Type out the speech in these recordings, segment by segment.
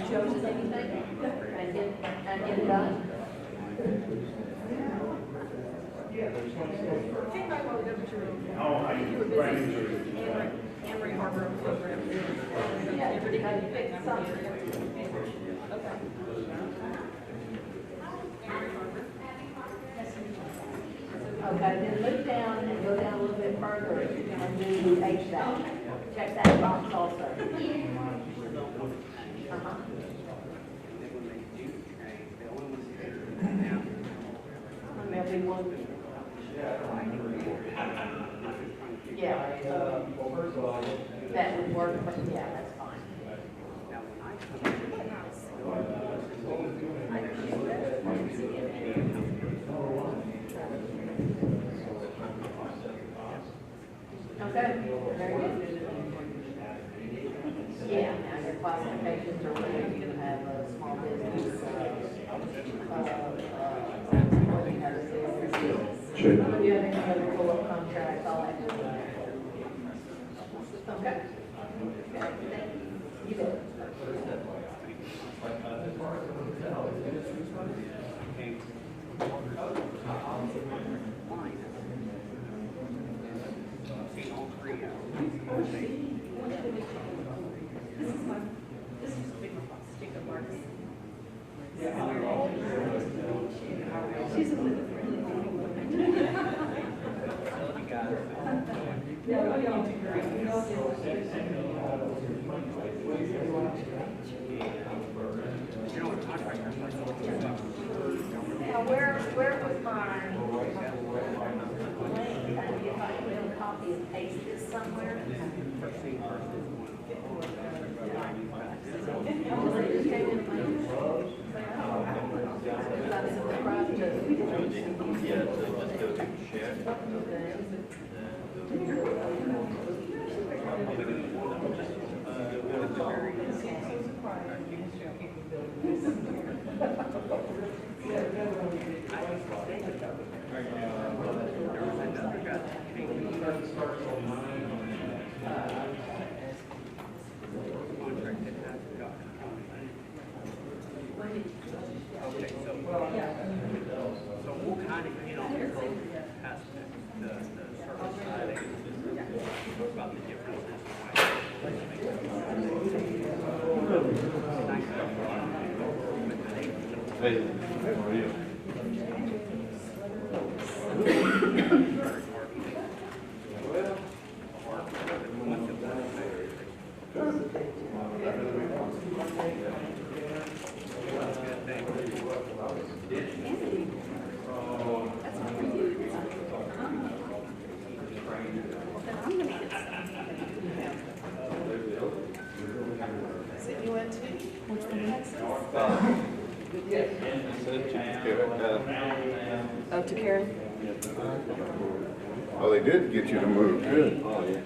chosen anything and get it done? Emory Harbor program. Everybody had to pick something. Okay. Okay, then look down and go down a little bit further and do HVAC. Check that box also. Maybe one. Yeah. Well, first of all, That would work, but yeah, that's fine. Okay, very good. Yeah, now your classifications are where you have a small business, Sure. you have any other pull-up contracts, all that. Okay. You bet. Now, where was my link? If I will copy and paste this somewhere. So we'll kind of get on here past the service side about the differences. Hey, how are you? Oh, to Karen? Oh, they did get you to move, good. Oh, yeah.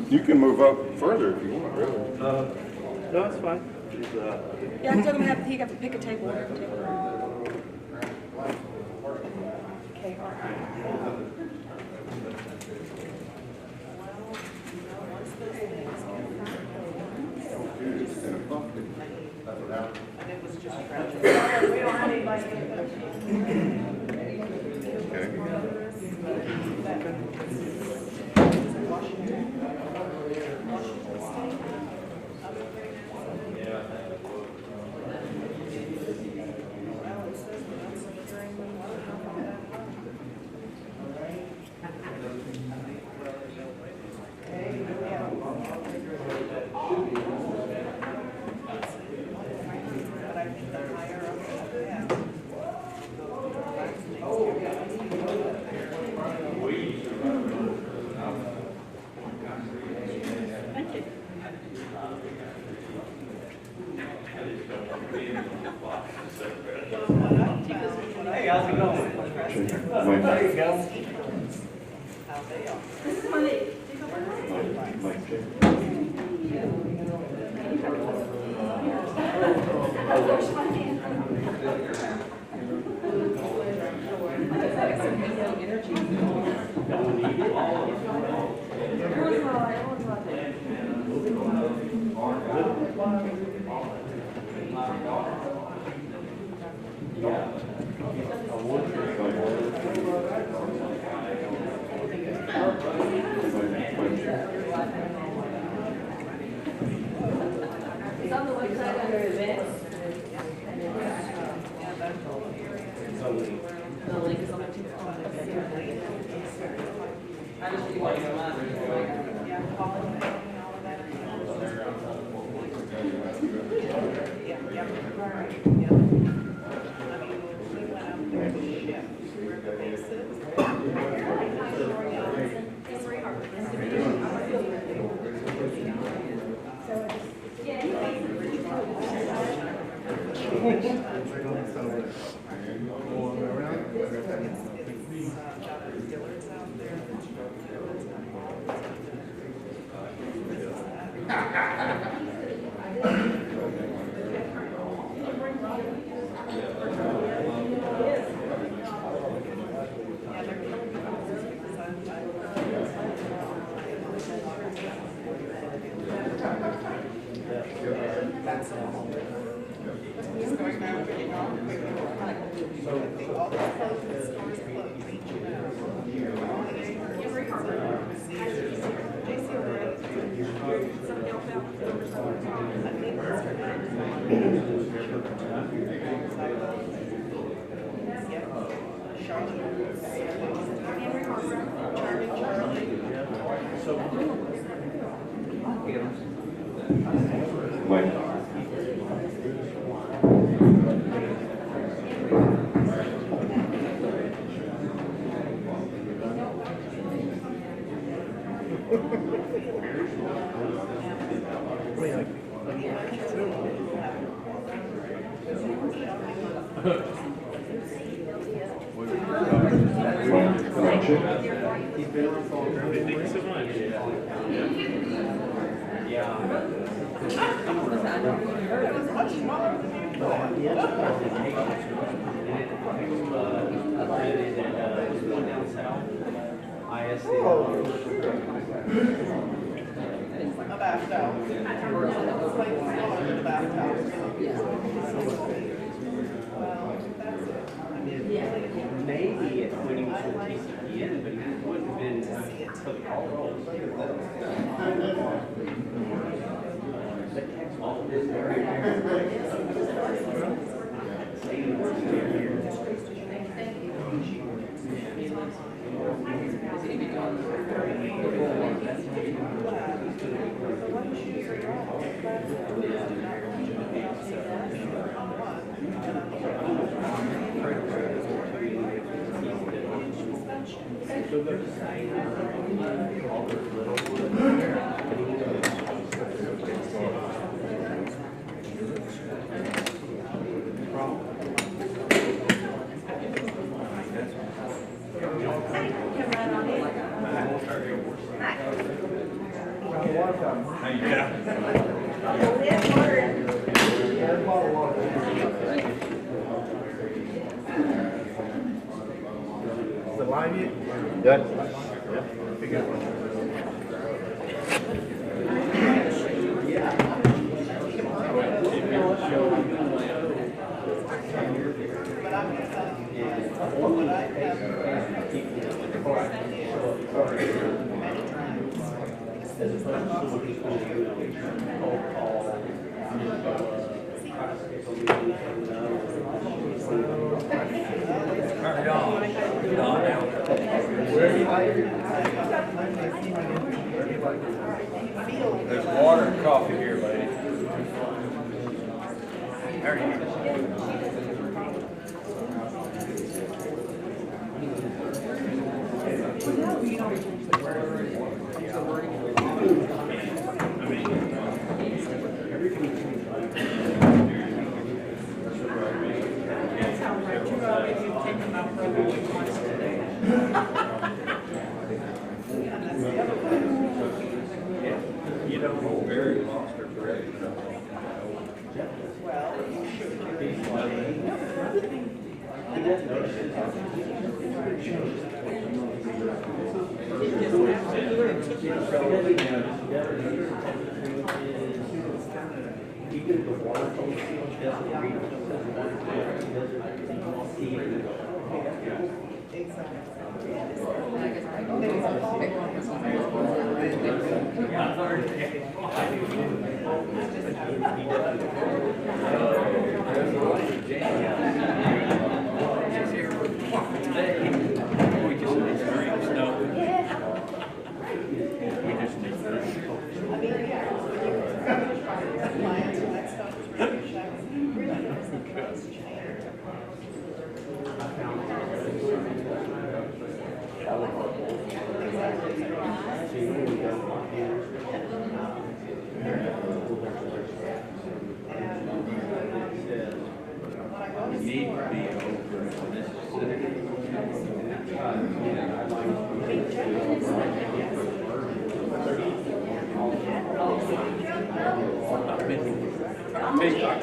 You can move up further if you want, really. No, it's fine. Yeah, I told him he got to pick a table. Okay, all right. That's what happened. We don't have anybody. Hey, how's it going? There you go. This is Monique. Maybe it's when he was with HCDE, but he wouldn't have been took all roles. All of this The line yet? Done. There's water and coffee here, lady. There you go. You know, Barry lost her forever.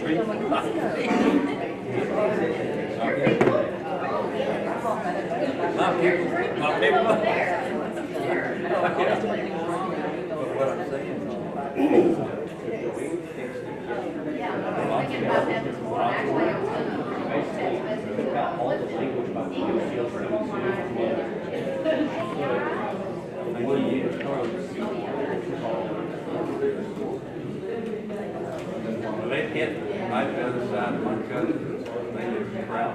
My people. But what I'm saying is, Yeah, I was thinking about that this morning. Actually, I was gonna text message about Elizabeth. Eagles for one more well, they hit right the other side of my cousin. They live proud.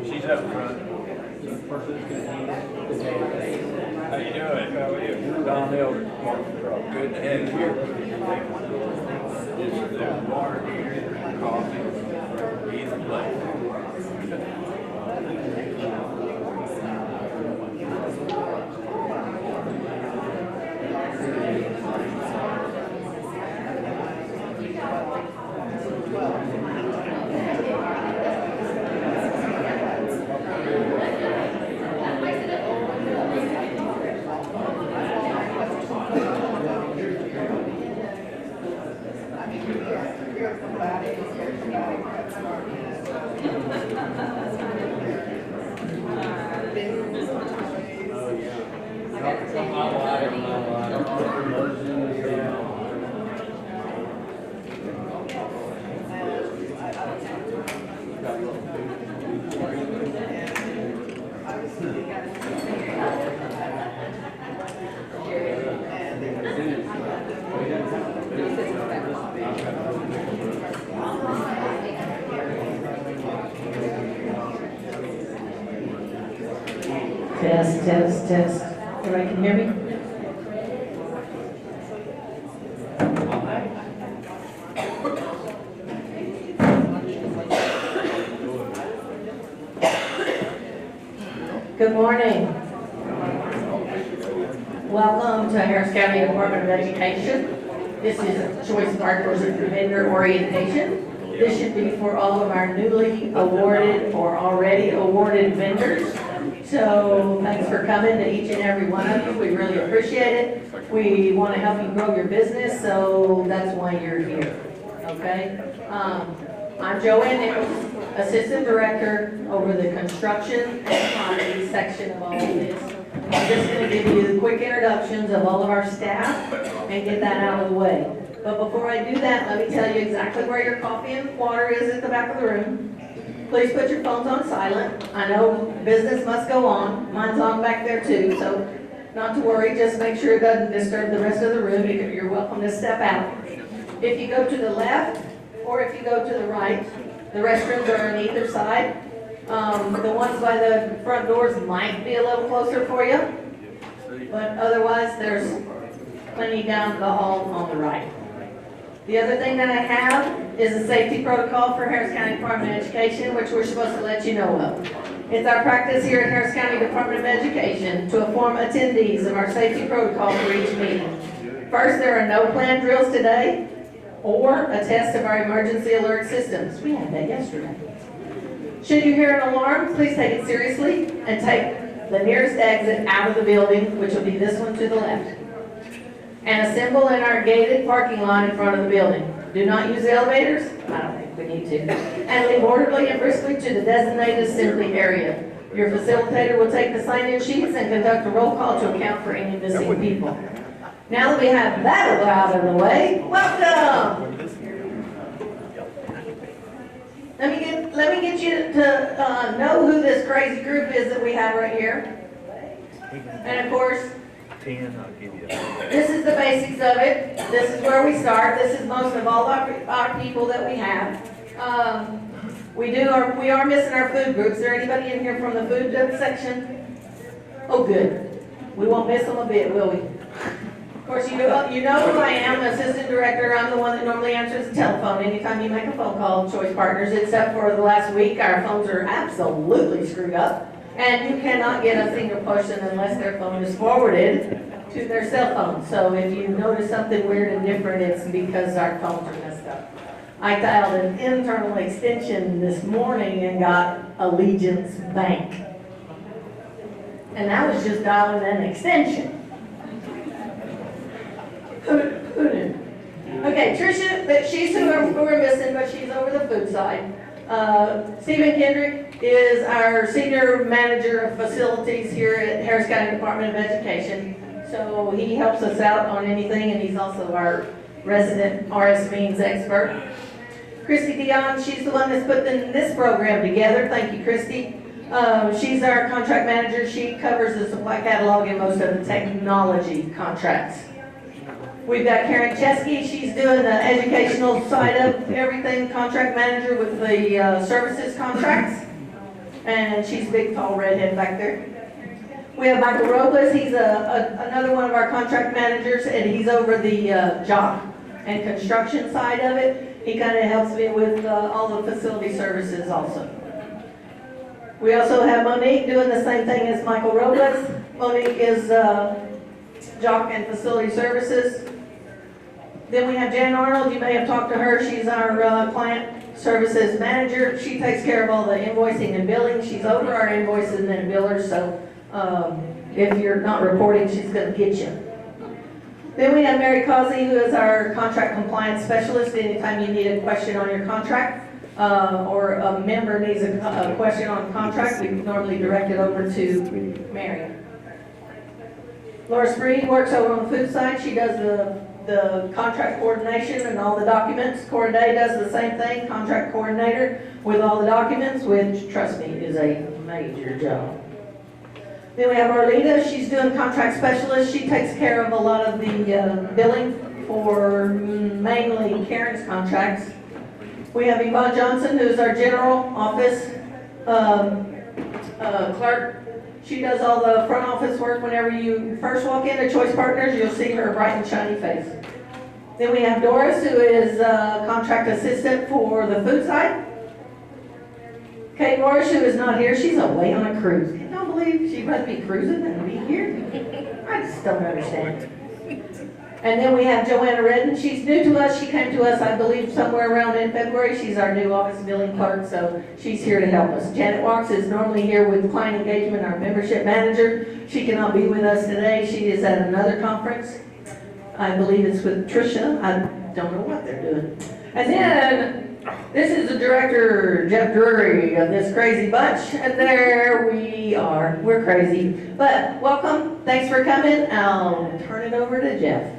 She's up front. How you doing? How are you? Don Elder. Good to have you here. This is their water, coffee, either place. Test, test, test. Everybody can hear me? Good morning. Welcome to Harris County Department of Education. This is Choice Partners and Vendor Orientation. This should be for all of our newly awarded or already awarded vendors. So thanks for coming to each and every one of you. We really appreciate it. We want to help you grow your business, so that's why you're here. Okay? I'm Joanne Nichols, Assistant Director over the Construction and Commodities section of all of this. I'm just going to give you the quick introductions of all of our staff and get that out of the way. But before I do that, let me tell you exactly where your coffee and water is at the back of the room. Please put your phones on silent. I know business must go on. Mine's on back there too, so not to worry. Just make sure it doesn't disturb the rest of the room. You're welcome to step out. If you go to the left or if you go to the right, the restrooms are on either side. The ones by the front doors might be a little closer for you, but otherwise there's plenty down the hall on the right. The other thing that I have is a safety protocol for Harris County Department of Education, which we're supposed to let you know of. It's our practice here at Harris County Department of Education to inform attendees of our safety protocol for each meeting. First, there are no planned drills today or a test of our emergency alert systems. We had that yesterday. Should you hear an alarm, please take it seriously and take the nearest exit out of the building, which will be this one to the left, and assemble in our gated parking lot in front of the building. Do not use the elevators. I don't think we need to. And leave orderly and briskly to the designated assembly area. Your facilitator will take the sign-in sheets and conduct a roll call to account for any missing people. Now that we have that out of the way, welcome! Let me get you to know who this crazy group is that we have right here. And of course, 10, I'll give you. this is the basics of it. This is where we start. This is most of all our people that we have. We are missing our food groups. Is there anybody in here from the food section? Oh, good. We won't miss them a bit, will we? course, you know who I am, assistant director. I'm the one that normally answers the telephone anytime you make a phone call, Choice Partners, except for the last week. Our phones are absolutely screwed up, and you cannot get a single person unless their phone is forwarded to their cell phone. So if you notice something weird and different, it's because our phones are messed up. I dialed an internal extension this morning and got Allegiance Bank. And that was just dialing an extension. Who knew? Okay, Tricia, but she's who we're missing, but she's over the food side. Stephen Kendrick is our senior manager of facilities here at Harris County Department of Education. So he helps us out on anything, and he's also our resident RS Means expert. Christy Dion, she's the one that's putting this program together. Thank you, Christy. She's our contract manager. She covers the supply catalog and most of the technology contracts. We've got Karen Chesky. She's doing the educational side of everything, contract manager with the services contracts. And she's a big, tall redhead back there. We have Michael Robles. He's another one of our contract managers, and he's over the job and construction side of it. He kind of helps me with all the facility services also. We also have Monique doing the same thing as Michael Robles. Monique is job and facility services. Then we have Jan Arnold. You may have talked to her. She's our client services manager. She takes care of all the invoicing and billing. She's over our invoices and billers, so if you're not reporting, she's going to get you. Then we have Mary Causey, who is our contract compliance specialist. Anytime you need a question on your contract or a member needs a question on a contract, we normally direct it over to Mary. Laura Spree works over on the food side. She does the contract coordination and all the documents. Cora Day does the same thing, contract coordinator with all the documents, which, trust me, is a major job. Then we have Arlita. She's doing contract specialist. She takes care of a lot of the billing for mainly Karen's contracts. We have Yvonne Johnson, who's our general office clerk. She does all the front office work. Whenever you first walk into Choice Partners, you'll see her bright and shiny face. Then we have Doris, who is contract assistant for the food side. Kate Morris, who is not here, she's away on a cruise. Can y'all believe she must be cruising and be here? I just don't understand. And then we have Joanna Redden. She's new to us. She came to us, I believe, somewhere around in February. She's our new office billing clerk, so she's here to help us. Janet Walks is normally here with client engagement, our membership manager. She cannot be with us today. She is at another conference. I believe it's with Tricia. I don't know what they're doing. And then this is the director, Jeff Drury, of this crazy bunch. And there we are. We're crazy. But welcome. Thanks for coming. I'll turn it over to Jeff.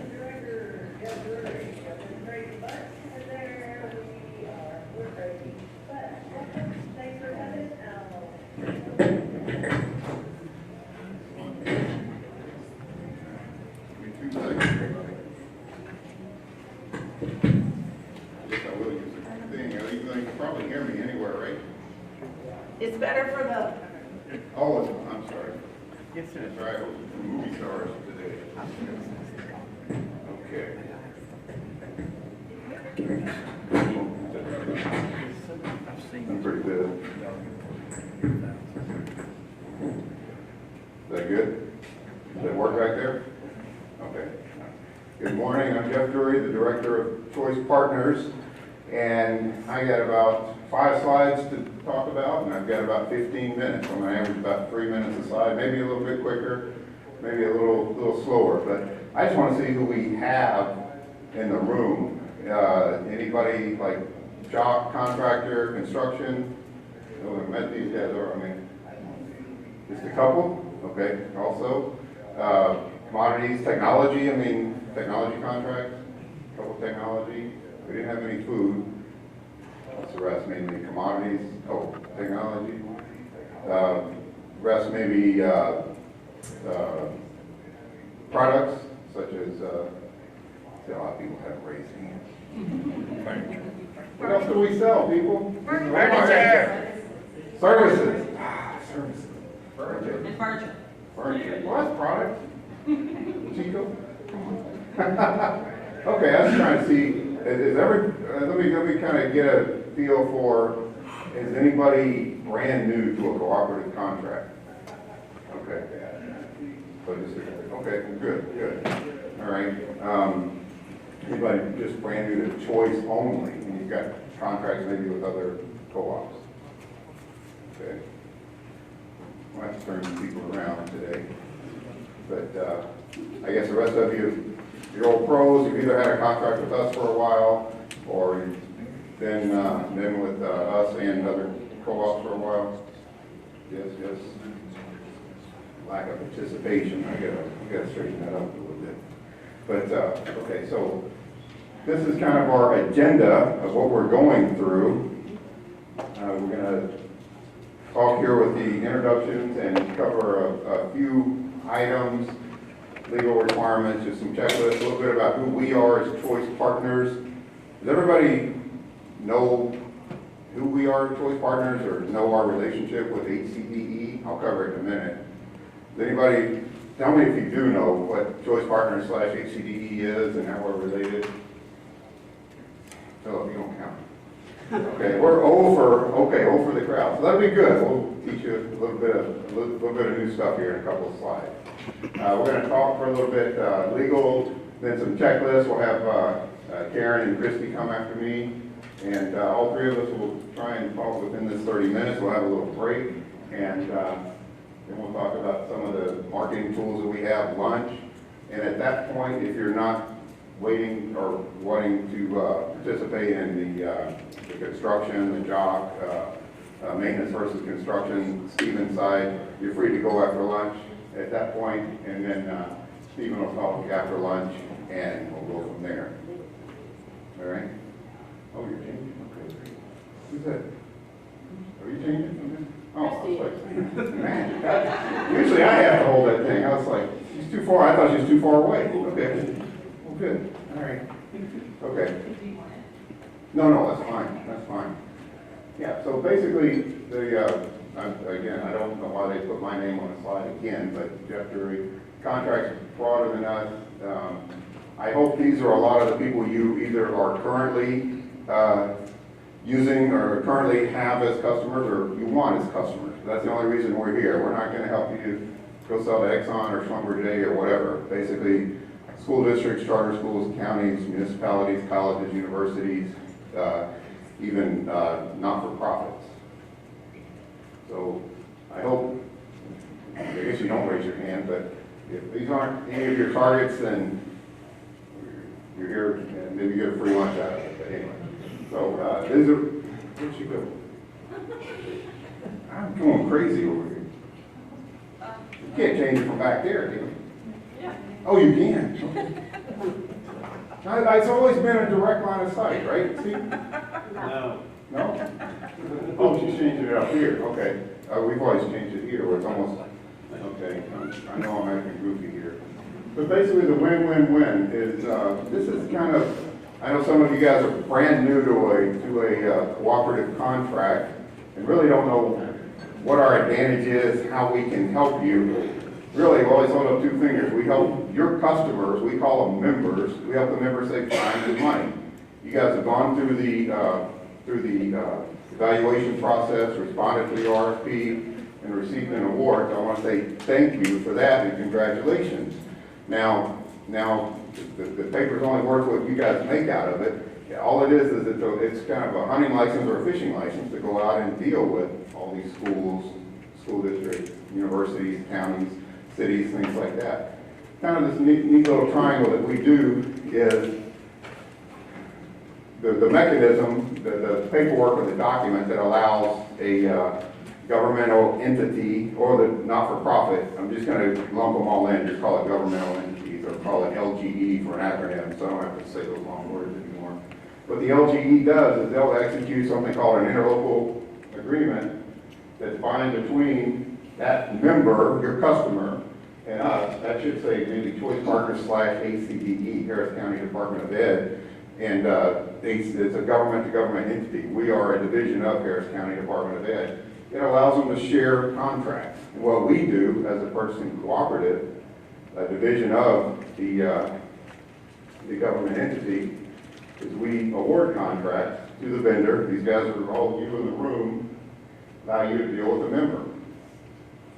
It's better for the... Oh, I'm sorry. Yes, sir. That's right. Movie stars today. Okay. I'm pretty good. Is that good? Does that work right there? Okay. Good morning. I'm Jeff Drury, the director of Choice Partners, and I got about 5 slides to talk about, and I've got about 15 minutes. I'm going to average about 3 minutes a slide, maybe a little bit quicker, maybe a little slower. But I just want to see who we have in the room. Anybody like job, contractor, construction? No one met these guys, or I mean, just a couple. Okay. Also, commodities, technology. I mean, technology contracts. A couple technology. We didn't have any food. What's the rest? Mainly commodities. Oh, technology. Rest maybe products such as. See, a lot of people have raised hands. What else do we sell, people? Furniture. Services. Services. Furniture. And furniture. Furniture. Well, that's products. Chico. Okay, I was trying to see, let me kind of get a feel for, is anybody brand new to a cooperative contract? Okay. So just, okay, good. All right. Anybody just brand new to choice only, and you've got contracts maybe with other co-ops? Okay. We'll have to turn some people around today. But I guess the rest of you, you're old pros, you've either had a contract with us for a while, or you've been with us and other co-ops for a while. Yes. Lack of participation, I gotta straighten that up a little bit. But, okay, so this is kind of our agenda of what we're going through. We're gonna talk here with the introductions and cover a few items, legal requirements, just some checklists, a little bit about who we are as choice partners. Does everybody know who we are as choice partners, or know our relationship with HCDE? I'll cover it in a minute. Does anybody, tell me if you do know what choice partners / HCDE is and how we're related? Philip, you don't count. Okay, we're O for the crowd. So that'll be good. We'll teach you a little bit of new stuff here in a couple of slides. We're going to talk for a little bit legal, then some checklists. We'll have Karen and Christy come after me, and all three of us will try and talk within this 30 minutes. We'll have a little break, and then we'll talk about some of the marketing tools that we have, lunch, and at that point, if you're not waiting or wanting to participate in the construction, the jock, maintenance versus construction, Stephen's side, you're free to go after lunch at that point, and then Stephen will talk to you after lunch, and we'll go from there. All right? Oh, you're changing? Okay. Who's that? Are you changing something? Oh, I was like, man, usually I have to hold that thing. I was like, she's too far. I thought she was too far away. Okay. Well, good. All right. Okay. No, that's fine. That's fine. Yeah, so basically, again, I don't know why they put my name on the slide again, but Jeff Drury, contracts broader than us. I hope these are a lot of the people you either are currently using or currently have as customers, or you want as customers. That's the only reason we're here. We're not going to help you go sell to Exxon or Schlumberger or whatever. Basically, school districts, charter schools, counties, municipalities, colleges, universities, even not-for-profits. So I hope, I guess you don't raise your hand, but if these aren't any of your targets, then you're here and maybe you get a free lunch out of it. But anyway. So these are, where'd she go? I'm going crazy over here. You can't change it from back there, can you? Yeah. Oh, you can? Okay. It's always been a direct line of sight, right, Steve? No. No? Oh, she's changed it up here, okay. We've always changed it here, where it's almost, okay, I know I'm acting goofy here. But basically the win-win-win is, this is kind of, I know some of you guys are brand new to a cooperative contract and really don't know what our advantage is, how we can help you. Really, we always hold up two fingers. We help your customers, we call them members, we help the members save time and money. You guys have gone through the evaluation process, responded to the RFP, and received an award. So I want to say thank you for that and congratulations. Now the paper's only worth what you guys make out of it. All it is it's kind of a hunting license or a fishing license to go out and deal with all these schools, school districts, universities, counties, cities, things like that. Kind of this neat little triangle that we do is the mechanism, the paperwork or the document that allows a governmental entity or the not-for-profit, I'm just going to lump them all in, just call it governmental entities or call it LGE for an acronym, so I don't have to say those long words anymore. What the LGE does is they'll execute something called an interlocal agreement that's binding between that member, your customer, and us. That should say maybe Choice Partners / HCDE, Harris County Department of Ed. And it's a government-to-government entity. We are a division of Harris County Department of Ed. It allows them to share contracts. And what we do as a purchasing cooperative, a division of the the government entity is we award contracts to the vendor. These guys are all you in the room, allow you to deal with the member.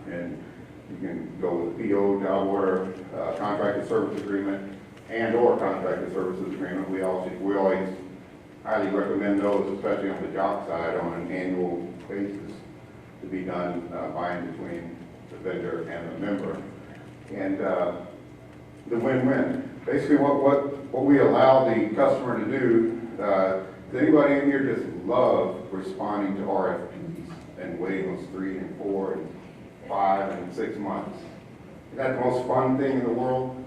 And you can go with PO, job order, contracted service agreement, and or contracted services agreement. We always highly recommend those, especially on the job side, on an annual basis, to be done by and between the vendor and the member. And the win-win. Basically what we allow the customer to do, does anybody in here just love responding to RFPs and waiting those 3 and 4 and 5 and 6 months? Is that the most fun thing in the world?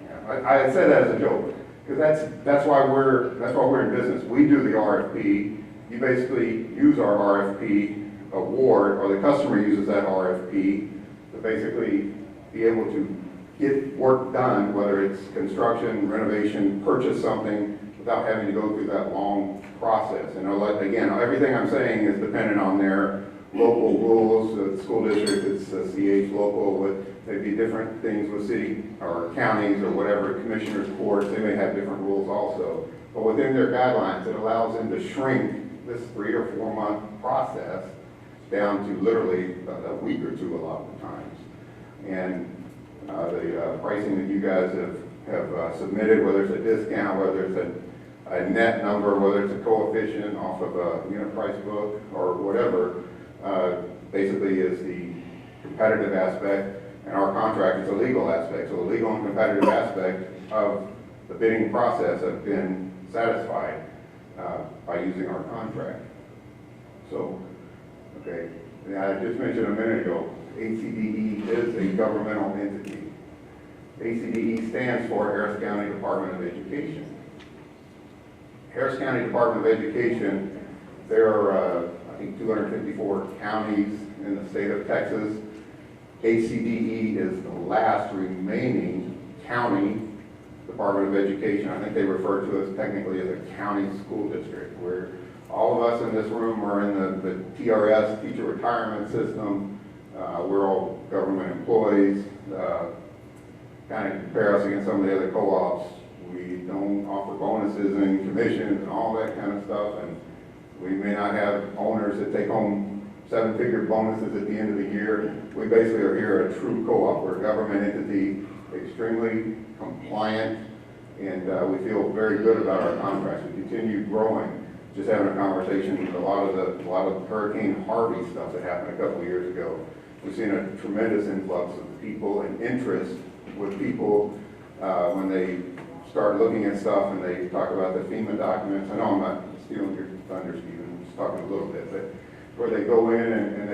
Yeah, I said that as a joke, because that's why we're in business. We do the RFP. You basically use our RFP award, or the customer uses that RFP to basically be able to get work done, whether it's construction, renovation, purchase something, without having to go through that long process. And again, everything I'm saying is dependent on their local rules. The school district, it's CH local, with maybe different things with city or counties or whatever, commissioners' courts, they may have different rules also. But within their guidelines, it allows them to shrink this 3 or 4 month process down to literally a week or 2 a lot of the times. And the pricing that you guys have submitted, whether it's a discount, whether it's a net number, whether it's a coefficient off of a unit price book or whatever, basically is the competitive aspect, and our contract is a legal aspect. So the legal and competitive aspect of the bidding process have been satisfied by using our contract. So, okay, and I just mentioned a minute ago, HCDE is a governmental entity. HCDE stands for Harris County Department of Education. Harris County Department of Education, there are, I think, 254 counties in the state of Texas. HCDE is the last remaining county Department of Education. I think they refer to us technically as a county school district, where all of us in this room are in the TRS, teacher retirement system. We're all government employees. Kind of compare us against some of the other co-ops. We don't offer bonuses and commissions and all that kind of stuff. And we may not have owners that take home 7-figure bonuses at the end of the year. We basically are here a true co-op. We're a government entity, extremely compliant, and we feel very good about our contracts. We continue growing. Just having a conversation with a lot of Hurricane Harvey stuff that happened a couple of years ago. We've seen a tremendous influx of people and interest with people when they start looking at stuff and they talk about the FEMA documents. I know I'm not stealing your thunder, Stephen, I'm just talking a little bit, but where they go in and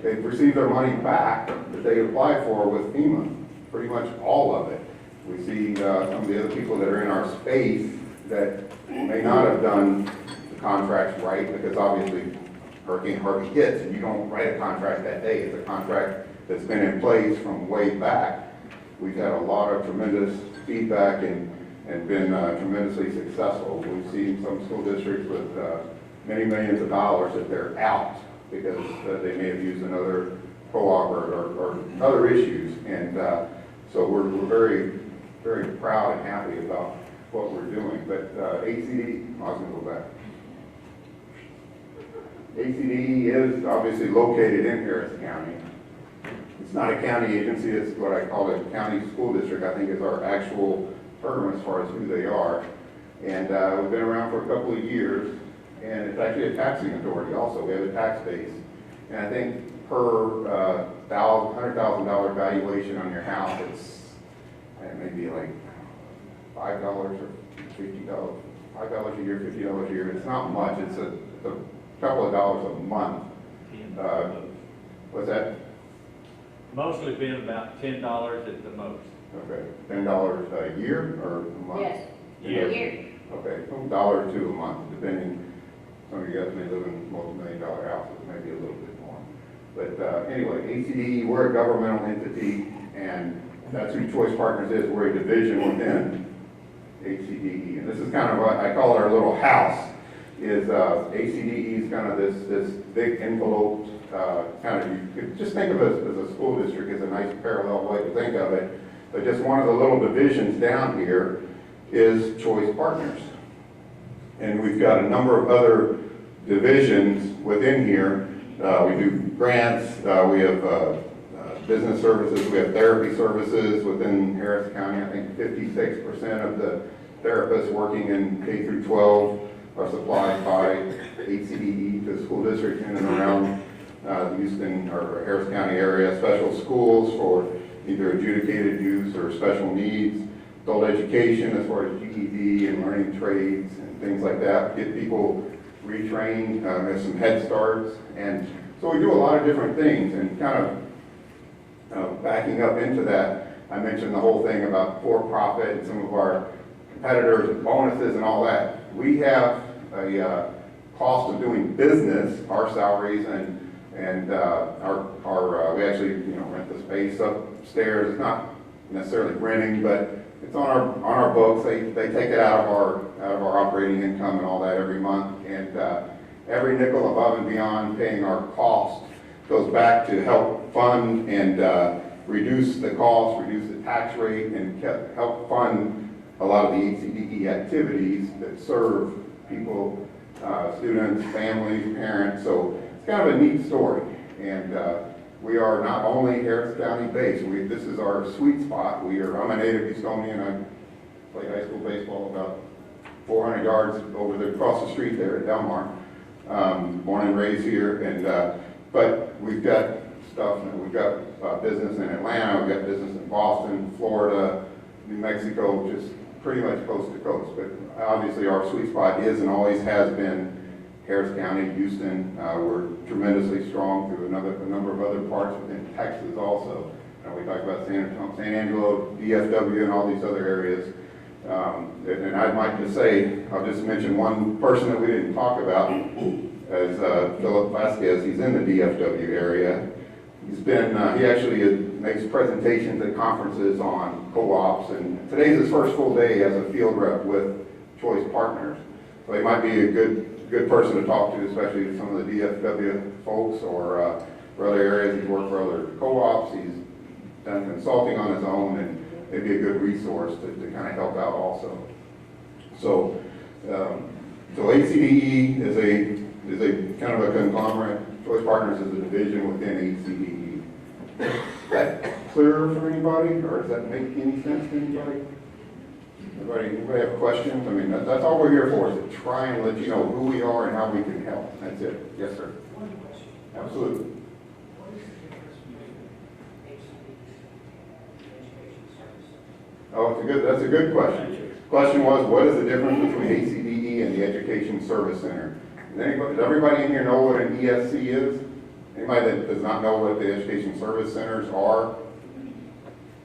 they receive their money back that they applied for with FEMA, pretty much all of it. We see some of the other people that are in our space that may not have done the contracts right, because obviously Hurricane Harvey hits and you don't write a contract that day. It's a contract that's been in place from way back. We've had a lot of tremendous feedback and been tremendously successful. We've seen some school districts with many millions of dollars that they're out because they may have used another co-op or other issues. And so we're very, very proud and happy about what we're doing. But HCDE, I was going to go back. HCDE is obviously located in Harris County. It's not a county agency, it's what I call a county school district, I think is our actual term as far as who they are. And we've been around for a couple of years, and it's actually a taxing authority also. We have a tax base. And I think per $100,000 valuation on your house, it's maybe like $5 or $50, $5 a year, $50 a year. It's not much, it's a couple of dollars a month. What's that? Mostly been about $10 at the most. Okay, $10 a year or a month? Yes. Year. Okay, from $1 or $2 a month, depending. Some of you guys may live in multi-million-dollar houses, maybe a little bit more. But anyway, HCDE, we're a governmental entity, and that's who Choice Partners is. We're a division within HCDE, and this is kind of what I call it, our little house. Is HCDE is kind of this big enveloped kind of, you could just think of it as a school district, as a nice parallel way to think of it. But just one of the little divisions down here is Choice Partners. And we've got a number of other divisions within here. We do grants, we have business services, we have therapy services within Harris County. I think 56% of the therapists working in K through 12 are supplied by HCDE to school districts in and around the Houston or Harris County area. Special schools for either adjudicated use or special needs. Adult education as far as GED and learning trades and things like that. Get people retrained, have some head starts. And so we do a lot of different things, and kind of backing up into that, I mentioned the whole thing about for-profit and some of our competitors and bonuses and all that. We have a cost of doing business, our salaries, and we actually rent the space upstairs. It's not necessarily renting, but it's on our books. They take it out of our operating income and all that every month, and every nickel above and beyond paying our cost goes back to help fund and reduce the cost, reduce the tax rate, and help fund a lot of the HCDE activities that serve people, students, families, parents. So it's kind of a neat story. And we are not only Harris County based. This is our sweet spot. I'm a native Houstonian. I played high school baseball about 400 yards across the street there at Delmar. Born and raised here, and but we've got stuff. We've got business in Atlanta. We've got business in Boston, Florida, New Mexico, just pretty much coast to coast. But obviously, our sweet spot is and always has been Harris County, Houston. We're tremendously strong through a number of other parts within Texas also. We talk about San Angelo, DFW, and all these other areas. And I'd like to say, I'll just mention one person that we didn't talk about, as Philip Vasquez. He's in the DFW area. He actually makes presentations at conferences on co-ops, and today's his first full day as a field rep with Choice Partners. So he might be a good person to talk to, especially some of the DFW folks or for other areas. He's worked for other co-ops. He's done consulting on his own, and maybe a good resource to kind of help out also. So, HCDE is a kind of a conglomerate. Choice Partners is a division within HCDE. Is that clear for anybody, or does that make any sense to anybody? Anybody have questions? I mean, that's all we're here for, is to try and let you know who we are and how we can help. That's it. Yes, sir. Absolutely. Oh, that's a good question. Question was, what is the difference between HCDE and the Education Service Center? Does everybody in here know what an ESC is? Anybody that does not know what the Education Service Centers are?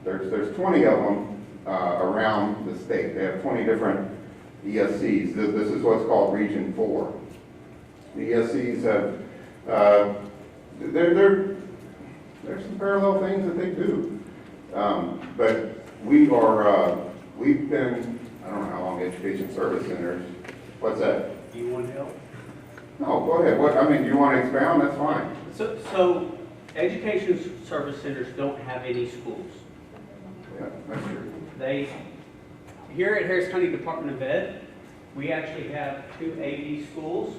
There's 20 of them around the state. They have 20 different ESCs. This is what's called Region 4. The ESCs have, there's some parallel things that they do. But we've been, I don't know how long Education Service Centers, what's that? Do you want help? No, go ahead. Do you want to expound? That's fine. So education service centers don't have any schools. Yeah, that's true. Here at Harris County Department of Ed, we actually have 2 AV schools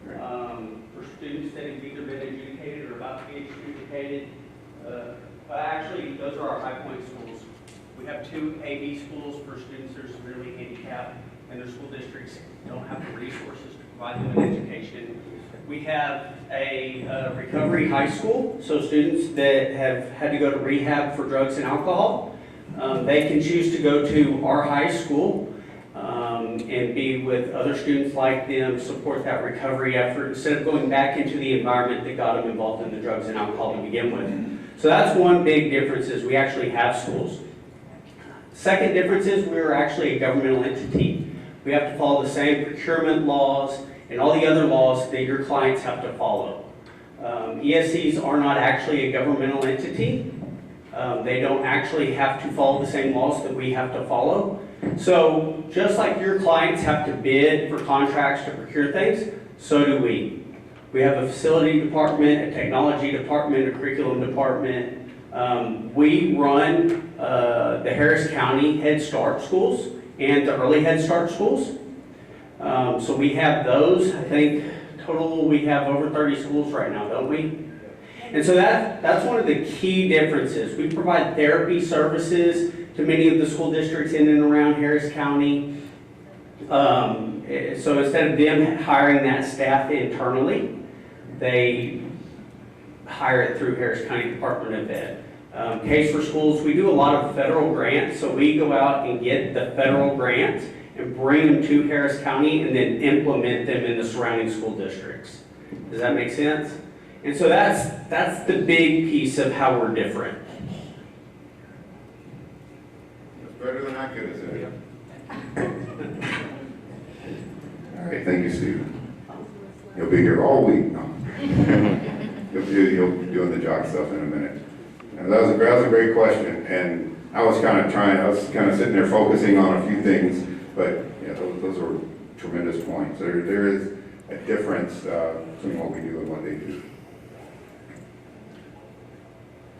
for students that have either been adjudicated or about to be adjudicated. Actually, those are our High Point schools. We have 2 AV schools for students that are severely handicapped, and their school districts don't have the resources to provide them an education. We have a recovery high school, so students that have had to go to rehab for drugs and alcohol, they can choose to go to our high school and be with other students like them, support that recovery effort, instead of going back into the environment that got them involved in the drugs and alcohol to begin with. So that's one big difference, is we actually have schools. Second difference is we're actually a governmental entity. We have to follow the same procurement laws and all the other laws that your clients have to follow. ESCs are not actually a governmental entity. They don't actually have to follow the same laws that we have to follow. So just like your clients have to bid for contracts to procure things, so do we. We have a facility department, a technology department, a curriculum department. We run the Harris County Head Start schools and the early Head Start schools. So we have those. I think total we have over 30 schools right now, don't we? And so that's one of the key differences. We provide therapy services to many of the school districts in and around Harris County. So instead of them hiring that staff internally, they hire it through Harris County Department of Ed. Case for Schools, we do a lot of federal grants, so we go out and get the federal grants and bring them to Harris County and then implement them in the surrounding school districts. Does that make sense? And so that's the big piece of how we're different. That's better than I could have said. All right, thank you, Steve. You'll be here all week. No. You'll be doing the jock stuff in a minute. And that was a great question, and I was kind of sitting there focusing on a few things, but yeah, those were tremendous points. There is a difference between what we do and what they do.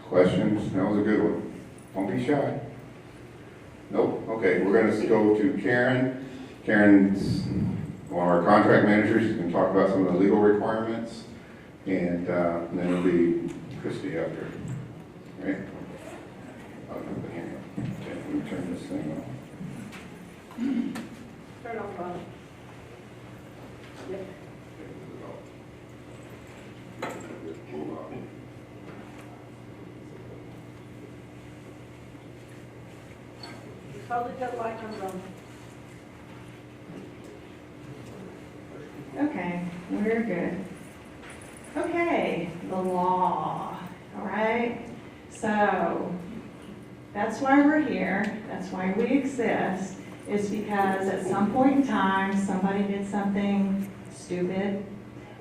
Questions? That was a good one. Don't be shy. Nope. Okay, we're going to go to Karen. Karen's one of our contract managers. She's going to talk about some of the legal requirements, and then it'll be Christy after. Right? Okay, let me turn this thing on. Turn off, Ron. Yep. Hold it till the light comes on. Okay, we're good. Okay, the law, all right? So, that's why we're here, that's why we exist, is because at some point in time, somebody did something stupid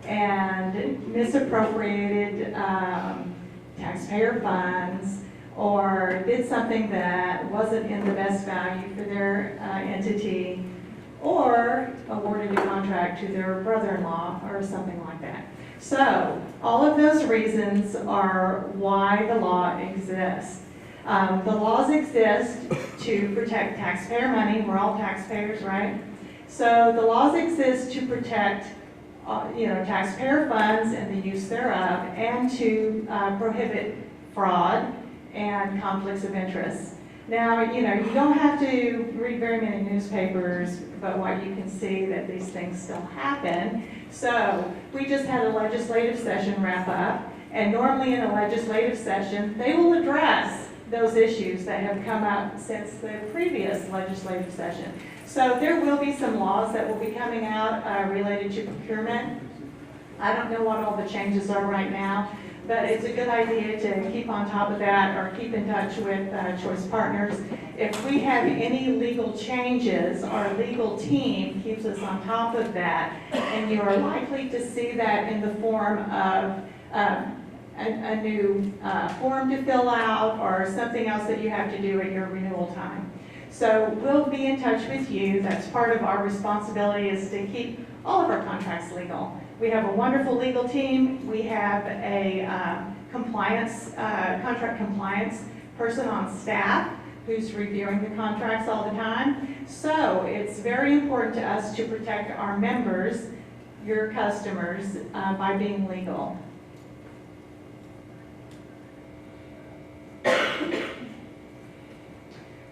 and misappropriated taxpayer funds, or did something that wasn't in the best value for their entity, or awarded a contract to their brother-in-law or something like that. So, all of those reasons are why the law exists. The laws exist to protect taxpayer money. We're all taxpayers, right? So the laws exist to protect taxpayer funds and the use thereof, and to prohibit fraud and conflicts of interest. Now, you don't have to read very many newspapers, but what you can see that these things still happen. So we just had a legislative session wrap up, and normally in a legislative session, they will address those issues that have come up since the previous legislative session. So there will be some laws that will be coming out related to procurement. I don't know what all the changes are right now, but it's a good idea to keep on top of that, or keep in touch with Choice Partners. If we have any legal changes, our legal team keeps us on top of that, and you are likely to see that in the form of a new form to fill out, or something else that you have to do at your renewal time. So we'll be in touch with you. That's part of our responsibility, is to keep all of our contracts legal. We have a wonderful legal team. We have a contract compliance person on staff who's reviewing the contracts all the time. So it's very important to us to protect our members, your customers, by being legal.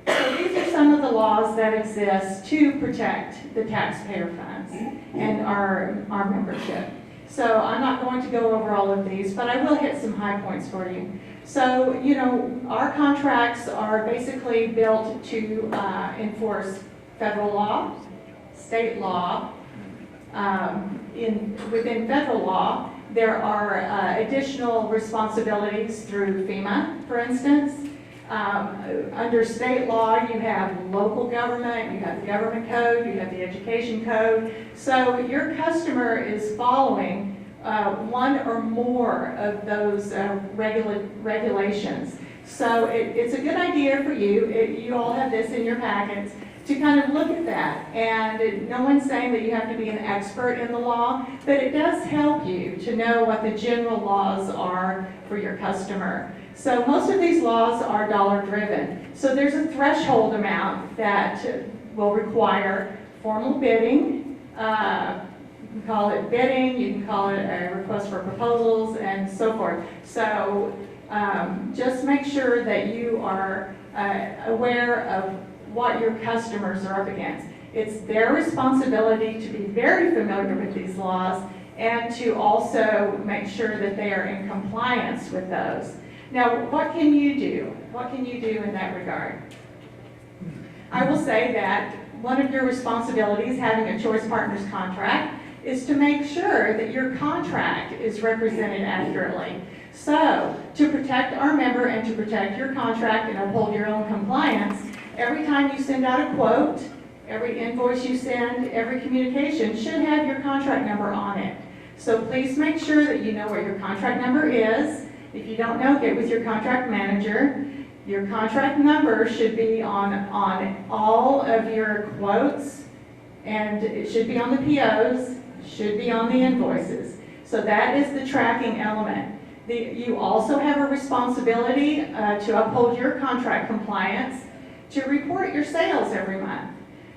So these are some of the laws that exist to protect the taxpayer funds and our membership. So I'm not going to go over all of these, but I will hit some high points for you. So, our contracts are basically built to enforce federal law, state law. Within federal law, there are additional responsibilities through FEMA, for instance. Under state law, you have local government, you have the government code, you have the education code. So your customer is following one or more of those regulations. So it's a good idea for you, you all have this in your packets, to kind of look at that. And no one's saying that you have to be an expert in the law, but it does help you to know what the general laws are for your customer. So most of these laws are dollar driven. So there's a threshold amount that will require formal bidding. You can call it bidding, you can call it a request for proposals, and so forth. So just make sure that you are aware of what your customers are up against. It's their responsibility to be very familiar with these laws and to also make sure that they are in compliance with those. Now, what can you do? What can you do in that regard? I will say that one of your responsibilities, having a Choice Partners contract, is to make sure that your contract is represented accurately. So, to protect our member and to protect your contract and uphold your own compliance, every time you send out a quote, every invoice you send, every communication should have your contract number on it. So please make sure that you know what your contract number is. If you don't know, get with your contract manager. Your contract number should be on all of your quotes, and it should be on the POs, should be on the invoices. So that is the tracking element. You also have a responsibility to uphold your contract compliance, to report your sales every month.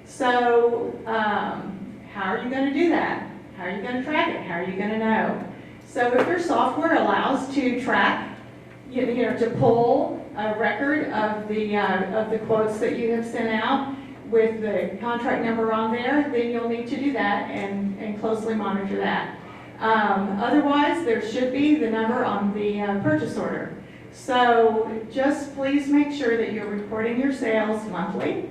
So how are you going to do that? How are you going to track it? How are you going to know? So if your software allows to track, to pull a record of the quotes that you have sent out with the contract number on there, then you'll need to do that and closely monitor that. Otherwise, there should be the number on the purchase order. So just please make sure that you're reporting your sales monthly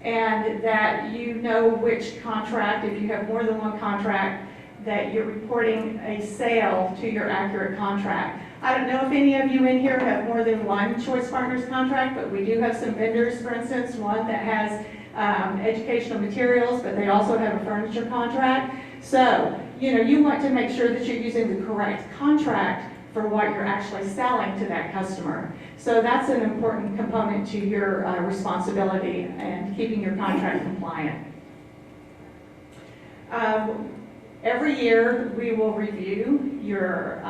and that you know which contract, if you have more than one contract, that you're reporting a sale to your accurate contract. I don't know if any of you in here have more than one Choice Partners contract, but we do have some vendors, for instance, one that has educational materials, but they also have a furniture contract. So, you want to make sure that you're using the correct contract for what you're actually selling to that customer. So that's an important component to your responsibility and keeping your contract compliant. Every year we will review your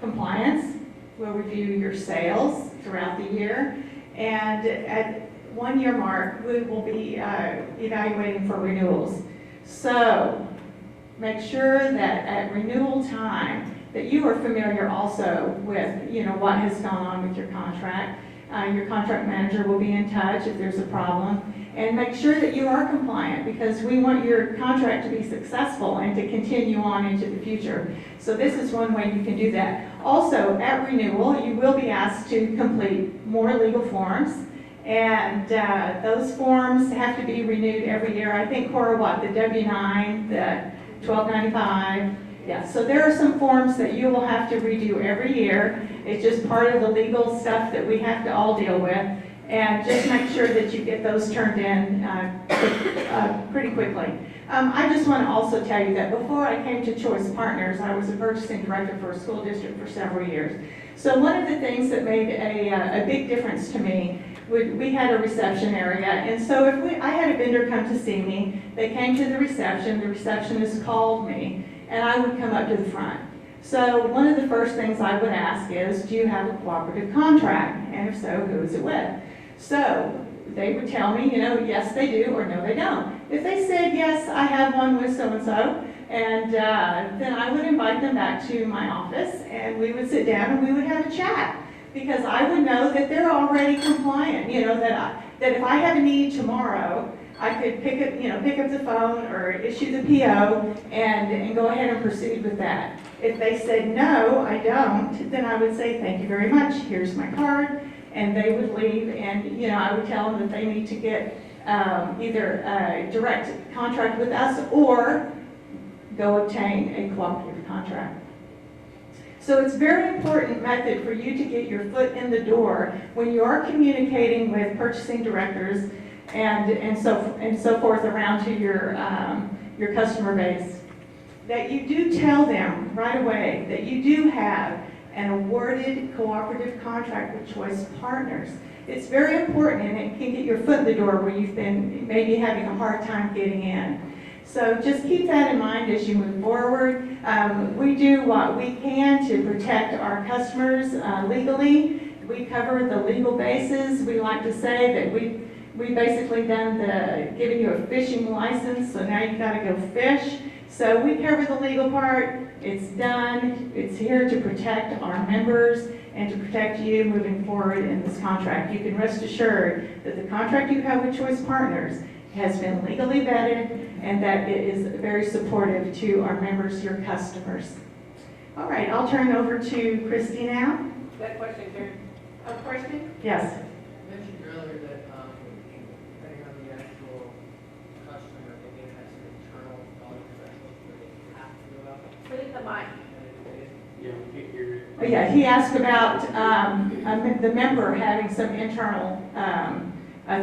compliance, we'll review your sales throughout the year, and at 1 year mark we will be evaluating for renewals. So make sure that at renewal time that you are familiar also with what has gone on with your contract. Your contract manager will be in touch if there's a problem, and make sure that you are compliant, because we want your contract to be successful and to continue on into the future. So this is one way you can do that. Also, at renewal, you will be asked to complete more legal forms, and those forms have to be renewed every year. I think, Cora, the W-9, the 1295. Yeah, so there are some forms that you will have to redo every year. It's just part of the legal stuff that we have to all deal with. And just make sure that you get those turned in pretty quickly. I just want to also tell you that before I came to Choice Partners, I was a purchasing director for a school district for several years. So one of the things that made a big difference to me, we had a reception area, and so if I had a vendor come to see me, they came to the receptionist called me, and I would come up to the front. So one of the first things I would ask is, do you have a cooperative contract? And if so, who is it with? So they would tell me, yes they do, or no they don't. If they said, yes, I have one with so-and-so, and then I would invite them back to my office, and we would sit down and we would have a chat. Because I would know that they're already compliant, that if I have a need tomorrow, I could pick up the phone or issue the PO and go ahead and proceed with that. If they said, no, I don't, then I would say, thank you very much, here's my card, and they would leave, and I would tell them that they need to get either a direct contract with us or go obtain a cooperative contract. So it's a very important method for you to get your foot in the door when you are communicating with purchasing directors and so forth around to your customer base, that you do tell them right away that you do have an awarded cooperative contract with Choice Partners. It's very important, and it can get your foot in the door where you've been maybe having a hard time getting in. So just keep that in mind as you move forward. We do what we can to protect our customers legally. We cover the legal bases. We like to say that we basically done giving you a fishing license, so now you gotta go fish. So we cover the legal part. It's done. It's here to protect our members and to protect you moving forward in this contract. You can rest assured that the contract you have with Choice Partners has been legally vetted and that it is very supportive to our members, your customers. All right, I'll turn it over to Christy now. That question, Karen? A question? Yes. You mentioned earlier that, depending on the actual customer, they may have some internal dollar thresholds where they have to go out. Put it in the mic. Yeah, we can't hear it. Oh, yeah, he asked about the member having some internal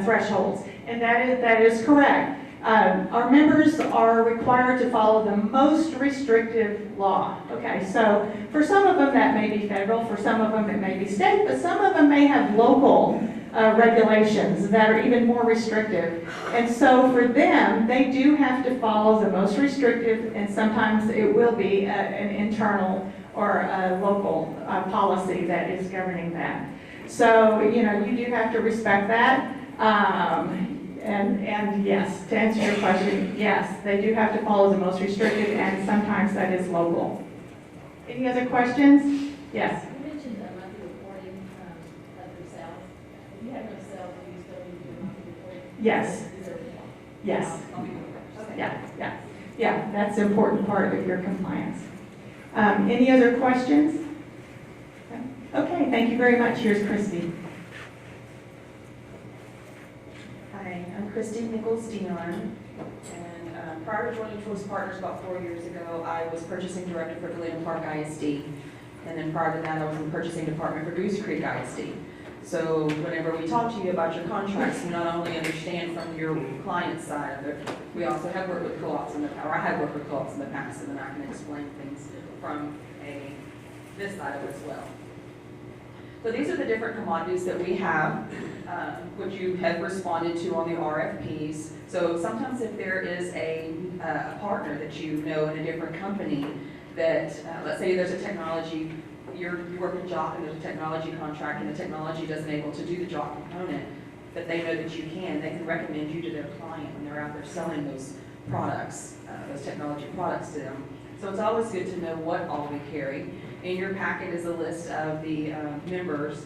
thresholds, and that is correct. Our members are required to follow the most restrictive law. Okay, so for some of them that may be federal, for some of them it may be state, but some of them may have local regulations that are even more restrictive. And so for them, they do have to follow the most restrictive, and sometimes it will be an internal or a local policy that is governing that. So, you know, you do have to respect that. And yes, to answer your question, yes, they do have to follow the most restrictive, and sometimes that is local. Any other questions? Yes. You mentioned the monthly reporting of your sales. If you have no sales, do you still need to do a monthly reporting? Yes. Yes. Yeah, that's an important part of your compliance. Any other questions? Okay, thank you very much. Here's Christy. Hi, I'm Christine Nichols-Dean, and prior to joining Choice Partners about 4 years ago, I was purchasing director for Galena Park ISD. And then prior to that, I was in the purchasing department for Goose Creek ISD. So whenever we talk to you about your contracts, we not only understand from your client side of it, we also have worked with co-ops or I have worked with co-ops in the past, and then I can explain things from this side of it as well. So these are the different commodities that we have, which you have responded to on the RFPs. So sometimes if there is a partner that you know in a different company that, let's say there's a technology, you work in JOC and there's a technology contract and the technology doesn't able to do the JOC component, but they know that you can, they can recommend you to their client when they're out there selling those products, those technology products to them. So it's always good to know what all we carry. In your packet is a list of the members.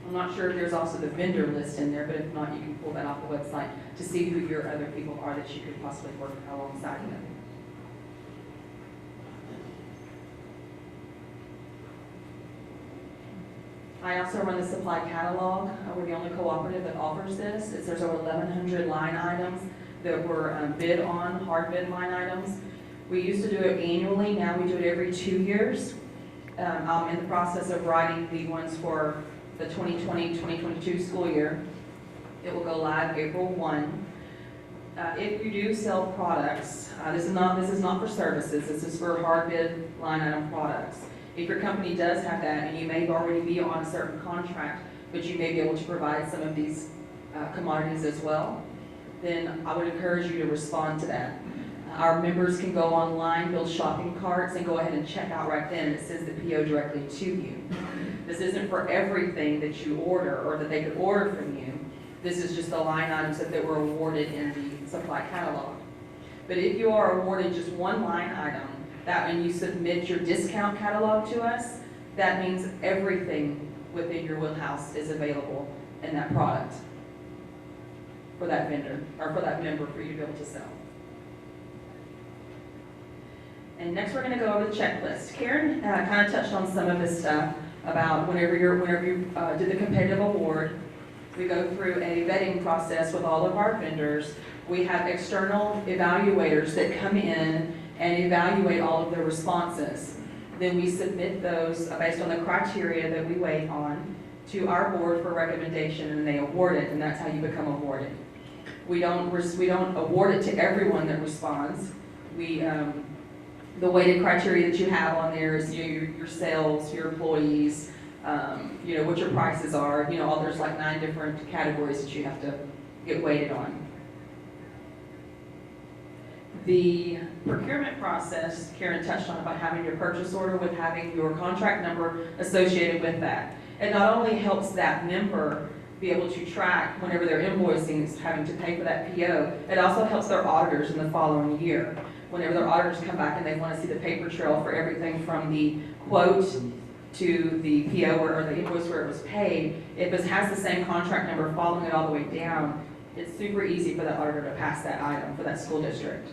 I'm not sure if there's also the vendor list in there, but if not, you can pull that off the website to see who your other people are that you could possibly work alongside with. I also run the supply catalog. We're the only cooperative that offers this. There's over 1,100 line items that were bid on, hard bid line items. We used to do it annually, now we do it every 2 years. I'm in the process of writing the ones for the 2020-2022 school year. It will go live April 1. If you do sell products, this is not for services, this is for hard bid line item products. If your company does have that, and you may already be on a certain contract, but you may be able to provide some of these commodities as well, then I would encourage you to respond to that. Our members can go online, build shopping carts, and go ahead and check out right then, and it says the PO directly to you. This isn't for everything that you order or that they could order from you. This is just the line items that were awarded in the supply catalog. But if you are awarded just one line item, that when you submit your discount catalog to us, that means everything within your wheelhouse is available in that product for that vendor, or for that member for you to be able to sell. And next we're going to go over the checklist. Karen kind of touched on some of this stuff about whenever you do the competitive award, we go through a vetting process with all of our vendors. We have external evaluators that come in and evaluate all of their responses. Then we submit those based on the criteria that we weigh on to our board for recommendation, and they award it, and that's how you become awarded. We don't award it to everyone that responds. The weighted criteria that you have on there is your sales, your employees, what your prices are. There's like 9 different categories that you have to get weighted on. The procurement process, Karen touched on about having your purchase order with having your contract number associated with that. It not only helps that member be able to track whenever they're invoicing, is having to pay for that PO, it also helps their auditors in the following year. Whenever their auditors come back and they want to see the paper trail for everything from the quote to the PO or the invoice where it was paid, if it has the same contract number following it all the way down, it's super easy for the auditor to pass that item for that school district.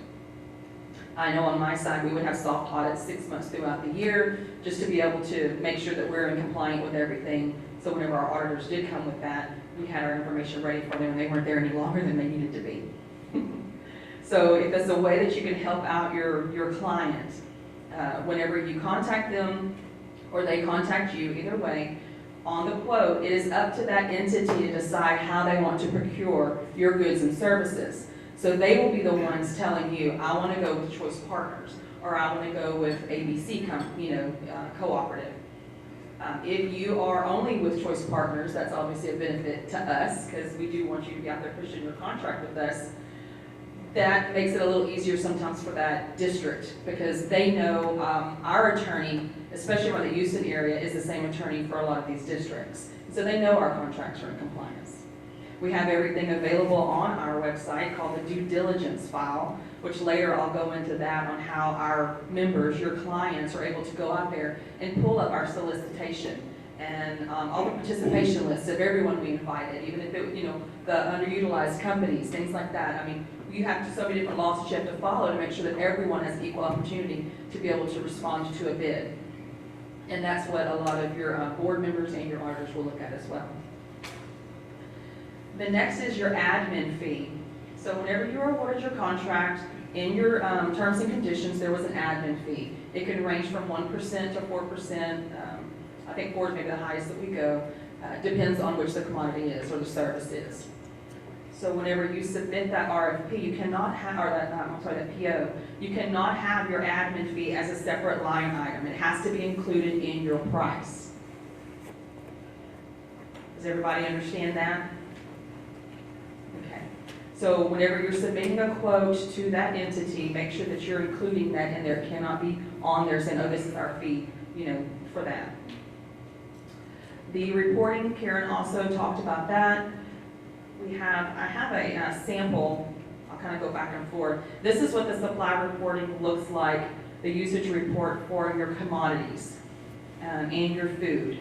I know on my side, we would have soft audits 6 months throughout the year, just to be able to make sure that we're in compliant with everything. So whenever our auditors did come with that, we had our information ready for them and they weren't there any longer than they needed to be. So if there's a way that you can help out your client, whenever you contact them or they contact you, either way, on the quote, it is up to that entity to decide how they want to procure your goods and services. So they will be the ones telling you, I want to go with Choice Partners, or I want to go with ABC cooperative. If you are only with Choice Partners, that's obviously a benefit to us, because we do want you to be out there pushing your contract with us. That makes it a little easier sometimes for that district, because they know our attorney, especially around the Houston area, is the same attorney for a lot of these districts. So they know our contracts are in compliance. We have everything available on our website called the due diligence file, which later I'll go into that on how our members, your clients, are able to go out there and pull up our solicitation and all the participation lists of everyone we invited, even if it, the underutilized companies, things like that. I mean, you have so many different laws that you have to follow to make sure that everyone has equal opportunity to be able to respond to a bid. And that's what a lot of your board members and your auditors will look at as well. The next is your admin fee. So whenever you are awarded your contract, in your terms and conditions, there was an admin fee. It can range from 1% to 4%. I think 4 is maybe the highest that we go. Depends on which the commodity is or the service is. So whenever you submit that RFP, you cannot have, or that PO, you cannot have your admin fee as a separate line item. It has to be included in your price. Does everybody understand that? Okay. So whenever you're submitting a quote to that entity, make sure that you're including that in there. It cannot be on there saying, oh, this is our fee, for that. The reporting, Karen also talked about that. I have a sample. I'll kind of go back and forth. This is what the supply reporting looks like, the usage report for your commodities and your food.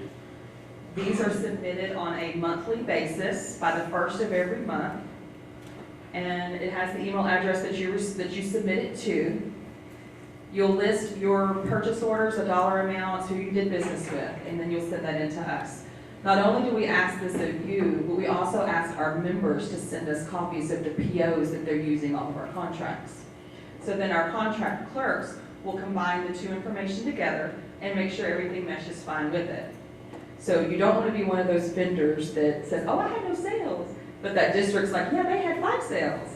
These are submitted on a monthly basis by the 1st of every month. And it has the email address that you submit it to. You'll list your purchase orders, the dollar amounts, who you did business with, and then you'll send that in to us. Not only do we ask this of you, but we also ask our members to send us copies of the POs that they're using off of our contracts. So then our contract clerks will combine the two information together and make sure everything meshes fine with it. So you don't want to be one of those vendors that says, oh, I had no sales, but that district's like, yeah, they had 5 sales.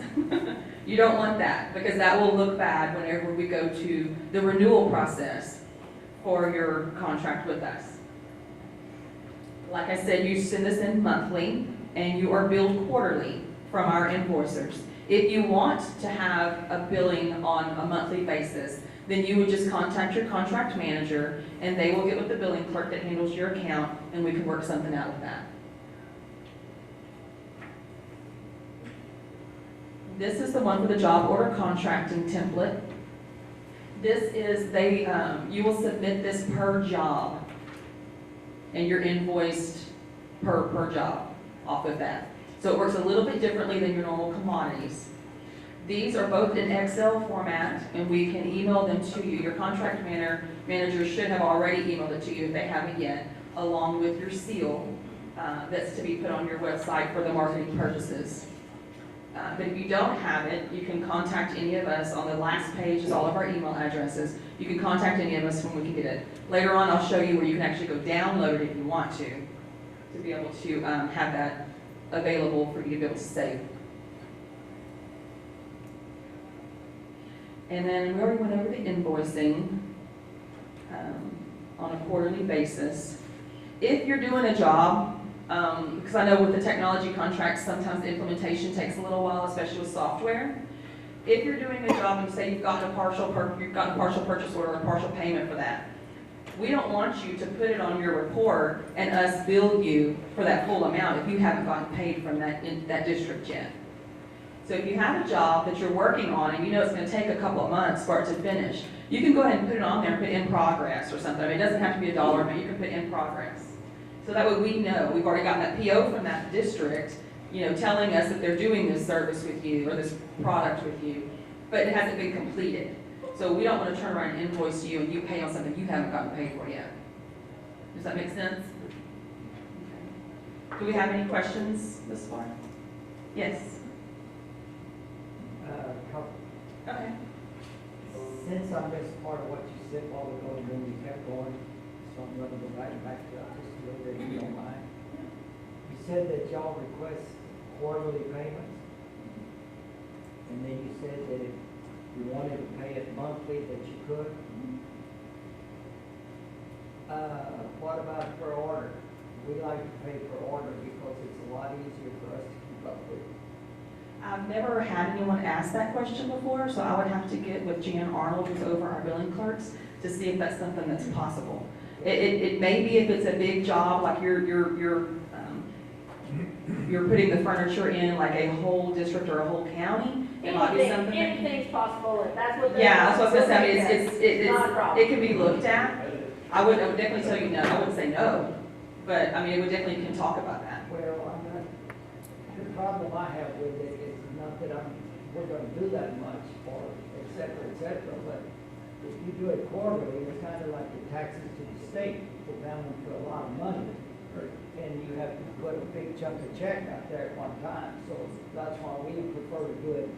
You don't want that, because that will look bad whenever we go to the renewal process for your contract with us. Like I said, you send this in monthly, and you are billed quarterly from our invoicers. If you want to have a billing on a monthly basis, then you would just contact your contract manager, and they will get with the billing clerk that handles your account, and we can work something out with that. This is the one for the job order contracting template. This is, you will submit this per job, and you're invoiced per job off of that. So it works a little bit differently than your normal commodities. These are both in Excel format, and we can email them to you. Your contract manager should have already emailed it to you if they haven't yet, along with your seal that's to be put on your website for the marketing purposes. But if you don't have it, you can contact any of us. On the last page is all of our email addresses. You can contact any of us when we can get it. Later on, I'll show you where you can actually go download it if you want to be able to have that available for you to be able to save. And then we already went over the invoicing on a quarterly basis. If you're doing a job, because I know with the technology contracts, sometimes the implementation takes a little while, especially with software. if you're doing a job and say you've gotten a partial purchase order or partial payment for that, we don't want you to put it on your report and us bill you for that full amount if you haven't gotten paid from that district yet. So if you have a job that you're working on and you know it's gonna take a couple of months for it to finish, you can go ahead and put it on there and put in progress or something. I mean, it doesn't have to be a dollar amount, you can put in progress. So that way we know, we've already gotten that PO from that district, you know, telling us that they're doing this service with you or this product with you, but it hasn't been completed. So we don't want to turn around and invoice you and you pay on something you haven't gotten paid for yet. Does that make sense? Okay. Do we have any questions this far? Yes. Okay. Since I missed part of what you said a while ago, and then you kept going, so I'm gonna go back to that just a little bit, if you don't mind. You said that y'all request quarterly payments, and then you said that if you wanted to pay it monthly, that you could. What about per order? We like to pay per order because it's a lot easier for us to keep up with. I've never had anyone ask that question before, so I would have to get with Jan Arnold, who's over our billing clerks, to see if that's something that's possible. It may be if it's a big job, like you're putting the furniture in like a whole district or a whole county. It might be something. Anything's possible, if that's what they're. Yeah, that's what I was gonna say. It's not a problem. it can be looked at. I would definitely tell you no. I wouldn't say no, but I mean, it would definitely can talk about that. Well, I'm not, the problem I have with it is not that we're gonna do that much or et cetera, but if you do it quarterly, it's kind of like the taxes to the state, go down into a lot of money. And you have to put a big chunk of check out there at one time, so that's why we prefer to do it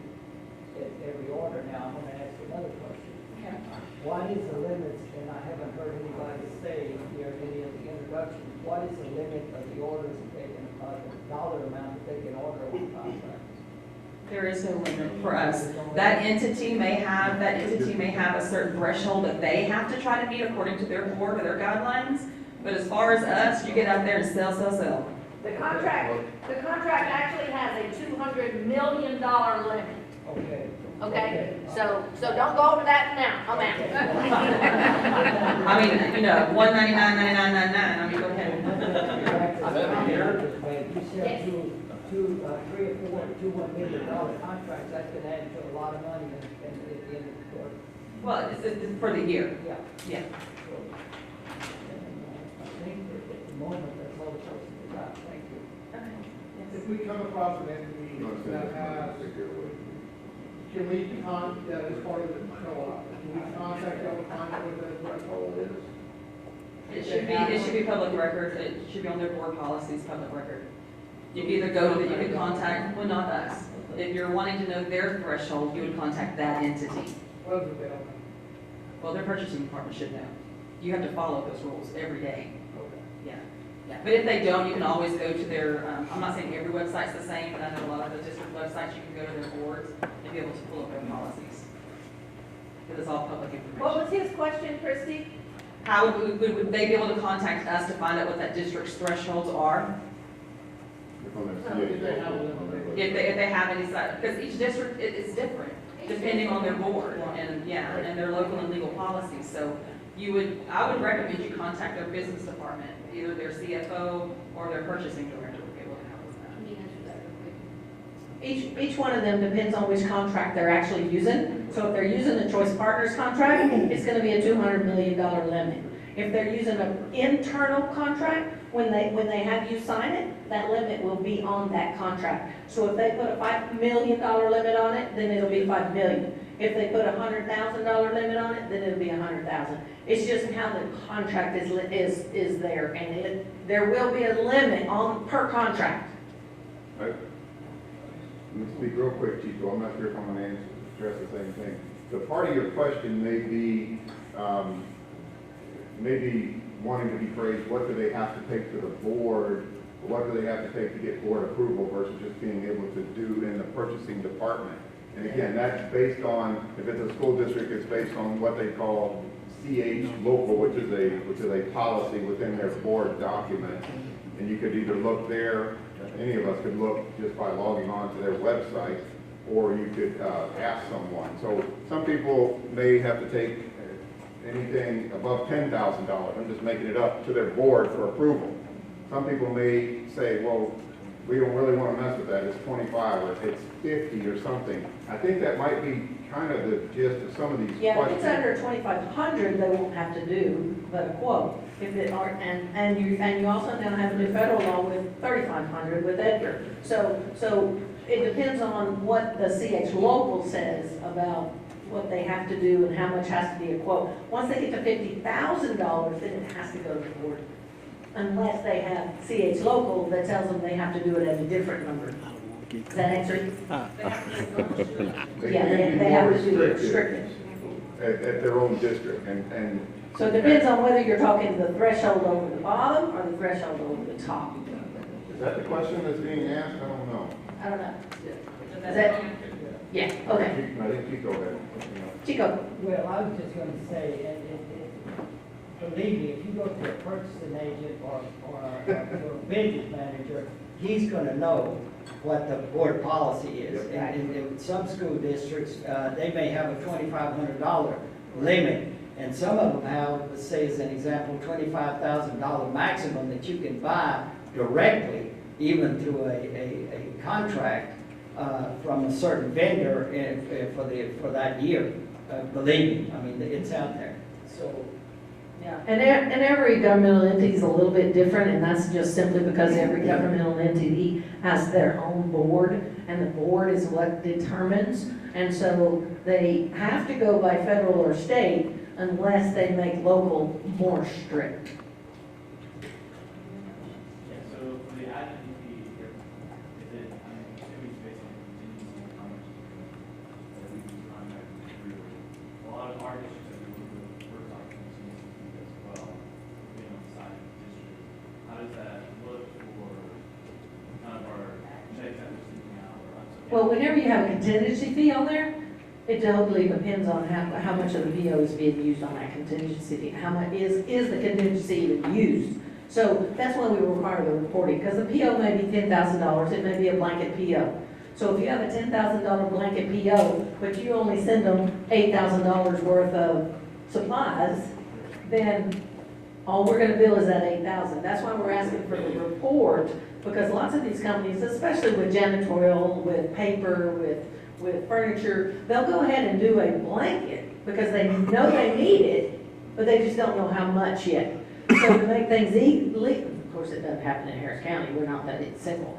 at every order. Now, I'm gonna ask another question. Okay. What is the limit, and I haven't heard anybody say here, any of the introductions, what is the limit of the orders that they can, the dollar amount that they can order on contract? There is no limit for us. That entity may have a certain threshold that they have to try to meet according to their board or their guidelines. But as far as us, you get out there and sell. The contract actually has a $200 million limit. Okay. Okay, so don't go over that now, I'm out. I mean, you know, $199.99.99. I mean, go ahead. You said two, 3 or 4, $1 million contracts, that's gonna add to a lot of money in the court. Well, it's for the year. Yeah. Yeah. So, I think that at the moment, that's all the person we got. Thank you. If we come across an entity that has, can we that is part of the co-op, can we contact them and find out what the threshold is? It should be public record. It should be on their board policies, public record. You can either go to you can contact, well, not us. If you're wanting to know their threshold, you would contact that entity. What if they don't know? Well, their purchasing department should know. You have to follow those rules every day. Okay. Yeah. But if they don't, you can always go to their, I'm not saying every website's the same, but I know a lot of the district websites, you can go to their boards and be able to pull up their policies. Because it's all public information. What was his question, Christy? How would they be able to contact us to find out what that district's thresholds are? If they have any, because each district is different, depending on their board and, yeah, and their local and legal policies. So I would recommend you contact their business department, either their CFO or their purchasing director would be able to help with that. Let me answer that real quick. Each one of them depends on which contract they're actually using. So if they're using the Choice Partners contract, it's gonna be a $200 million limit. If they're using an internal contract, when they have you sign it, that limit will be on that contract. So if they put a $5 million limit on it, then it'll be $5 million. If they put a $100,000 limit on it, then it'll be $100,000. It's just how the contract is there, and there will be a limit per contract. Let me speak real quick, Chief, I'm not sure if I'm going to address the same thing. The part of your question may be maybe wanting to be phrased, what do they have to take to the board, or what do they have to take to get board approval versus just being able to do in the purchasing department. And again, that's based on, if it's a school district, it's based on what they call CH local, which is a policy within their board document. And you could either look there, any of us could look just by logging on to their website, or you could ask someone. So some people may have to take anything above $10,000, I'm just making it up, to their board for approval. Some people may say, well, we don't really want to mess with that, it's 25 or it's 50 or something. I think that might be kind of the gist of some of these Yeah, if questions. it's under 2,500, they won't have to do but a quote. If it are, and you also now have a new federal law with 3,500 with Edgar. So it depends on what the CH local says about what they have to do and how much has to be a quote. Once they get to $50,000, then it has to go to the board. Unless they have CH local that tells them they have to do it at a different number. Does that answer it? They Yeah, can be they more have to do it restricted restricted. at their own district, and So it depends on whether you're talking the threshold over the bottom or the threshold over the top. is that the question that's being asked? I don't know. I don't know. Is that? Yeah, okay. I think Chico had. Chico? Well, I was just gonna say, believe me, if you go to a purchasing agent or a business manager, he's gonna know what the board policy is. And in some school districts, they may have a $2,500 limit. And some of them have, let's say as an example, $25,000 maximum that you can buy directly, even through a contract from a certain vendor for that year. Believe me, I mean, it's out there. So. Yeah, and every governmental entity is a little bit different, and that's just simply because every governmental entity has their own board, and the board is what determines. And so they have to go by federal or state unless they make local more strict. Yeah, so for the admin fee, is it, I mean, assuming it's based on contingency and how much that we can contract through. A lot of our districts that we work with, we're talking contingency fee as well, depending on the size of the district. How does that look for kind of our checks that we're sending out or upside? Well, whenever you have a contingency fee on there, it totally depends on how much of the PO is being used on that contingency fee. How much is the contingency even used? So that's why we require the reporting, because the PO may be $10,000, it may be a blanket PO. So if you have a $10,000 blanket PO, but you only send them $8,000 worth of supplies, then all we're gonna bill is that $8,000. That's why we're asking for the report, because lots of these companies, especially with janitorial, with paper, with furniture, they'll go ahead and do a blanket because they know they need it, but they just don't know how much yet. So to make things easy, of course it doesn't happen in Harris County, we're not that simple.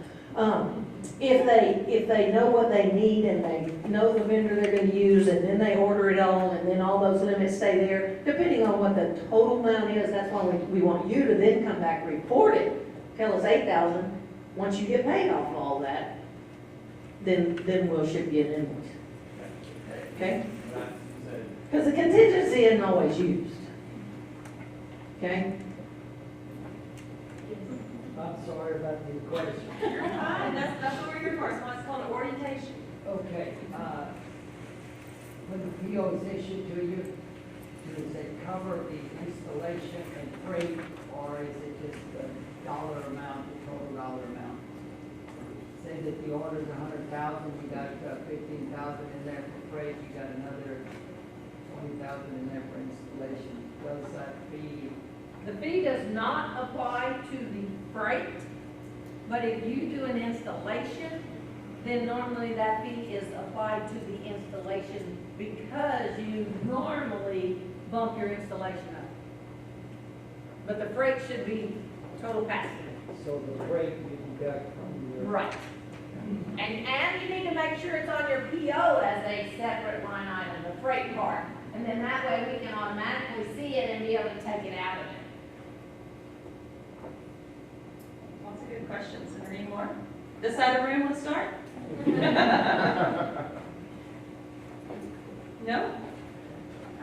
If they know what they need and they know the vendor they're gonna use, and then they order it all, and then all those limits stay there, depending on what the total amount is, that's why we want you to then come back, report it, tell us 8,000. Once you get paid off all that, then we'll ship you an invoice. Okay? Because the contingency isn't always used. Okay? I'm sorry about the question. You're fine, that's what we're here for, so it's called orientation. Okay, when the PO is issued to you, does it cover the installation and freight, or is it just the dollar amount, the total dollar amount? Say that the order's 100,000, you got 15,000 in there for freight, you got another 20,000 in there for installation. Does that fee? The fee does not apply to the freight, but if you do an installation, then normally that fee is applied to the installation because you normally bump your installation up. But the freight should be total pass-through. So the freight you deduct from your. Right. And you need to make sure it's on your PO as a separate line item, the freight part. And then that way we can automatically see it and be able to take it out of it. Lots of good questions. Are there any more? This side of the room, let's start. No?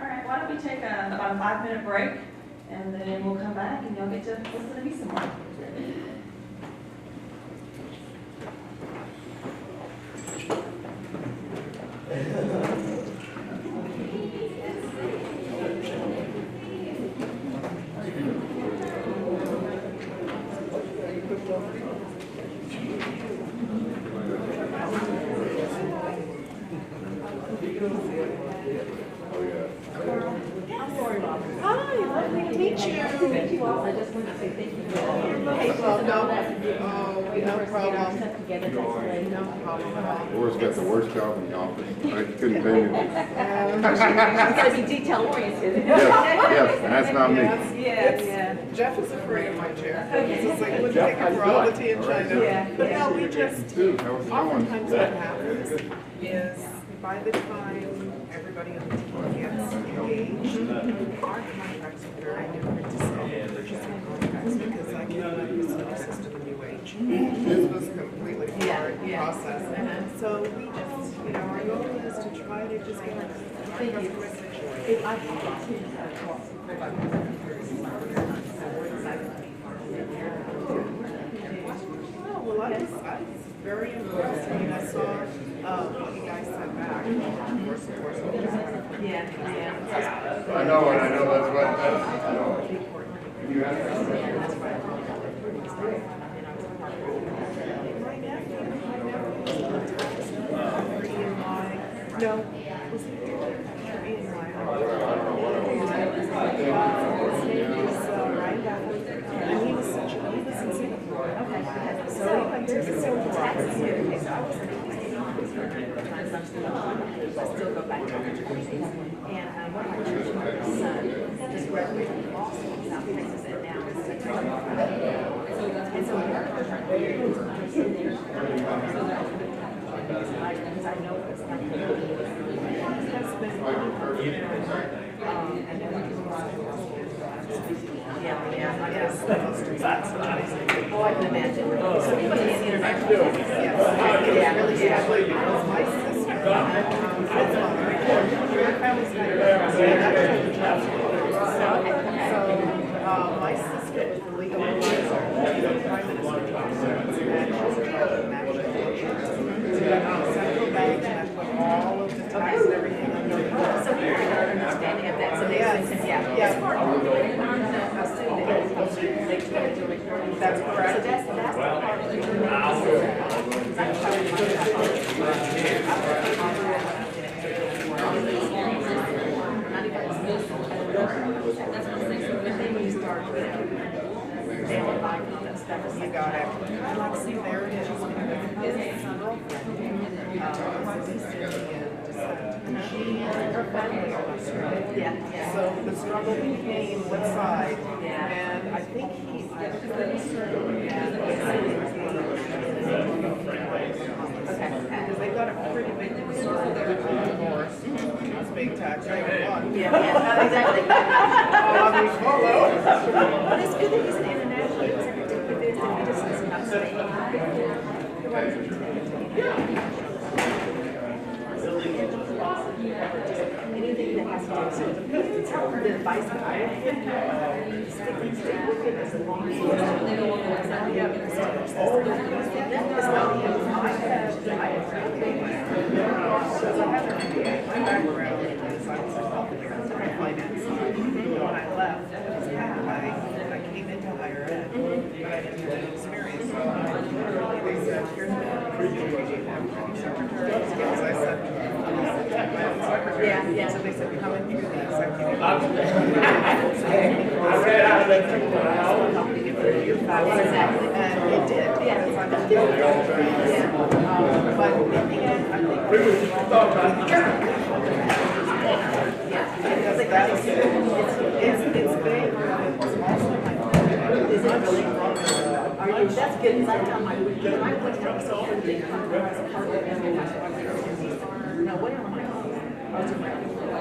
All right, why don't we take about a 5-minute break, and then we'll come back and y'all get to listen to me some more. Oh, yeah. Hi, lovely to meet you. Thank you all. I just wanted to say thank you. You're most welcome. No problem. No problem at all. Laura's got the worst job in the office. I couldn't pay me. She's gotta be detail oriented. Yes, and that's not me. Yes. Jeff is afraid of my chair. He's just like, let's take it for all the tea in China. But no, we just, oftentimes what happens is by the time everybody on the team gets engaged, our contracts are very different to say purchasing contracts because I came out of the senior system in UH. This was completely foreign process. So we just, our goal is to try to just get our customers situated. Well, I was very impressed. I mean, I saw what you guys sent back. Of course. I know, and I know that's what, you have to. My nephew, no, was he in my his name is Ryan Bethel, and he was in Singapore. So he went to Singapore. I still go back to and one of my church son just graduated from law school in South Texas and now is and so I know it's not Oh, I can imagine. So he must be an international. My sister, my sister was the legal advisor to the Prime Minister's office, and she was a national central bank that put all of the tax and everything under her. So we have an understanding of that. So it's hard to that's correct. So that's the part that You got it. I'd like to see there it is. His she and her family are Australian. So the struggle became what side, and I think he's because they got a pretty big concern there, of course. It's being taxed. exactly. But it's good that he's an international executive. He just doesn't have to anything that has to do with the advice that I have given, stick with it as long as they don't want to work out. My background is finance. When I left, I came into higher ed, but I didn't have any experience. So they said, here's the secretary skills. I said, my own secretary. So they said, come and do the executive. I read out of that. And it did. But in the end, I think because that's it's big. It's also my Is it really? That's good. Because I found my when I went to so big no, what am I?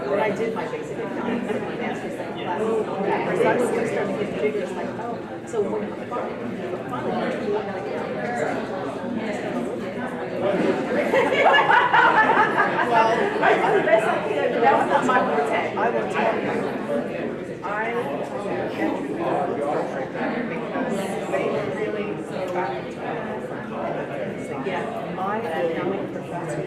When I did my basic accounting, my master's in classes, I was starting to get figures like, oh, so when I'm finally you want to well, I'm the best I can. That was not my forte. I will tell you, I attribute because they really back my academic professor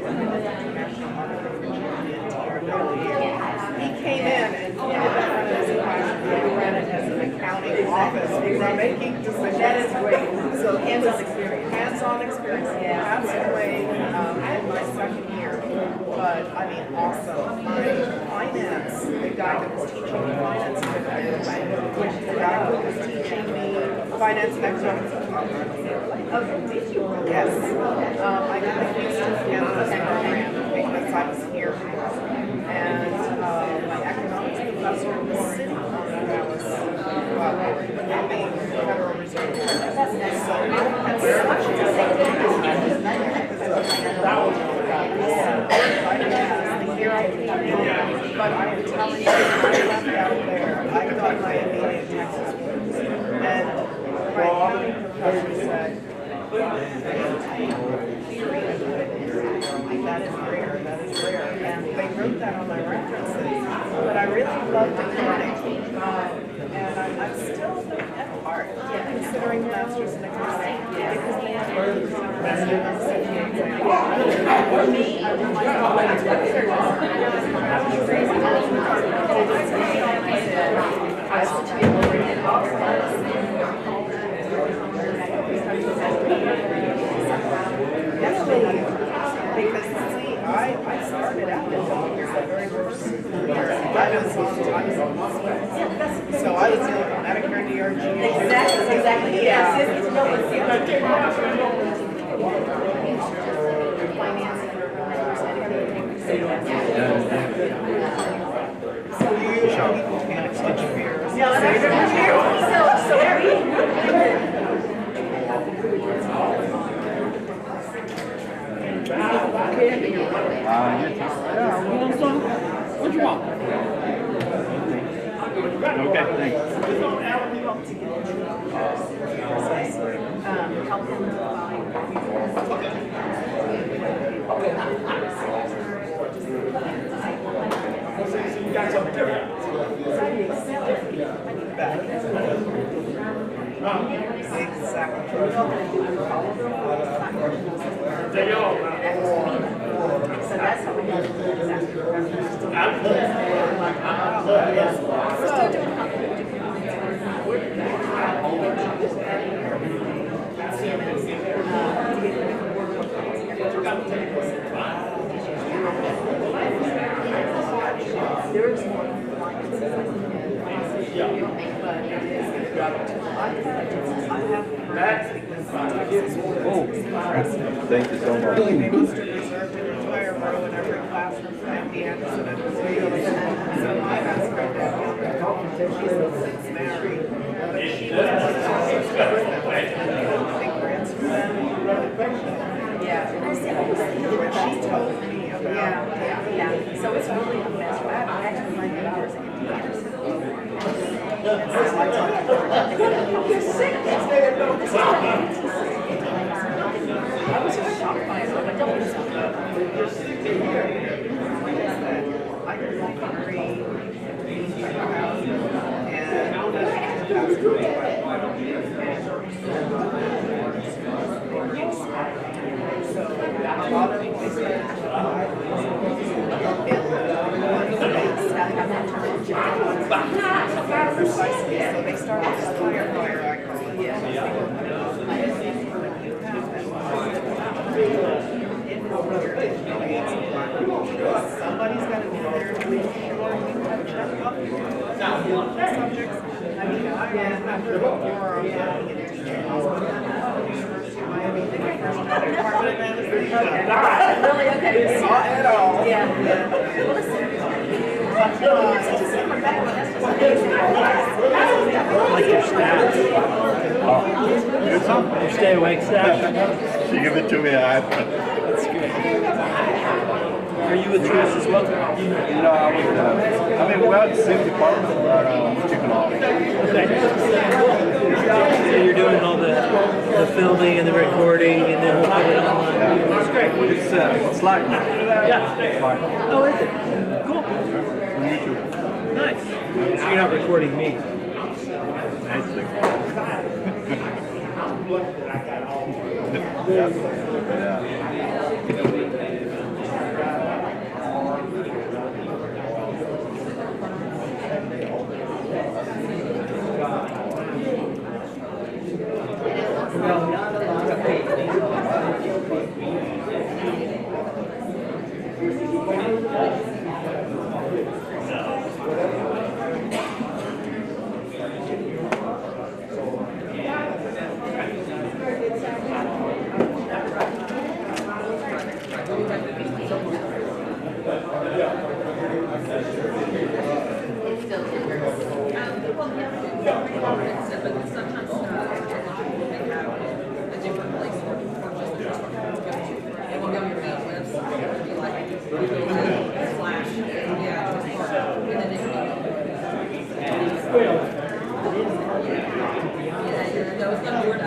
he came in and ran it as an accounting office. We were making decisions. That is great. So hands-on experience. Hands-on experience. Passed away in my second year. But I mean, awesome. guy that was teaching me finance and economics. The guy who was teaching me finance and economics. Okay, did you? Yes. I did the Houston campus program because I was here. And my economics professor was sitting on the Dallas Federal Reserve. Here I came, but I am telling you, I left out there. I got my immediate Texas blues. And my accounting professor said, that is rare, that is rare. And they wrote that on my references. But I really loved accounting. And I'm still at heart considering masters in accounting because they have for me, I was because see, I started out in the very first year. I was on so I was dealing with Medicare, DRG. Exactly. Yes. So you show people can stitch fears. What you want? Okay, thanks. Help them You got something different? So that's how we got there is more Thank you so much. they must have reserved an entire row in every classroom for the accident. So my best friend, she's married, but she was big grants for them. Yeah. She told me about. Yeah. So it's really a mess. I actually my neighbors in Anderson. I was just shocked by it, but I don't know something. I could walk on so a lot of precisely, so they started this fire, I call it. Somebody's got to be there to make sure you have checked up subjects. I mean, I'm sure before I'm having an exchange. Miami, they first had a department manager. Really? Okay. Saw it all. Yeah. Well, listen. Like your stats. Good song. Your stay awake stats. She gave it to me. That's good. Are you with Choice as well? No, I mean, we're at the same department, but chicken off. Okay. So you're doing all the filming and the recording, and then we'll put it online. Yeah. That's great. It's live. Yeah. It's live. Oh, is it? Cool. On YouTube. Nice. So you're not recording me. Nice. Yeah. Whatever But sometimes, they have a different place for just the truck to go to. And we'll go to your main website, it'll be like, slash, yeah, just part, and then they that was gonna word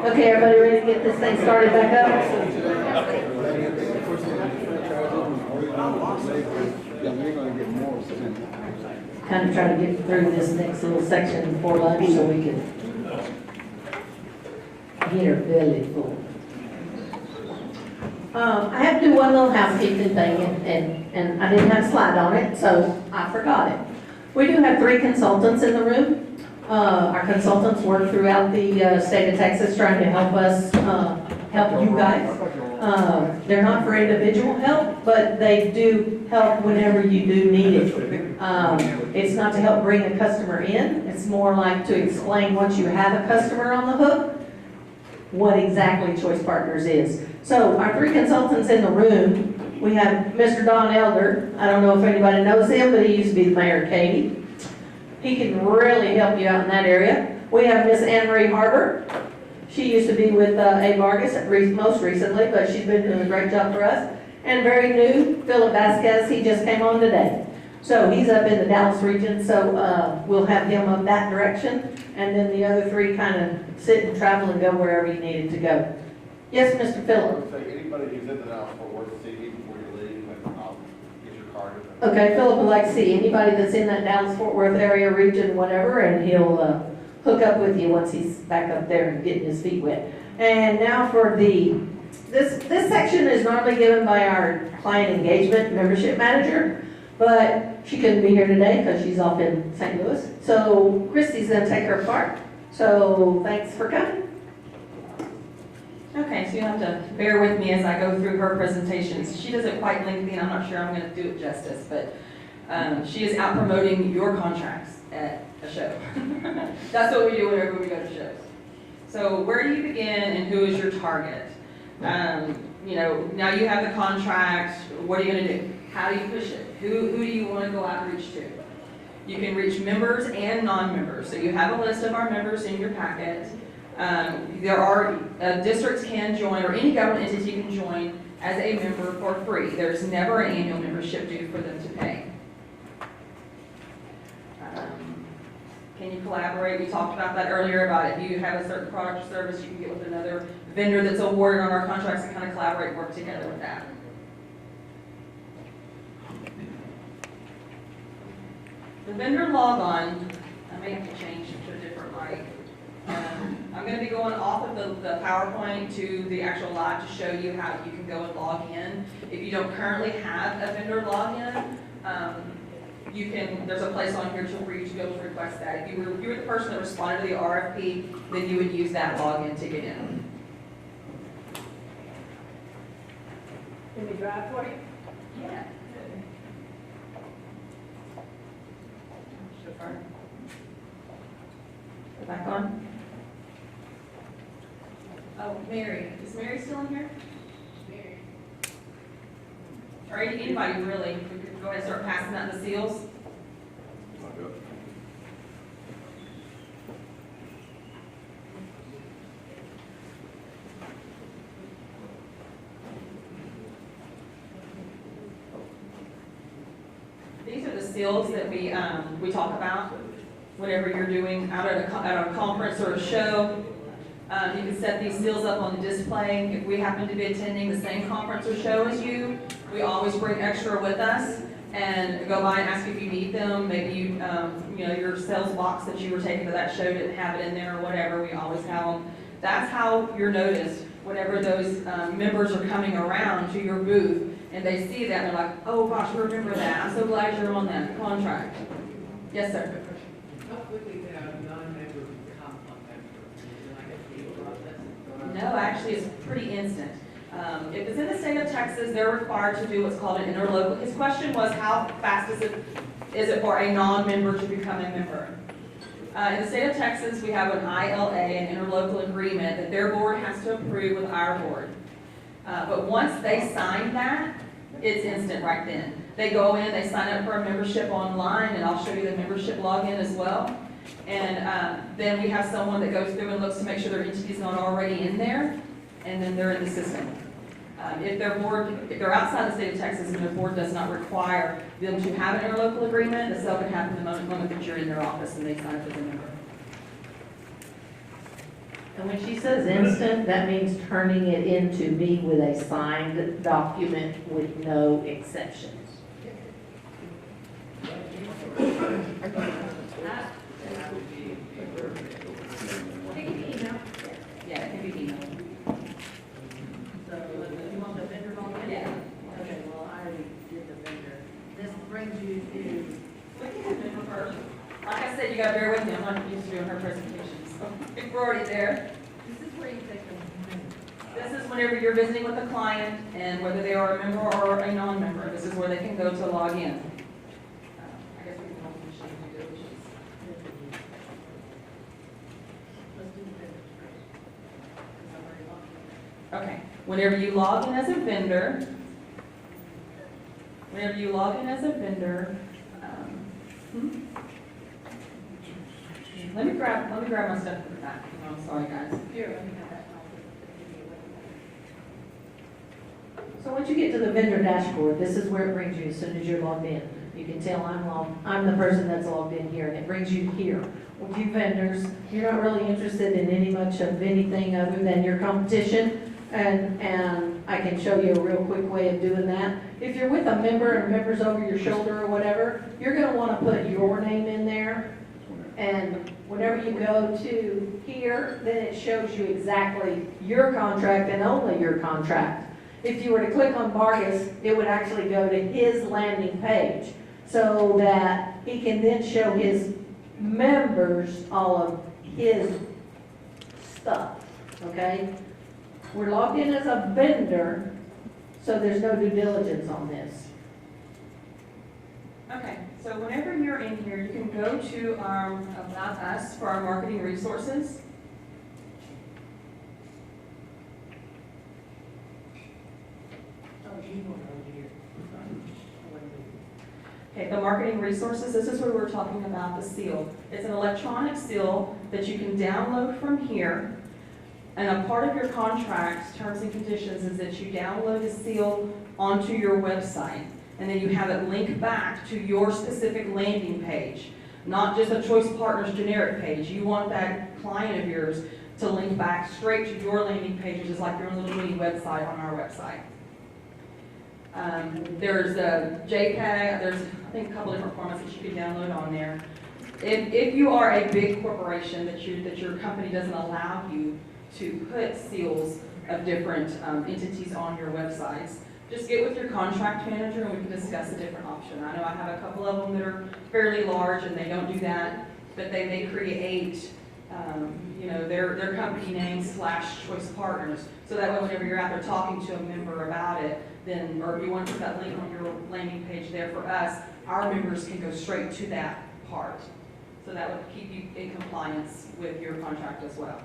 Okay, everybody ready to get this thing started back up? Kind of try to get through this next little section before lunch so we can get our belly full. I have to do one little housekeeping thing, and I didn't have a slide on it, so I forgot it. We do have 3 consultants in the room. Our consultants work throughout the state of Texas trying to help us, help you guys. They're not for individual help, but they do help whenever you do need it. It's not to help bring a customer in, it's more like to explain once you have a customer on the hook, what exactly Choice Partners is. So our 3 consultants in the room, we have Mr. Don Elder. I don't know if anybody knows him, but he used to be the mayor of Katy. He can really help you out in that area. We have Miss Anne Marie Harbor. She used to be with A. Vargas most recently, but she's been doing a great job for us. And very new, Philip Vasquez, he just came on today. So he's up in the Dallas region, so we'll have him up that direction. And then the other 3 kind of sit and travel and go wherever you needed to go. Yes, Mr. I Philip? would say anybody who's in the Dallas Fort Worth city before you leave, and I'll get your card. Okay, Philip would like to see anybody that's in that Dallas-Fort Worth area, region, whatever, and he'll hook up with you once he's back up there and getting his feet wet. And now for this section is normally given by our client engagement membership manager, but she couldn't be here today because she's off in St. Louis. So Christy's gonna take her part. So thanks for coming. Okay, so you have to bear with me as I go through her presentations. She does it quite lengthy, and I'm not sure I'm going to do it justice, but she is out promoting your contracts at a show. That's what we do whenever we go to shows. So where do you begin, and who is your target? You know, now you have the contract. What are you going to do? How do you push it? Who do you want to go outreach to? You can reach members and non-members. So you have a list of our members in your packet. There are, districts can join, or any government entity can join as a member for free. There's never an annual membership due for them to pay. Can you collaborate? We talked about that earlier, about if you have a certain product or service, you can get with another vendor that's awarded on our contracts and kind of collaborate and work together with that. The vendor log-on, I may have to change it to a different light. I'm going to be going off of the PowerPoint to the actual live to show you how you can go and log in. If you don't currently have a vendor login, you can. There's a place on here for you to be able to request that. If you were the person that responded to the RFP, then you would use that login to get in. Can we drive for you? Yeah. Chauffeur. Go back on. Oh, Mary. Is Mary still in here? Mary. Or anybody really. We could go ahead and start passing out the seals. These are the seals that we talk about whenever you're doing out at a conference or a show. You can set these seals up on the display. If we happen to be attending the same conference or show as you, we always bring extra with us and go by and ask if you need them. Maybe you know, your sales box that you were taking to that show didn't have it in there or whatever. We always have them. That's how you're noticed whenever those members are coming around to your booth and they see that, they're like, oh gosh, remember that. I'm so glad you're on that contract. Yes, sir. How quickly can a non-member become a member? Is it like a deal process? No, actually, it's pretty instant. If it's in the state of Texas, they're required to do what's called an interlocal. His question was, how fast is it for a non-member to become a member? In the state of Texas, we have an ILA, an interlocal agreement, that their board has to approve with our board. But once they sign that, it's instant right then. They go in, they sign up for a membership online, and I'll show you the membership login as well. And then we have someone that goes through and looks to make sure their entity's not already in there, and then they're in the system. If they're outside the state of Texas and their board does not require them to have an interlocal agreement, the sale can happen the moment that you're in their office and they sign up as a member. And when she says instant, that means turning it into me with a signed document with no exceptions. Yeah, it can be emailed. So, you want the vendor login? Yeah. Okay, well, I already did the vendor. This brings you to, We can have member first. Like I said, you gotta bear with me, I'm not used to doing her presentations. If we're already there. this is where you take the This is whenever you're visiting with a client and whether they are a member or a non-member, this is where they can go to log in. I guess we can hold the machine to do it. let's do the vendors first. 'Cause I've already logged in. Okay, whenever you log in as a vendor, let me grab my stuff from the back. I'm sorry, guys. Here, let me have that. So once you get to the vendor dashboard, this is where it brings you as soon as you're logged in. You can tell I'm the person that's logged in here, and it brings you here. With you vendors, you're not really interested in any much of anything other than your competition, and I can show you a real quick way of doing that. If you're with a member and member's over your shoulder or whatever, you're gonna wanna put your name in there, and whenever you go to here, then it shows you exactly your contract and only your contract. If you were to click on Vargas, it would actually go to his landing page so that he can then show his members all of his stuff, okay? We're logged in as a vendor, so there's no due diligence on this. Okay, so whenever you're in here, you can go to About Us for our marketing resources. Oh, you want over here. Okay, the marketing resources, this is where we're talking about the seal. It's an electronic seal that you can download from here. And a part of your contract, terms and conditions, is that you download the seal onto your website. And then you have it linked back to your specific landing page, not just a Choice Partners generic page. You want that client of yours to link back straight to your landing page, which is like your own little mini website on our website. There's a JPEG, there's I think a couple different formats that you can download on there. If you are a big corporation that your company doesn't allow you to put seals of different entities on your websites, just get with your contract manager and we can discuss a different option. I know I have a couple of them that are fairly large and they don't do that, but they may create their company name / Choice Partners. So that way whenever you're out there talking to a member about it, then, or you want to put that link on your landing page there for us, our members can go straight to that part. So that would keep you in compliance with your contract as well.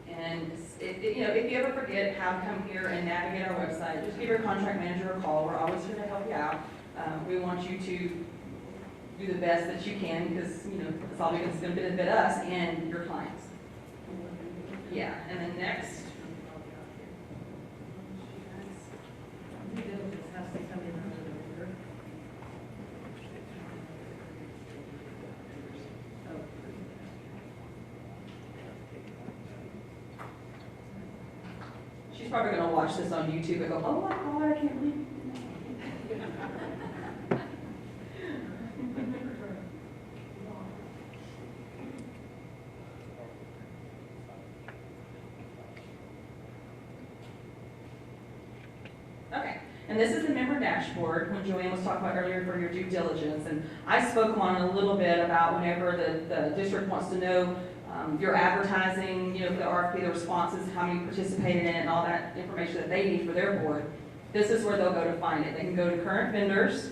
And if you ever forget how to come here and navigate our website, just give your contract manager a call. We're always here to help you out. We want you to do the best that you can because it's all going to benefit us and your clients. Yeah, and then next. Due diligence has to come in under the vendor. She's probably gonna watch this on YouTube and go, oh my God, I can't believe. Okay, and this is the member dashboard, when Joanne was talking about earlier for your due diligence, and I spoke on a little bit about whenever the district wants to know your advertising, you know, the RFP, the responses, how many participated in it, and all that information that they need for their board. This is where they'll go to find it. They can go to current vendors,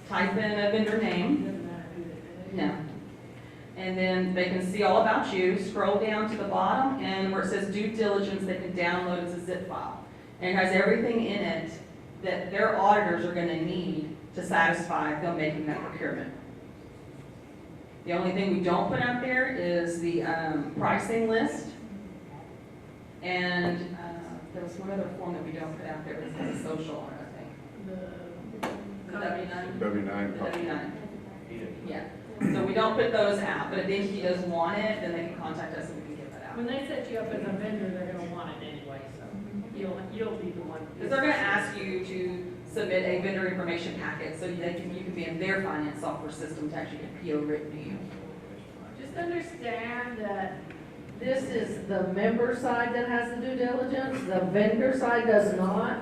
type in a vendor name. No. And then they can see all about you, scroll down to the bottom, and where it says due diligence, they can download it as a zip file. And it has everything in it that their auditors are gonna need to satisfy them making that procurement. The only thing we don't put out there is the pricing list. And there was one other form that we don't put out there, it has a social on it, I think. The W-9? W-9. The W-9. Yeah. So we don't put those out, but if the entity does want it, then they can contact us and we can get that out. When they set you up as a vendor, they're gonna want it anyway, so you'll be the one. Because they're gonna ask you to submit a vendor information packet so that you can be in their finance software system to actually get PO written to you. Just understand that this is the member side that has the due diligence, the vendor side does not,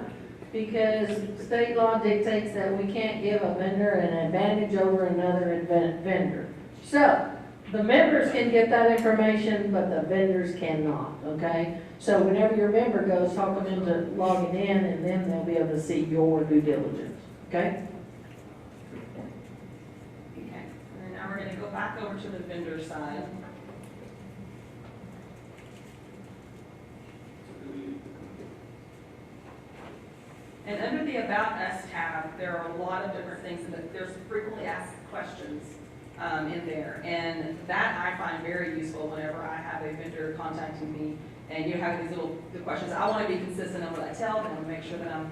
because state law dictates that we can't give a vendor an advantage over another vendor. So, the members can get that information, but the vendors cannot, okay? So whenever your member goes, talk them into logging in, and then they'll be able to see your due diligence, okay? Okay, and now we're gonna go back over to the vendor side. And under the About Us tab, there are a lot of different things, and there's frequently asked questions in there. And that I find very useful whenever I have a vendor contacting me and you have these the questions. I want to be consistent in what I tell them and make sure that I'm,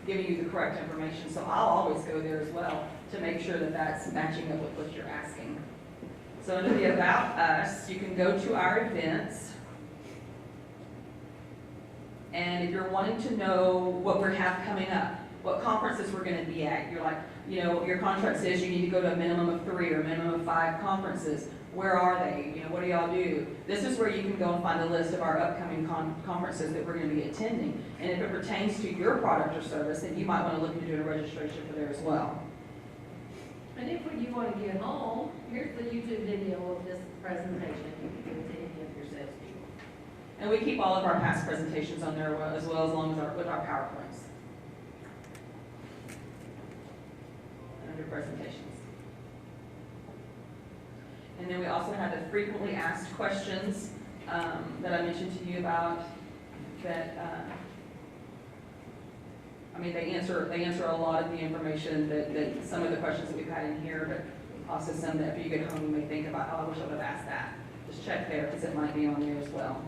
giving you the correct information. So I'll always go there as well to make sure that that's matching up with what you're asking. So under the About Us, you can go to our events. And if you're wanting to know what we have coming up, what conferences we're going to be at, you're like, your contract says you need to go to a minimum of 3 or a minimum of 5 conferences. Where are they? What do y'all do? This is where you can go and find a list of our upcoming conferences that we're going to be attending. And if it pertains to your product or service, then you might want to look into doing a registration for there as well. And if you want to get home, here's the YouTube video of this presentation. You can give it to any of your salespeople. And we keep all of our past presentations on there as well, as long as with our PowerPoints. Under presentations. And then we also have the frequently asked questions that I mentioned to you about that, they answer a lot of the information that some of the questions that we've had in here, but also some that if you get home you may think about, oh, I wish I would have asked that. Just check there because it might be on there as well.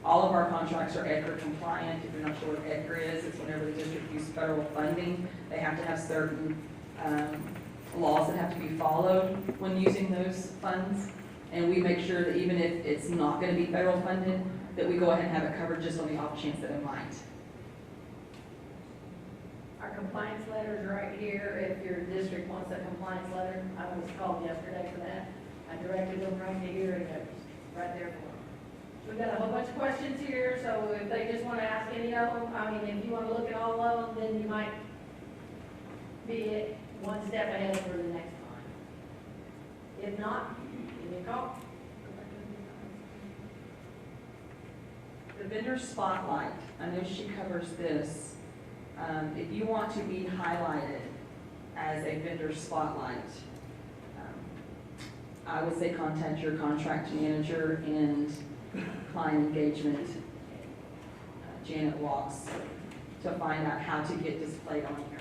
All of our contracts are EDGAR compliant. If you're not sure what EDGAR is, it's whenever the district uses federal funding, they have to have certain laws that have to be followed when using those funds. And we make sure that even if it's not going to be federal funded, that we go ahead and have it covered just on the off chance that it might. Our compliance letter is right here. If your district wants a compliance letter, I was called yesterday for that. I directed them right to here and it was right there for them. We've got a whole bunch of questions here, so if they just want to ask any of them, if you want to look at all of them, then you might be one step ahead for the next time. If not, give me a call. The vendor spotlight, I know she covers this. If you want to be highlighted as a vendor spotlight, I would say contact your contract manager and client engagement, Janet Walks, to find out how to get displayed on here.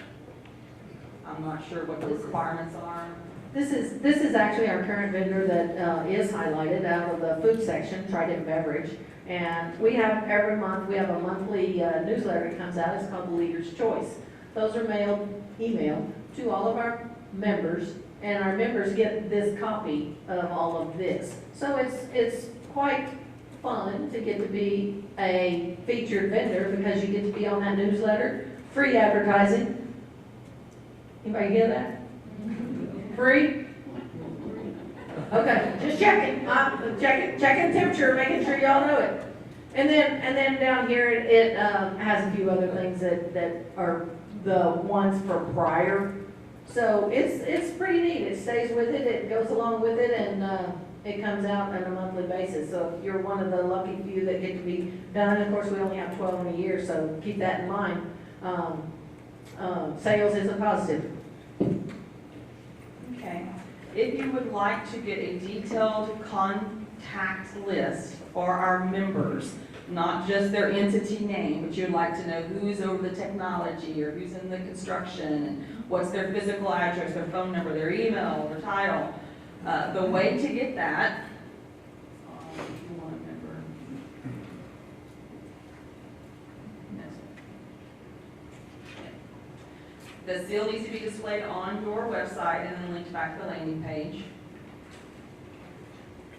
I'm not sure what the requirements are. This is actually our current vendor that is highlighted out of the food section, Trident Beverage. And we have every month, we have a monthly newsletter that comes out. It's called the Leader's Choice. Those are emailed to all of our members, and our members get this copy of all of this. So it's quite fun to get to be a featured vendor because you get to be on that newsletter, free advertising. Anybody hear that? Free? Okay, just checking, checking temperature, making sure y'all know it. And then down here, it has a few other things that are the ones for prior. So it's pretty neat, it stays with it, it goes along with it, and it comes out on a monthly basis. So if you're one of the lucky few that get to be done, of course, we only have 12 in a year, so keep that in mind. Sales is a positive. Okay. If you would like to get a detailed contact list for our members, not just their entity name, but you'd like to know who's over the technology or who's in the construction, and what's their physical address, their phone number, their email, their title. The way to get that, if you want a member. The seal needs to be displayed on your website and then linked back to the landing page.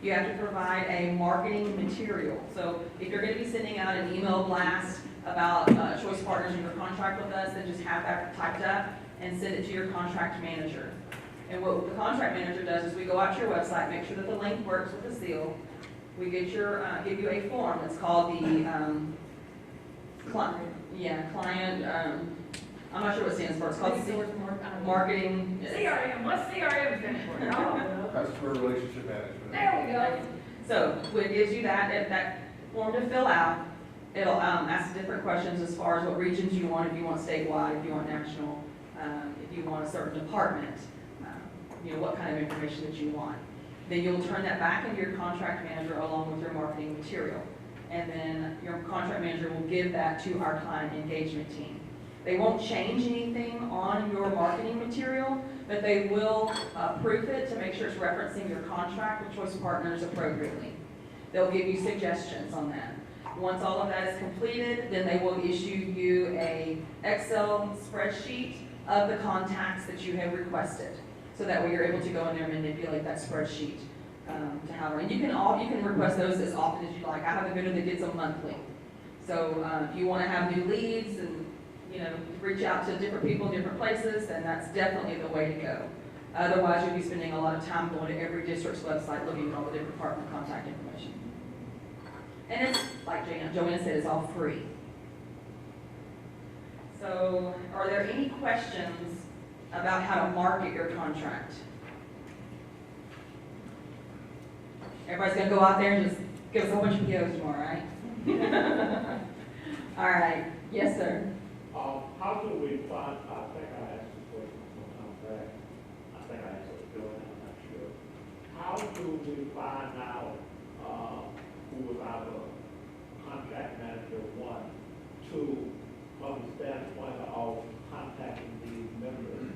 You have to provide a marketing material. So if you're going to be sending out an email blast about Choice Partners and your contract with us, then just have that typed up and send it to your contract manager. And what the contract manager does is we go out to your website, make sure that the link works with the seal. We get your, give you a form that's called the client. I'm not sure what it stands for. It's called marketing. CRM, what's CRM stand for? Customer relationship management. There we go. So it gives you that form to fill out. It'll ask different questions as far as what regions you want, if you want statewide, if you want national, if you want a certain department, what kind of information that you want. Then you'll turn that back into your contract manager along with your marketing material. And then your contract manager will give that to our client engagement team. They won't change anything on your marketing material, but they will proof it to make sure it's referencing your contract with Choice Partners appropriately. They'll give you suggestions on that. Once all of that is completed, then they will issue you a Excel spreadsheet of the contacts that you have requested. So that way you're able to go in there and manipulate that spreadsheet to however. And you can request those as often as you like. I have a vendor that gets them monthly. So if you want to have new leads and reach out to different people in different places, then that's definitely the way to go. Otherwise, you'll be spending a lot of time going to every district's website looking at all the different department contact information. And it's, like Joanna said, it's all free. So, are there any questions about how to market your contract? Everybody's going to go out there and just give us a whole bunch of POs tomorrow, right? All right. Yes, sir. How do we find, I think I asked this question sometime back, I think I asked it to Joanne, I'm not sure. How do we find out who is our contract manager, one, two, from the standpoint of contacting these members,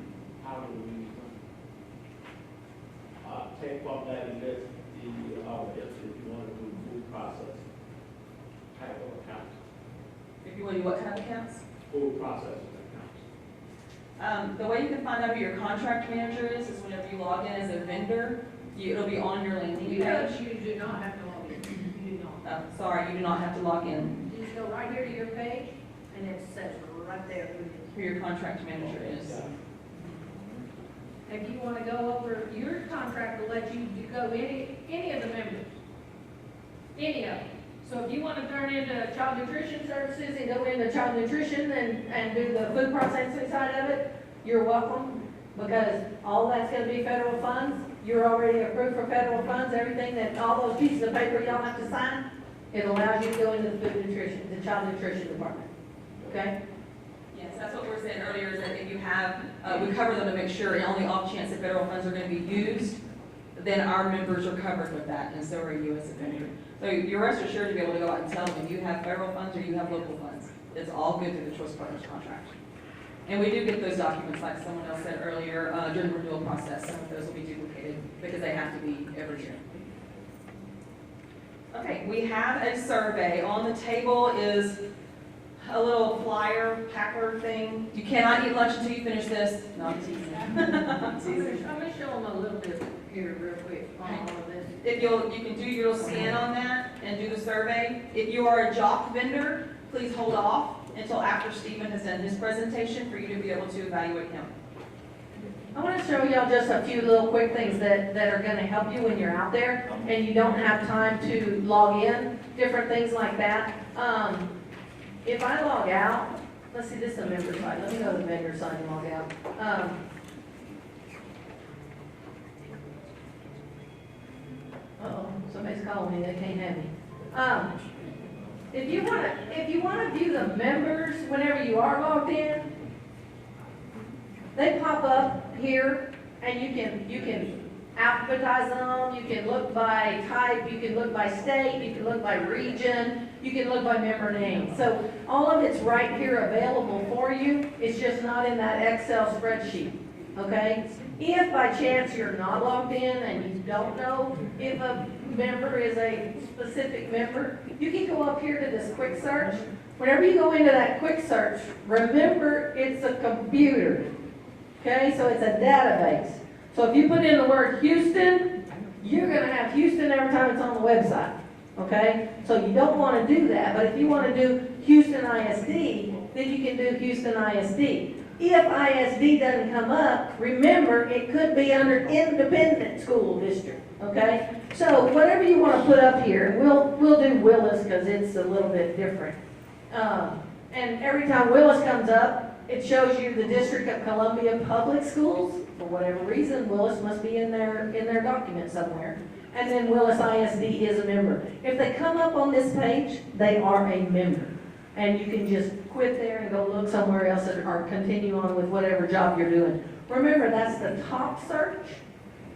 how do we take from that and list the, if you want to do food process type of accounts? If you want to do what kind of accounts? Food processing accounts. The way you can find out who your contract manager is whenever you log in as a vendor, it'll be on your landing page. Because you do not have to log in. You do not. Oh, sorry, you do not have to log in. You just go right here to your page, and it says right there Who your contract manager is. If you want to go over, your contract will let you go any of the members. Any of them. So if you want to turn into child nutrition services and go into child nutrition and do the food processing side of it, you're welcome, because all that's going to be federal funds. You're already approved for federal funds. Everything that, all those pieces of paper y'all have to sign, it allows you to go into the food nutrition, the child nutrition department. Okay? Yes, that's what we were saying earlier, is that if you have, we cover them to make sure, and only off chance that federal funds are going to be used, then our members are covered with that, and so are you as a vendor. So you're rest assured to be able to go out and tell them if you have federal funds or you have local funds. It's all good through the Choice Partners contract. And we do get those documents, like someone else said earlier, during the renewal process. Some of those will be duplicated because they have to be every year. Okay, we have a survey. On the table is a little flyer packer thing. You cannot eat lunch until you finish this. No, I'm teasing. I'm teasing. I'm going to show them a little bit here real quick on all of this. If you can do your little scan on that, and and do the survey. If you are a jock vendor, please hold off until after Stephen has done his presentation for you to be able to evaluate him. I want to show y'all just a few little quick things that are going to help you when you're out there and you don't have time to log in, different things like that. If I log out, let's see, this is a member site. Let me go to the vendor site and log out. Uh-oh, somebody's calling me, they can't have me. If you want to view the members whenever you are logged in, they pop up here, and you can advertise them, you can look by type, you can look by state, you can look by region, you can look by member name. So all of it's right here available for you. It's just not in that Excel spreadsheet, okay? If by chance you're not logged in and you don't know if a member is a specific member, you can go up here to this quick search. Whenever you go into that quick search, remember it's a computer. Okay, so it's a database. So if you put in the word Houston, you're going to have Houston every time it's on the website. Okay, so you don't want to do that. But if you want to do Houston ISD, then you can do Houston ISD. If ISD doesn't come up, remember it could be under independent school district. Okay, so whatever you want to put up here, we'll do Willis because it's a little bit different. And every time Willis comes up, it shows you the District of Columbia Public Schools. For whatever reason, Willis must be in their document somewhere. And then Willis ISD is a member. If they come up on this page, they are a member. And you can just quit there and go look somewhere else or continue on with whatever job you're doing. Remember, that's the top search.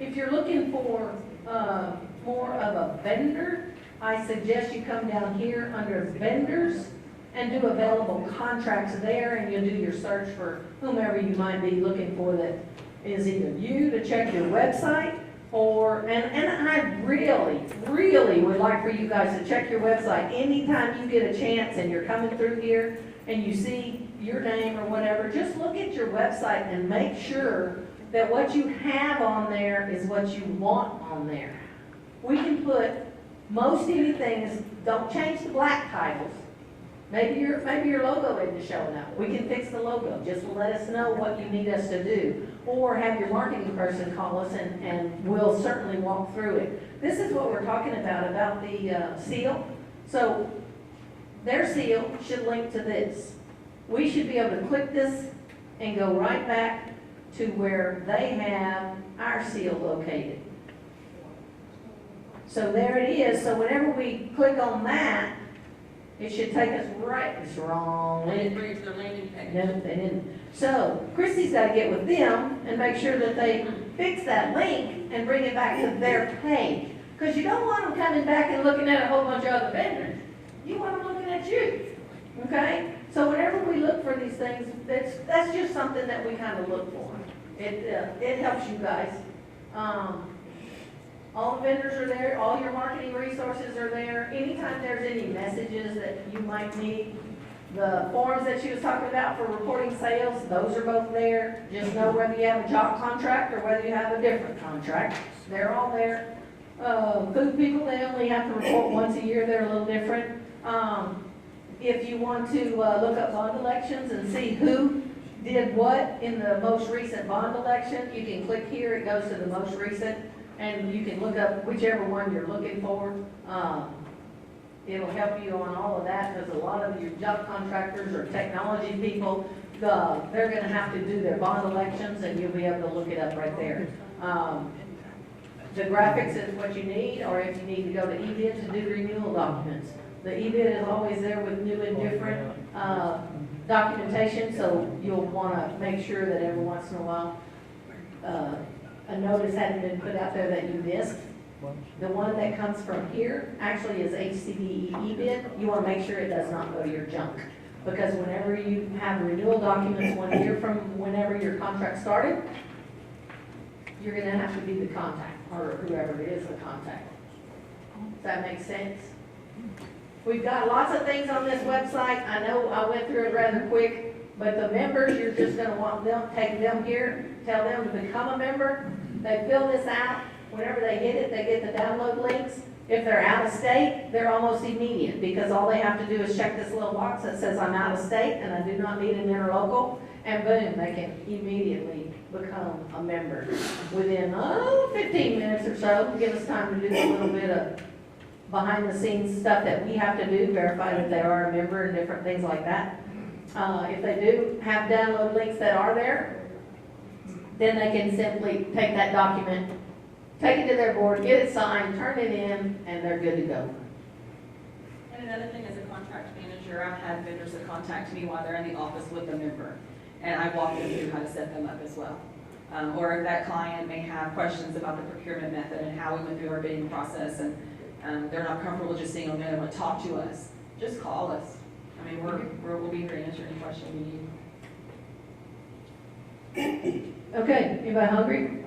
If you're looking for more of a vendor, I suggest you come down here under vendors and do available contracts there, and you'll do your search for whomever you might be looking for that is either you to check your website or, and I really would like for you guys to check your website anytime you get a chance and you're coming through here and you see your name or whatever, just look at your website and make sure that what you have on there is what you want on there. We can put most anything, don't change the black titles. Maybe your logo isn't showing up. We can fix the logo. Just let us know what you need us to do. Or have your marketing person call us and we'll certainly walk through it. This is what we're talking about the seal. So their seal should link to this. We should be able to click this and go right back to where they have our seal located. So there it is. So whenever we click on that, it should take us right. It's wrong. They didn't bring it to their landing page. No, they didn't. So Christy's got to get with them and make sure that they fix that link and bring it back to their page. Because you don't want them coming back and looking at a whole bunch of other vendors. You want them looking at you. Okay? So whenever we look for these things, that's just something that we kind of look for. It helps you guys. All the vendors are there, all your marketing resources are there. Anytime there's any messages that you might need, the forms that she was talking about for reporting sales, those are both there. Just know whether you have a job contract or whether you have a different contract. They're all there. Food people, they only have to report once a year. They're a little different. If you want to look up bond elections and see who did what in the most recent bond election, you can click here. It goes to the most recent. And you can look up whichever one you're looking for. It'll help you on all of that because a lot of your job contractors or technology people, they're going to have to do their bond elections and you'll be able to look it up right there. The graphics is what you need, or if you need to go to eBid to do renewal documents. The eBid is always there with new and different documentation, so you'll want to make sure that every once in a while a notice hadn't been put out there that you missed. The one that comes from here actually is HCDE eBid. You want to make sure it does not go to your junk. Because whenever you have renewal documents 1 year from whenever your contract started, you're going to have to be the contact, or whoever it is the contact. Does that make sense? We've got lots of things on this website. I know I went through it rather quick, but the members, you're just going to want them, take them here, tell them to become a member. They fill this out. Whenever they hit it, they get the download links. If they're out of state, they're almost immediate, because all they have to do is check this little box that says, I'm out of state and I do not need an interlocal, and boom, they can immediately become a member within, 15 minutes or so. Give us time to do a little bit of behind the scenes stuff that we have to do, verify that they are a member and different things like that. If they do have download links that are there, then they can simply take that document, take it to their board, get it signed, turn it in, and they're good to go. And another thing, as a contract manager, I've had vendors that contact me while they're in the office with a member, and I walk them through how to set them up as well. Or if that client may have questions about the procurement method and how we went through our bidding process, and they're not comfortable just seeing them, they want to talk to us, just call us. I mean, we'll be here to answer any question you need. Okay, anybody hungry?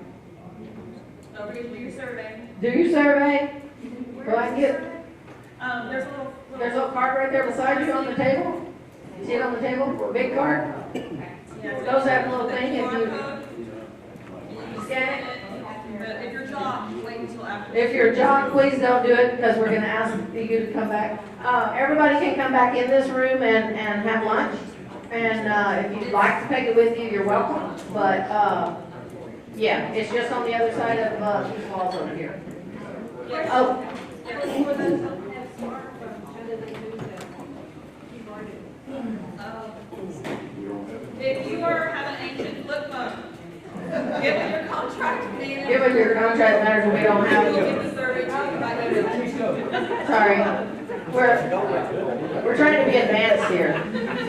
Don't forget to do your survey. Do your survey. Go out and get, There's a there's a card right there beside you on the table. See it on the table? Big card? Those that little thing, if you scan it. But if you're job, wait until after. If you're a job, please don't do it, because we're gonna ask you to come back. Everybody can come back in this room and have lunch. And, if you'd like to take it with you, you're welcome. But, yeah, it's just on the other side of, these walls over here. Oh, For those who have smartphones, how do they do that? If you have an ancient flip phone, give it your contract manager. give us your contract letters, we don't have We'll it. get the survey to you by email. Sorry. We're trying to be advanced here.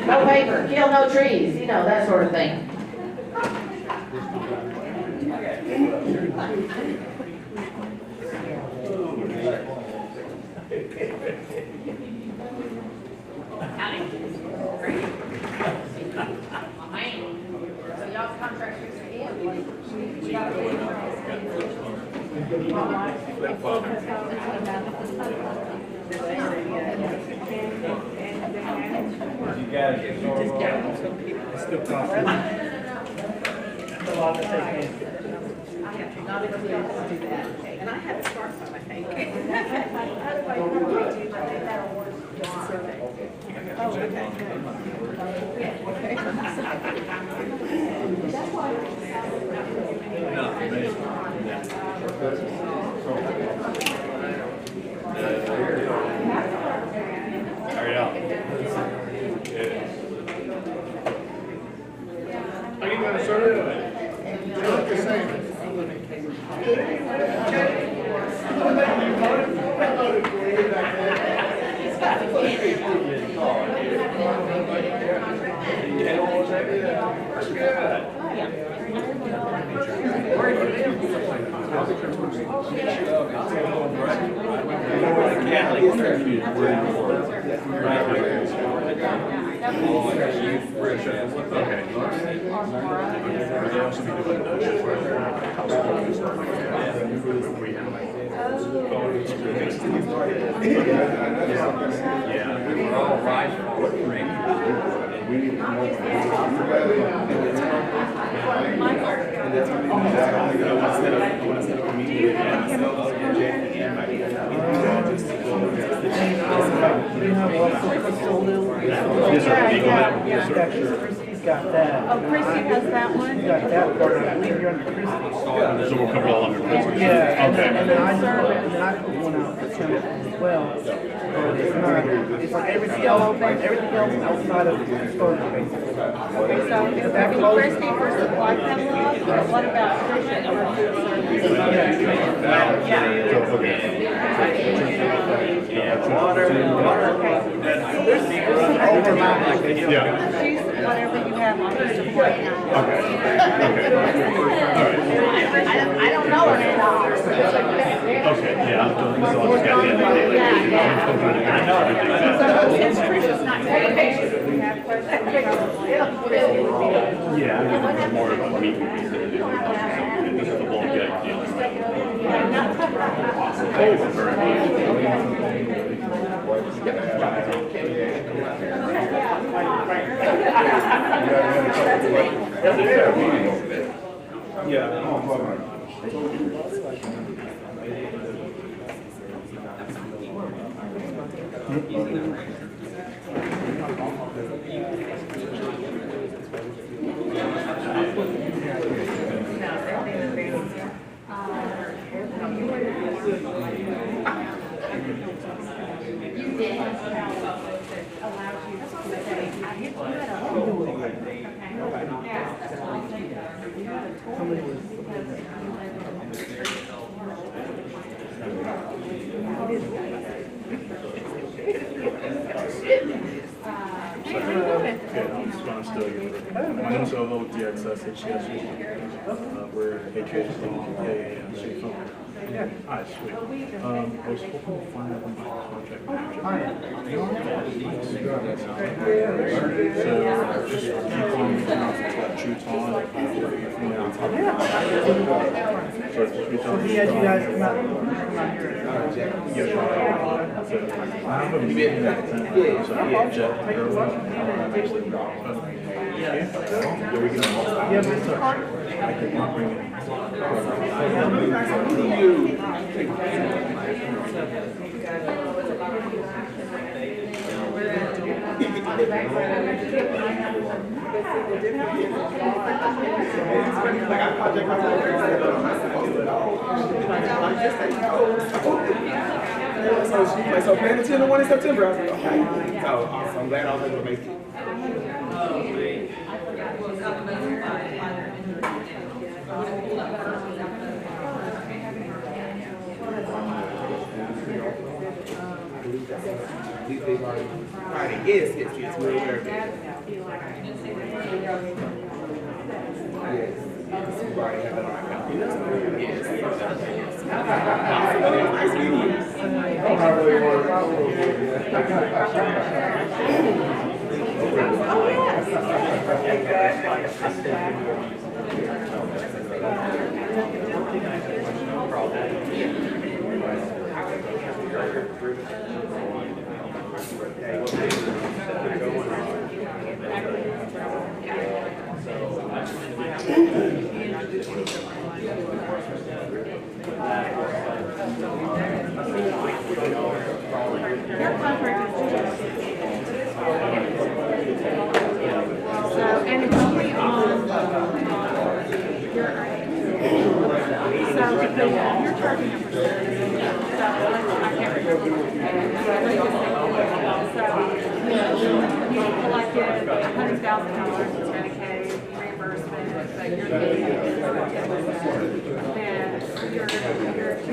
No paper, kill no trees, you know, that sort of thing. So y'all's contract is You guys get still A lot of things. Not able to do that. And I had a smartphone, I think. Oh, okay. Hurry up. Are you gonna serve it? You look the same. He's got that. Oh, Chrissy has that one? He's got that part. I believe you're under Chrissy. So we'll cover all under Christmas. Yeah, and then I put one out for Tim as well. But it's not, it's like everything else outside of the exposure, basically. Okay, so is that Chrissy for supply catalog, or what about Tricia for food service? She's whatever you have on your supply catalog. I don't know her at all. Okay, yeah. Since Tricia's not here, we have questions. Yeah, more about meat and this is the bulk You did. Allows you to say, I hit you at a hole. Okay. Yeah. You got a toy because you live in a street My name is Ovo with DXS HCDE. We're HCDE and Chief Phone. Hi, sweet. I was hoping to find out my contract manager. So just keep on moving off of that true tone. So if you tell me. I have a meeting at 10, so I jet early. I could not bring it. So paying attention to 1 in September, I was like, okay. So awesome. I'm glad I was able to make it. Yes, we're aware of that. Yes. We've already have that on our calendar. Yes. Nice meeting you. And it's only on your earnings. So because you're charging a percentage, so I can't remember. So you collected $100,000 in Medicaid reimbursement, but you're getting then you're 2%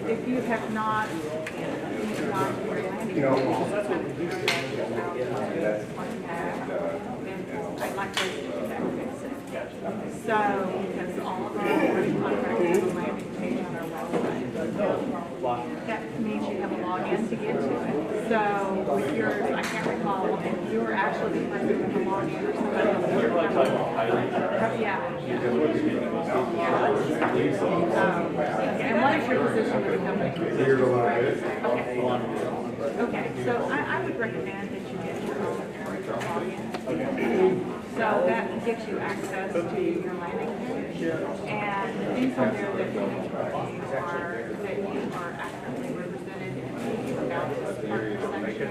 if you have not I'd like to fix it. So, because all of our contractors are landing page on our website. That means you have a login to get to it. So, with yours, I can't recall if you were actually the person with the login or somebody else. Yeah. And what is your position with the company? Okay, so I would recommend that you get your own login. So that gives you access to your landing page. And the things on there that you need to review are that you are accurately represented in the about this partner section.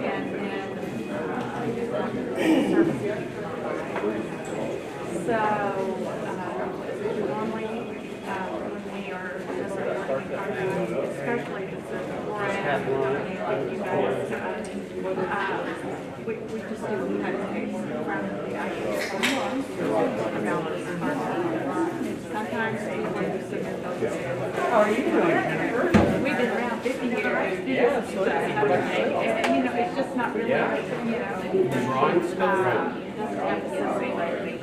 And then services. So normally when we are just working on especially if it's a brand company like you guys, we just do a cut case from the actual about this partner. Sometimes people do submit those. How are you doing? We've been around 50 years. Yeah, and you know, it's just not really, doesn't have to really.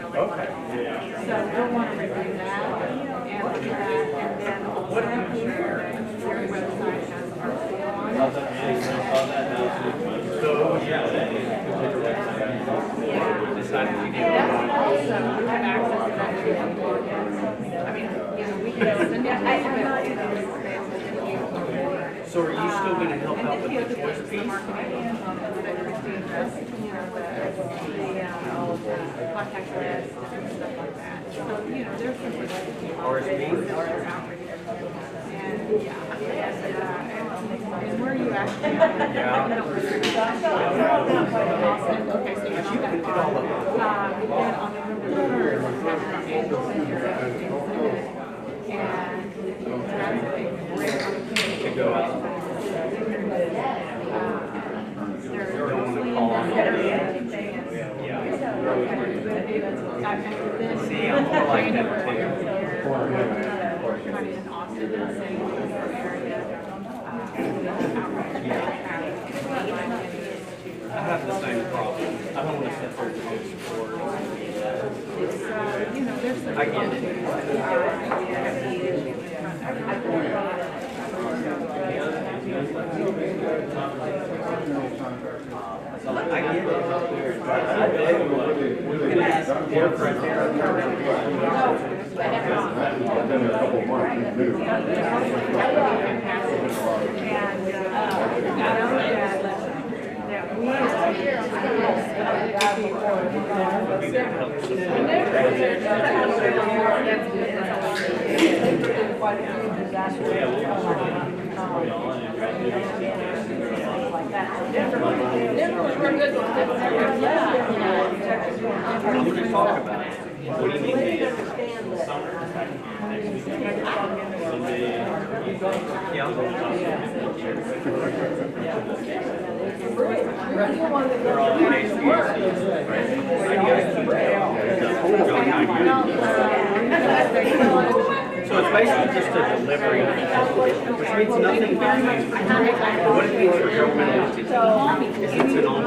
So we'll want to review that and do that, and then also make sure that your website has our glad that you did. So are you still gonna help out with the choice piece? Contact list, different stuff like that. So, there's some. RSV? And where are you actually? Yeah. Okay, so you're not that far. Then on November 3rd, we're having our annual senior activities. And that's a great opportunity to go out. See, I'm more like that too. In Austin, and saying our area. I have the same problem. I don't want to sit there to do support. There's some. I get it. I get it. We can ask different. Been a couple of months, it's new. We can talk about it. What do you need to do? Yeah, I'll go. They're all so it's basically just a delivery, which means nothing to you. What it means for government entities is it's an envelope.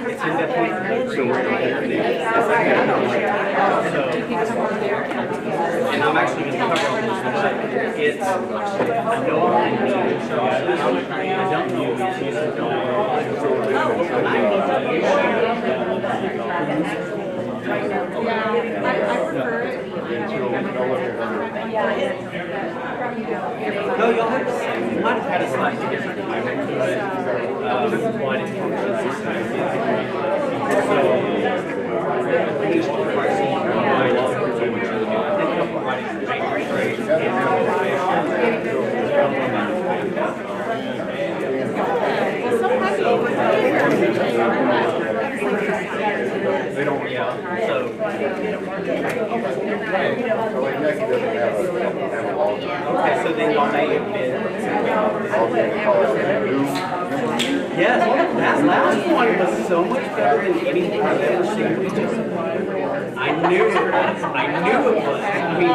It's indefinite. So we're going to and I'm actually going to cover all this, but it's, I know I'm going to show I don't know if it's used to go I prefer it. no, y'all have the same. You might have had a slightly different timing to it. But it functions the same. So, each pricing, they don't, yeah, so. Okay, so then y'all may have been. Yes, that last one was so much better than anything I've ever seen. I knew it was. I knew it was. I mean,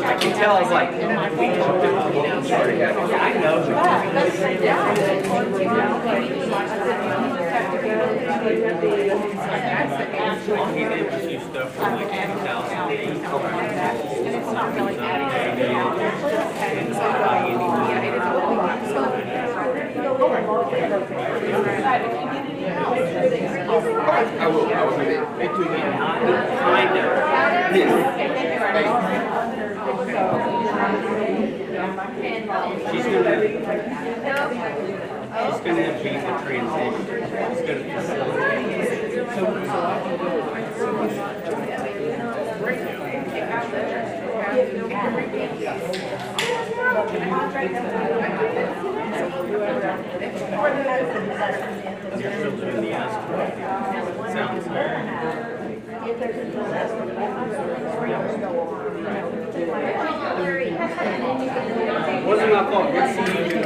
I can tell. I was like, we talked about it. Yeah, I know. He did just use stuff from like 2008. And it's not really adding anything. I will be Kind of. She's gonna be the transition. She's gonna You're still doing the ask. Sounds good. Wasn't my fault. Good seeing you.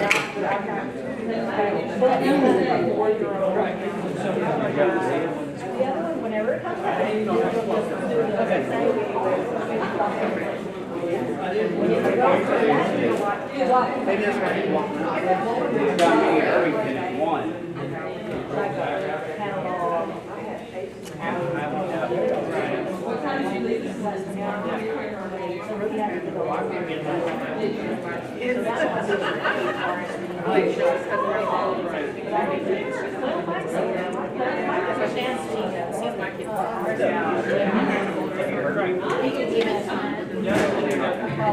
Whenever it comes out. Chance to So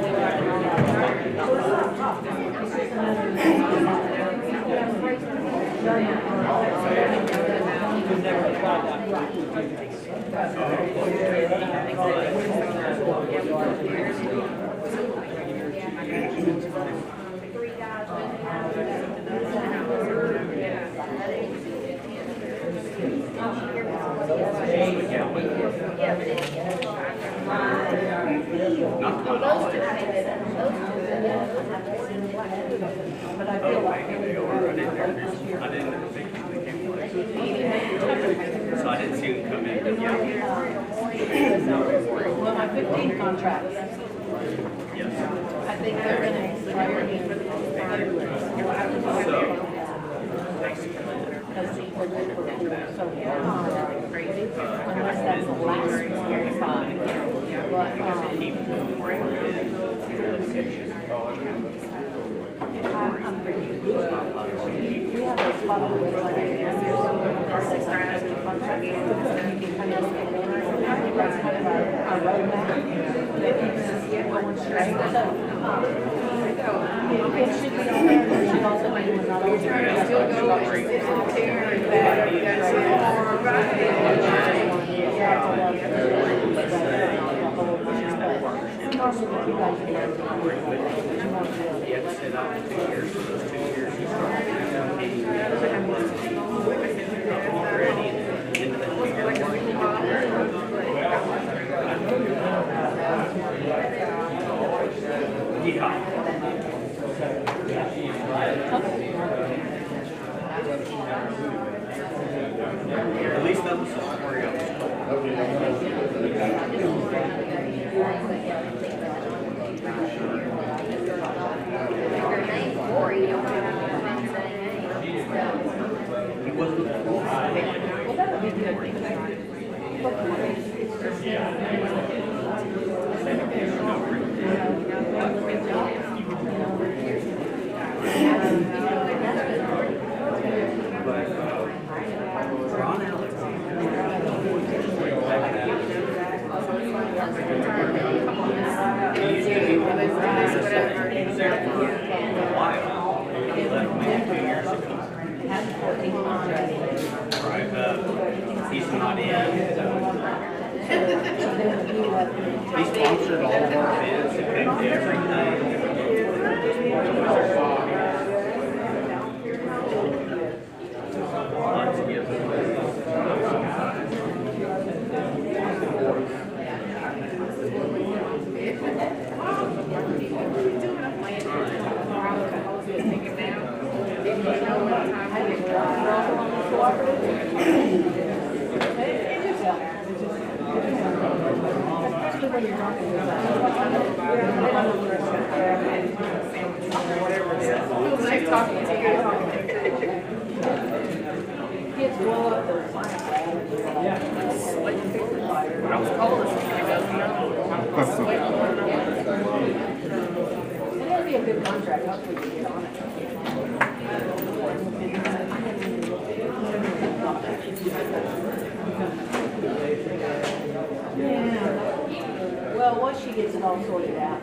I didn't see them come in. Well, my 15 contracts, Yes. I think they're gonna expire in So, because the orders were so crazy, unless that's the last one, fine. But, I'm pretty good. We have a spot on the website, and there's our 6 contracts. You can kind of look at our roadmap. That keeps us going straight. So, it should be on there, but it should also be when not on there. at least that was the story of it. He wasn't. Well, that would be good. Ron he's not in. He sponsored all of our events and paid for everything. Kids blow up their science lab. I was calling this And it'll be a good contract, hopefully we get on it. Yeah. Well, once she gets it all sorted out.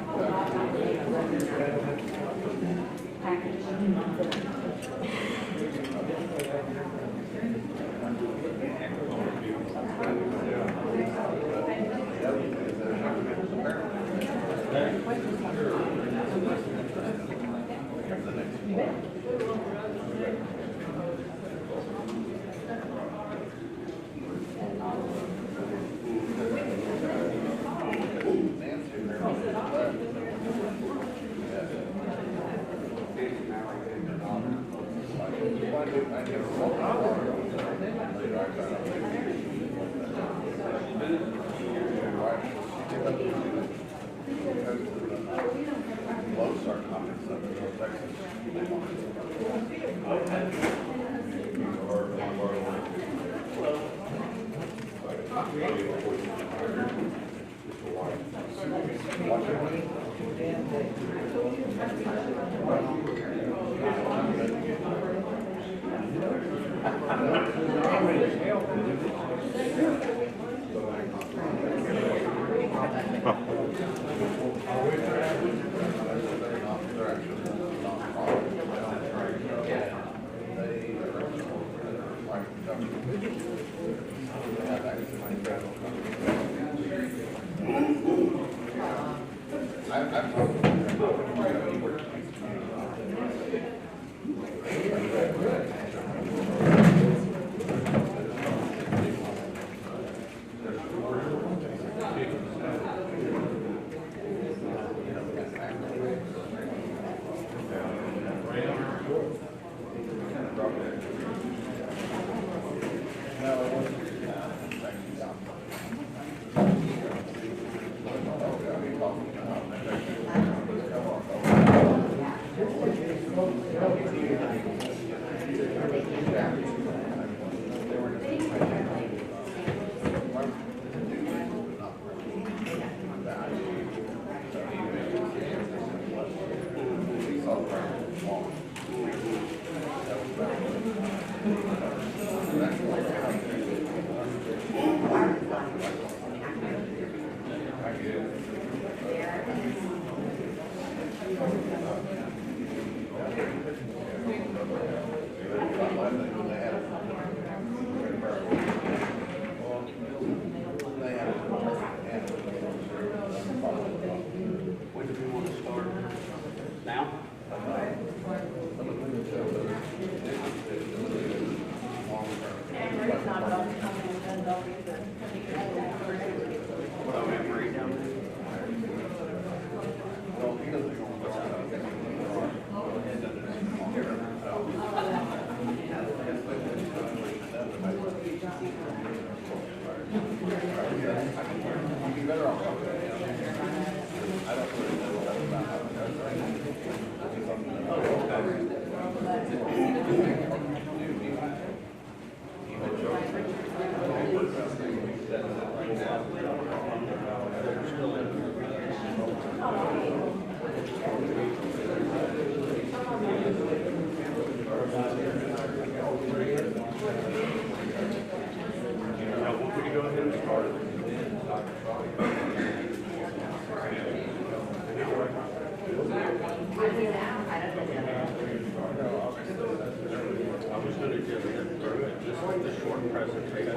short presentation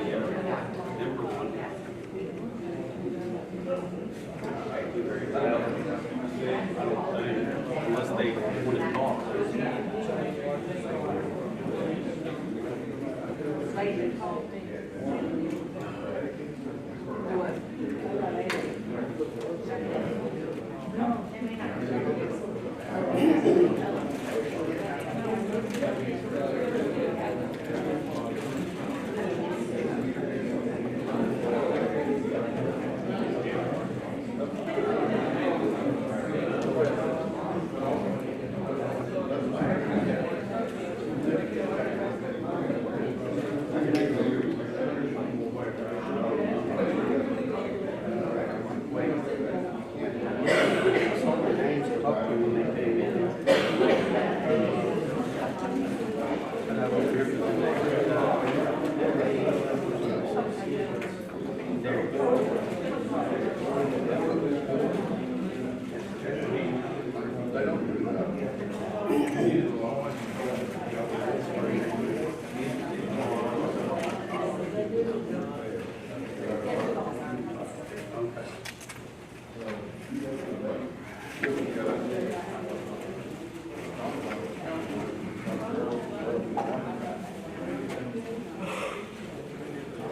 here to the number one. Unless they want to talk.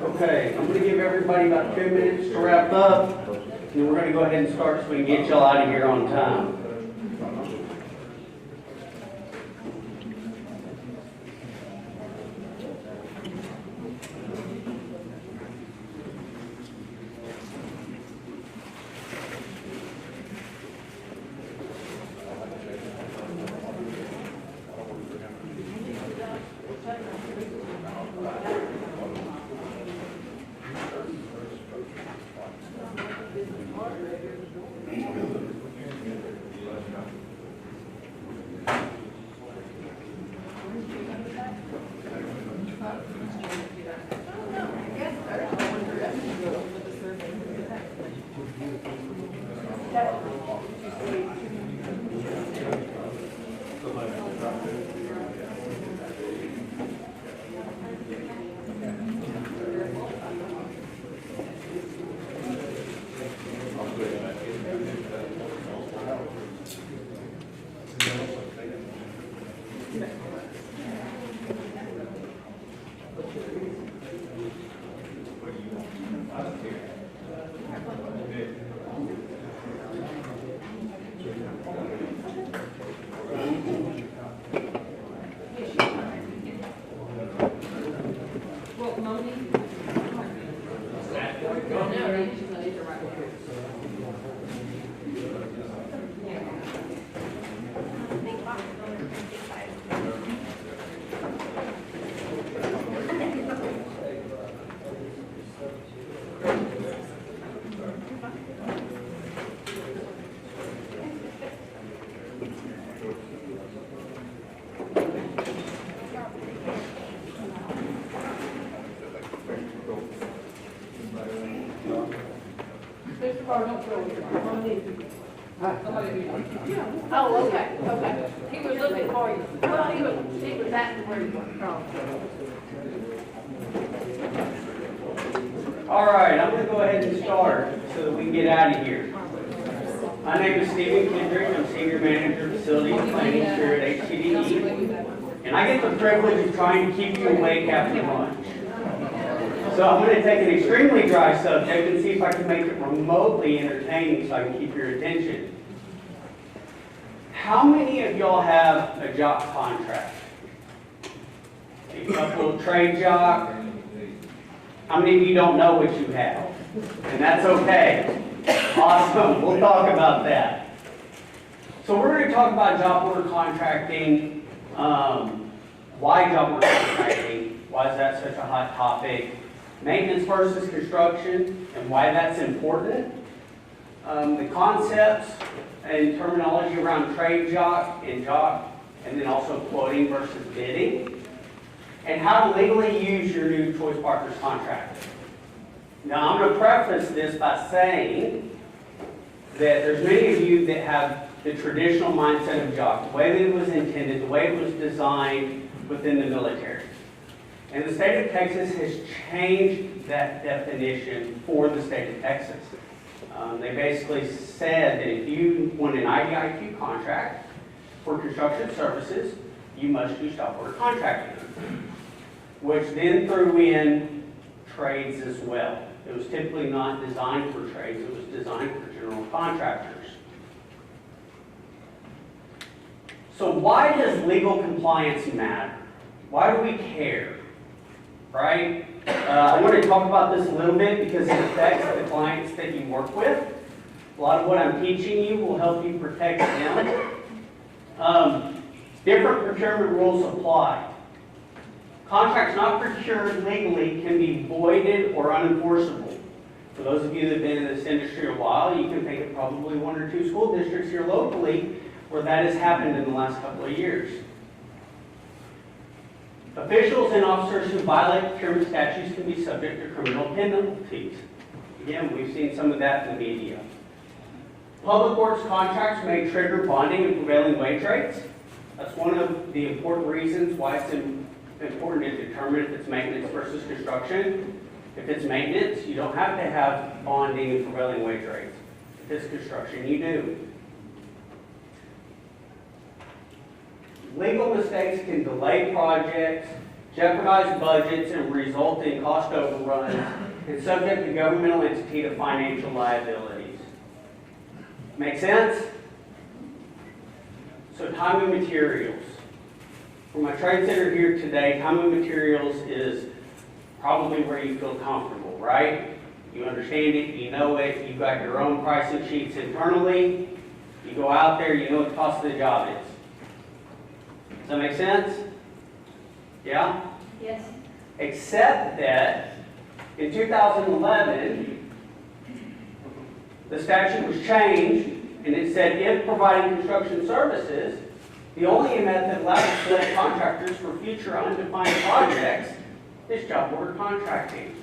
Okay, I'm going to give everybody about 2 minutes to wrap up, and then we're going to go ahead and start so we can get y'all out of here on time. Oh, okay, okay. He was looking for you. Well, he was at where you were. All right, I'm going to go ahead and start so that we can get out of here. My name is Stephen Kendrick. I'm Senior Manager of Facilities Planning here at HCDE. And I get the privilege of trying to keep you awake after lunch. So I'm going to take an extremely dry subject and see if I can make it remotely entertaining so I can keep your attention. How many of y'all have a jock contract? A couple of trade jock? How many of you don't know what you have? And that's okay. Awesome. We'll talk about that. So we're going to talk about job order contracting, why job order contracting, why is that such a hot topic, maintenance versus construction, and why that's important, the concepts and terminology around trade jock, and then also quoting versus bidding, and how to legally use your new choice partners contract. Now, I'm going to preface this by saying that there's many of you that have the traditional mindset of jock, the way that it was intended, the way it was designed within the military. And the state of Texas has changed that definition for the state of Texas. They basically said that if you want an IDIQ contract for construction services, you must do job order contracting, which then threw in trades as well. It was typically not designed for trades, it was designed for general contractors. So why does legal compliance matter? Why do we care? Right? I want to talk about this a little bit because it affects the clients that you work with. A lot of what I'm teaching you will help you protect them. Different procurement rules apply. Contracts not procured legally can be voided or unenforceable. For those of you that have been in this industry a while, you can think of probably 1 or 2 school districts here locally where that has happened in the last couple of years. Officials and officers who violate procurement statutes can be subject to criminal penalties. Again, we've seen some of that in the media. Public works contracts may trigger bonding and prevailing wage rates. That's one of the important reasons why it's important to determine if it's maintenance versus construction. If it's maintenance, you don't have to have bonding and prevailing wage rates. If it's construction, you do. Legal mistakes can delay projects, jeopardize budgets, and result in cost overruns, and subject the governmental entity to financial liabilities. Make sense? So time and materials. For my trades that are here today, time and materials is probably where you feel comfortable, right? You understand it, you know it, you've got your own pricing sheets internally, you go out there, you know what the cost of the job is. Does that make sense? Yeah? Yes. Except that in 2011, the statute was changed and it said if providing construction services, the only method allowed to select contractors for future undefined projects is job order contracting.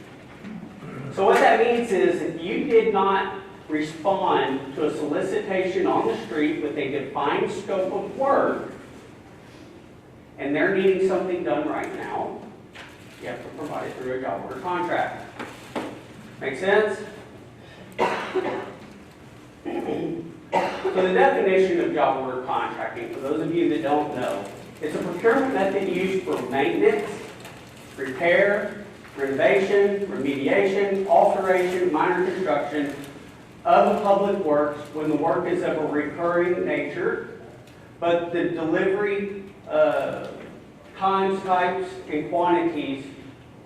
So what that means is if you did not respond to a solicitation on the street with a defined scope of work, and they're needing something done right now, you have to provide it through a job order contract. Make sense? So the definition of job order contracting, for those of you that don't know, it's a procurement method used for maintenance, repair, renovation, remediation, alteration, minor construction of a public works when the work is of a recurring nature, but the delivery times, types, and quantities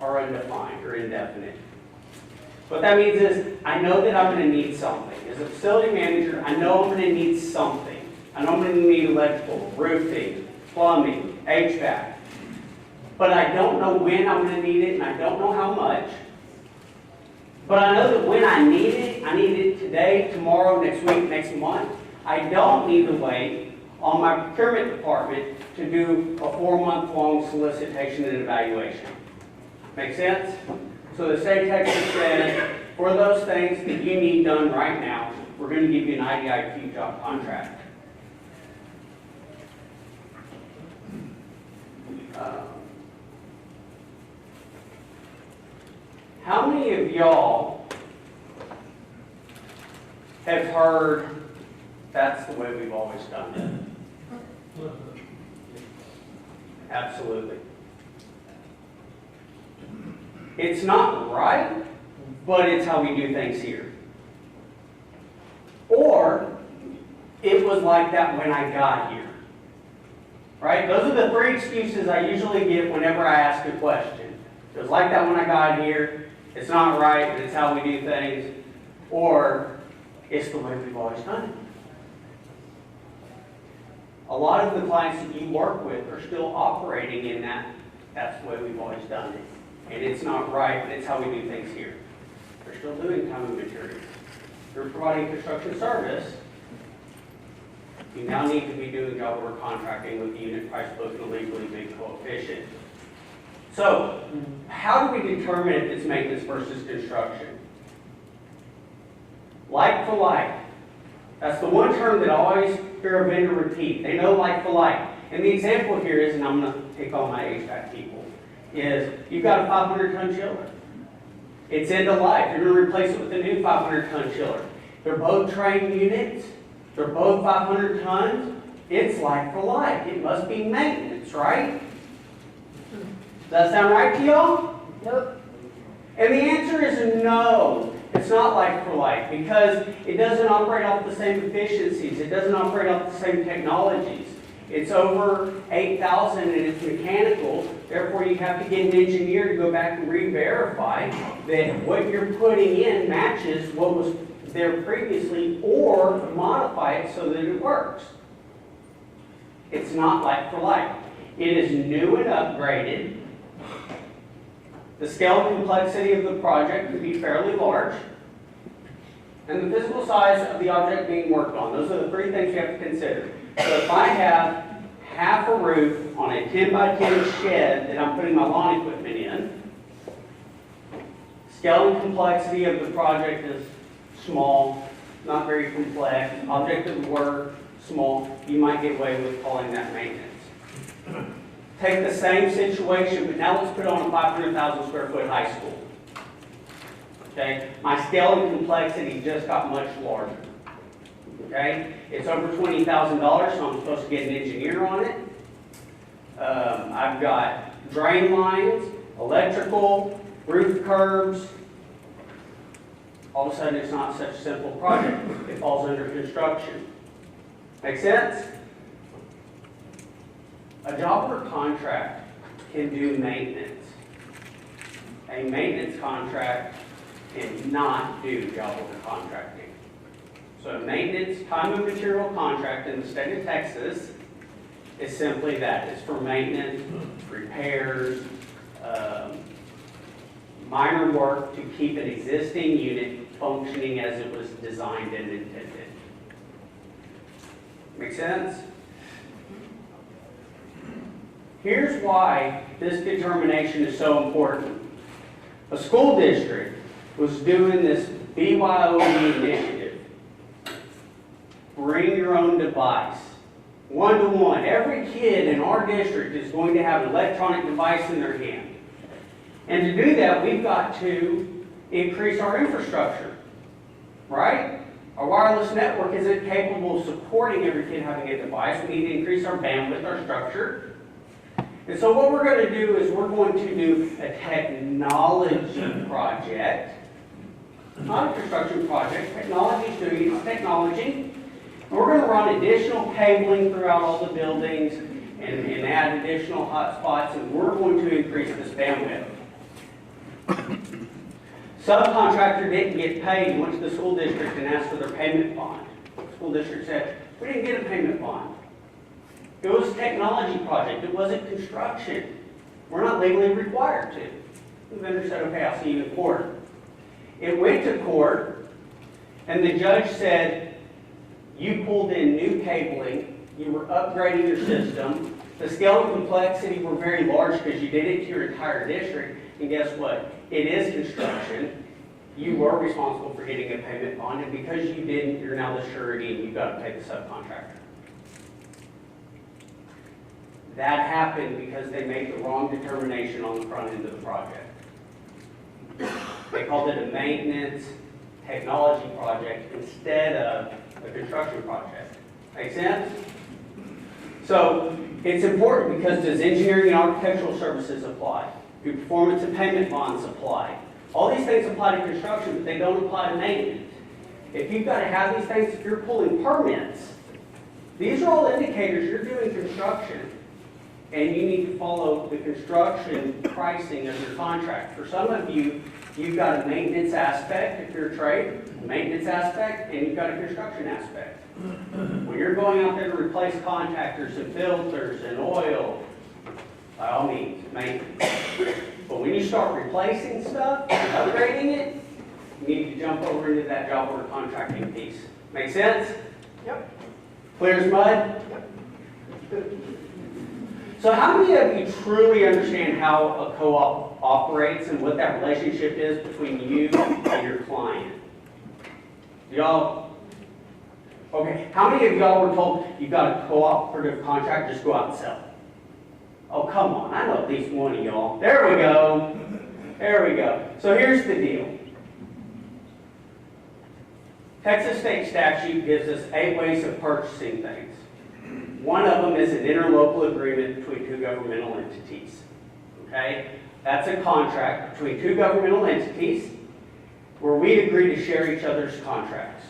are undefined or indefinite. What that means is, I know that I'm going to need something. As a facility manager, I know I'm going to need something. I know I'm going to need electrical, roofing, plumbing, HVAC. But I don't know when I'm going to need it, and I don't know how much. But I know that when I need it today, tomorrow, next week, next month. I don't need to wait on my procurement department to do a 4-month-long solicitation and evaluation. Make sense? So the state of Texas says, for those things that you need done right now, we're going to give you an IDIQ job contract. How many of y'all have heard that's the way we've always done it? Absolutely. It's not right, but it's how we do things here. Or, it was like that when I got here. Right? Those are the 3 excuses I usually give whenever I ask a question. It was like that when I got here, it's not right, but it's how we do things, or it's the way we've always done it. A lot of the clients that you work with are still operating in that's the way we've always done it. And it's not right, but it's how we do things here. They're still doing time and materials. They're providing construction service. You now need to be doing job order contracting with the unit price book and a legally big coefficient. So, how do we determine if it's maintenance versus construction? Like for like. That's the one term that I always hear a vendor repeat. They know like for like. And the example here is, and I'm going to pick on my HVAC people, is you've got a 500-ton chiller. It's end of life. You're going to replace it with a new 500-ton chiller. They're both train units. They're both 500 tons. It's like for like. It must be maintenance, right? Does that sound right to y'all? Nope. And the answer is no. It's not like for like, because it doesn't operate off the same efficiencies. It doesn't operate off the same technologies. It's over 8,000 and it's mechanical. Therefore, you have to get an engineer to go back and re-verify that what you're putting in matches what was there previously, or modify it so that it works. It's not like for like. It is new and upgraded. The scale and complexity of the project can be fairly large. And the physical size of the object being worked on. Those are the three things you have to consider. So if I have half a roof on a 10 by 10 shed that I'm putting my lawn equipment in, scale and complexity of the project is small, not very complex. Object of work, small. You might get away with calling that maintenance. Take the same situation, but now let's put on a 500,000 square foot high school. Okay? My scale and complexity just got much larger. Okay? It's over $20,000, so I'm supposed to get an engineer on it. I've got drain lines, electrical, roof curbs. All of a sudden, it's not such a simple project. It falls under construction. Make sense? A job or contract can do maintenance. A maintenance contract cannot do job order contracting. So a maintenance time and material contract in the state of Texas is simply that. It's for maintenance, repairs, minor work to keep an existing unit functioning as it was designed and intended. Make sense? Here's why this determination is so important. A school district was doing this BYOD initiative. Bring your own device. One-to-one. Every kid in our district is going to have an electronic device in their hand. And to do that, we've got to increase our infrastructure. Right? Our wireless network isn't capable of supporting every kid having a device. We need to increase our bandwidth, our structure. And so what we're going to do is we're going to do a technology project. Not a construction project. Technology is doing its technology. And we're going to run additional cabling throughout all the buildings and add additional hotspots, and we're going to increase this bandwidth. Subcontractor didn't get paid, went to the school district and asked for their payment bond. The school district said, we didn't get a payment bond. It was a technology project. It wasn't construction. We're not legally required to. The vendor said, okay, I'll see you in court. It went to court, and the judge said, you pulled in new cabling, you were upgrading your system, the scale and complexity were very large because you did it to your entire district, and guess what? It is construction. You were responsible for getting a payment bond, and because you didn't, you're now the surety, and you've got to pay the subcontractor. That happened because they made the wrong determination on the front end of the project. They called it a maintenance technology project instead of a construction project. Make sense? So it's important because does engineering and architectural services apply? Do performance and payment bonds apply? All these things apply to construction, but they don't apply to maintenance. If you've got to have these things, if you're pulling permits, these are all indicators you're doing construction. And you need to follow the construction pricing of your contract. For some of you, you've got a maintenance aspect, if you're a trade, a maintenance aspect, and you've got a construction aspect. When you're going out there to replace contactors and filters and oil, by all means, maintenance. But when you start replacing stuff and upgrading it, you need to jump over into that job order contracting piece. Make sense? Yep. Clear as mud? Yep. So how many of you truly understand how a co-op operates and what that relationship is between you and your client? Y'all, okay, how many of y'all were told you've got a cooperative contract, just go out and sell? Oh, come on, I know at least one of y'all. There we go. There we go. So here's the deal. Texas state statute gives us 8 ways of purchasing things. One of them is an interlocal agreement between 2 governmental entities. Okay? That's a contract between 2 governmental entities where we agree to share each other's contracts.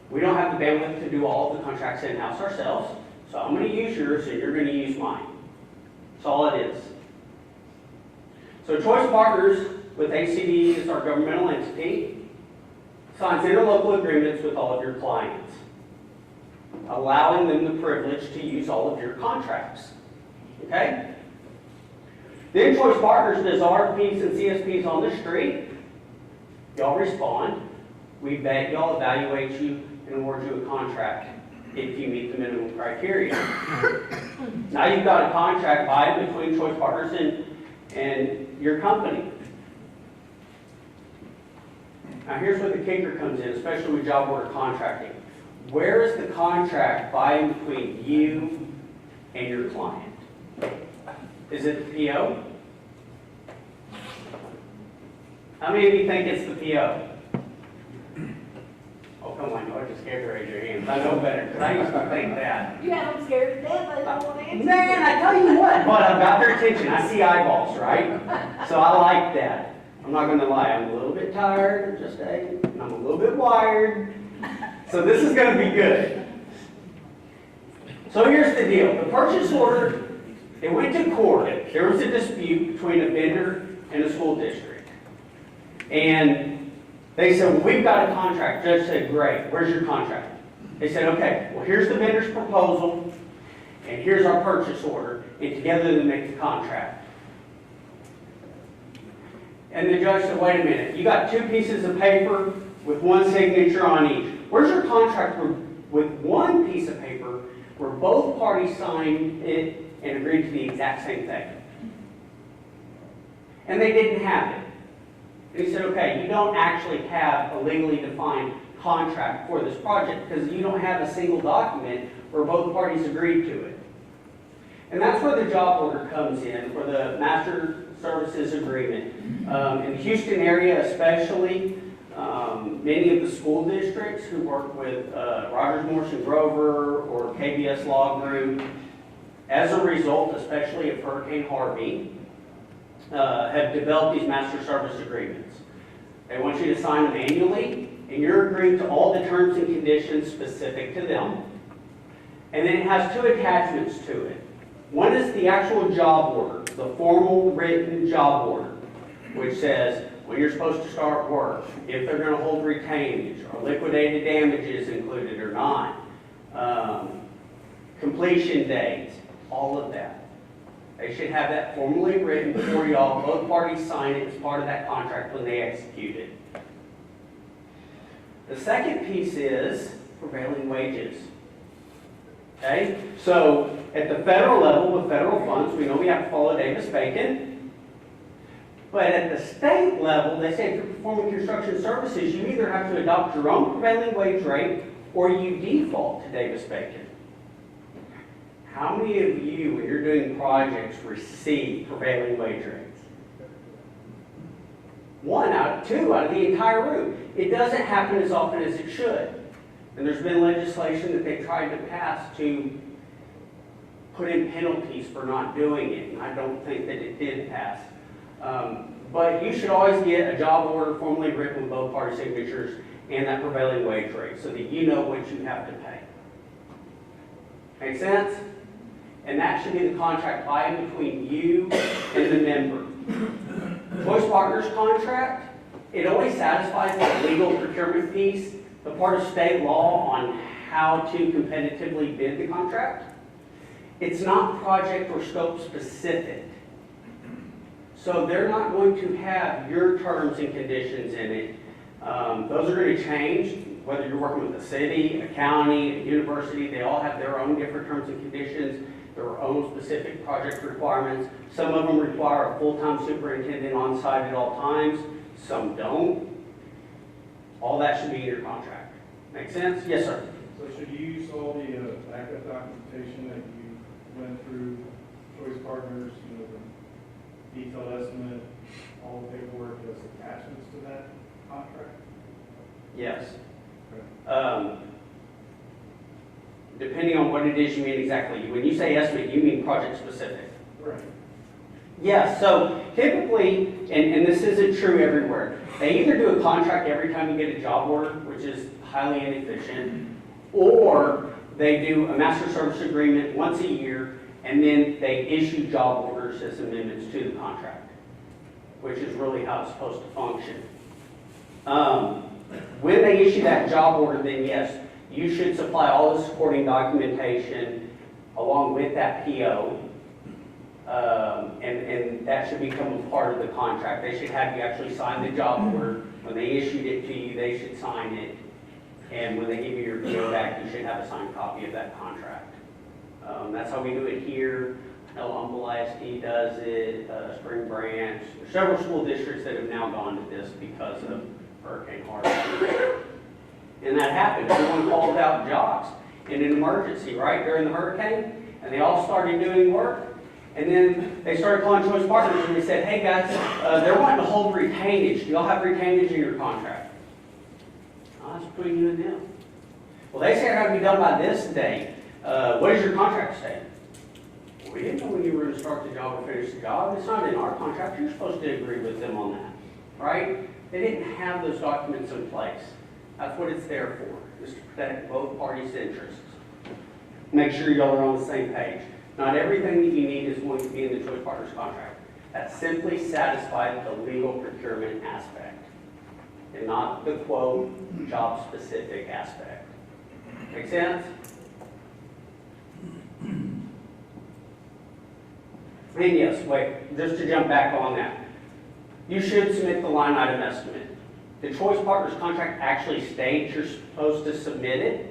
We don't have the bandwidth to do all of the contracts in-house ourselves, so I'm going to use yours and you're going to use mine. That's all it is. So Choice Partners with HCDE as our governmental entity signs interlocal agreements with all of your clients, allowing them the privilege to use all of your contracts. Okay? Then Choice Partners does RFPs and CSPs on the street. Y'all respond. We vet y'all, evaluate you, and award you a contract if you meet the minimum criteria. Now you've got a contract by between Choice Partners and your company. Now here's where the kicker comes in, especially with job order contracting. Where is the contract by between you and your client? Is it the PO? How many of you think it's the PO? Oh, come on, y'all just scared to raise your hands. I know better, because I used to think that. You have them scared to death, they don't want to answer. Man, I tell you what, but I've got their attention. I see eyeballs, right? So I like that. I'm not going to lie, I'm a little bit tired, just saying. I'm a little bit wired. So this is going to be good. So here's the deal. The purchase order, it went to court. There was a dispute between a vendor and a school district. And they said, well, we've got a contract. Judge said, great, where's your contract? They said, okay, well, here's the vendor's proposal, and here's our purchase order, and together they make the contract. And the judge said, wait a minute, you got 2 pieces of paper with 1 signature on each. Where's your contract with 1 piece of paper where both parties signed it and agreed to the exact same thing? And they didn't have it. And he said, okay, you don't actually have a legally defined contract for this project because you don't have a single document where both parties agreed to it. And that's where the job order comes in, for the master services agreement. In the Houston area especially, many of the school districts who work with Rogers, Morse and Grover or KBS Law Group, as a result, especially of Hurricane Harvey, have developed these master service agreements. They want you to sign them annually, and you're agreeing to all the terms and conditions specific to them. And then it has 2 attachments to it. One is the actual job order, the formal written job order, which says when you're supposed to start work, if they're going to hold retainage, or liquidated damages included or not, completion dates, all of that. They should have that formally written before y'all, both parties sign it as part of that contract when they execute it. The second piece is prevailing wages. Okay? So at the federal level with federal funds, we know we have to follow Davis-Bacon. But at the state level, they say if you're performing construction services, you either have to adopt your own prevailing wage rate or you default to Davis-Bacon. How many of you, when you're doing projects, receive prevailing wage rates? 1 out of 2 out of the entire room. It doesn't happen as often as it should. And there's been legislation that they tried to pass to put in penalties for not doing it, and I don't think that it did pass. But you should always get a job order formally written with both party signatures and that prevailing wage rate so that you know what you have to pay. Make sense? And that should be the contract by and between you and the member. Choice Partners contract, it only satisfies the legal procurement piece, the part of state law on how to competitively bid the contract. It's not project or scope specific. So they're not going to have your terms and conditions in it. Those are going to change, whether you're working with a city, a county, a university, they all have their own different terms and conditions, their own specific project requirements. Some of them require a full-time superintendent on site at all times, some don't. All that should be in your contract. Make sense? Yes, sir. So should you use all the backup documentation that you went through Choice Partners detailed estimate, all the paperwork as attachments to that contract? Yes. Okay. Depending on what it is you mean exactly. When you say estimate, you mean project specific. Right. Yeah, so typically, and this isn't true everywhere, they either do a contract every time you get a job order, which is highly inefficient, or they do a master service agreement once a year, and then they issue job orders as amendments to the contract, which is really how it's supposed to function. When they issue that job order, then yes, you should supply all the supporting documentation along with that PO. And that should become a part of the contract. They should have you actually sign the job order. When they issued it to you, they should sign it. And when they give you your PO back, you should have a signed copy of that contract. That's how we do it here. I know Humble ISD does it, Spring Branch. There's several school districts that have now gone to this because of Hurricane Harvey. And that happened. Everyone called out jobs in an emergency, right, during the hurricane. And they all started doing work. And then they started calling Choice Partners and they said, hey guys, they're wanting to hold retainage. Do y'all have retainage in your contract? Oh, that's between you and them. Well, they say it got to be done by this date. What does your contract say? Well, we didn't know when you were going to start the job or finish the job. It's not in our contract. You're supposed to agree with them on that, right? They didn't have those documents in place. That's what it's there for, is to protect both parties' interests. Make sure y'all are on the same page. Not everything that you need is going to be in the Choice Partners contract. That simply satisfies the legal procurement aspect and not the quote, job-specific aspect. Make sense? And yes, wait, just to jump back on that. You should submit the line item estimate. The Choice Partners contract actually states you're supposed to submit it.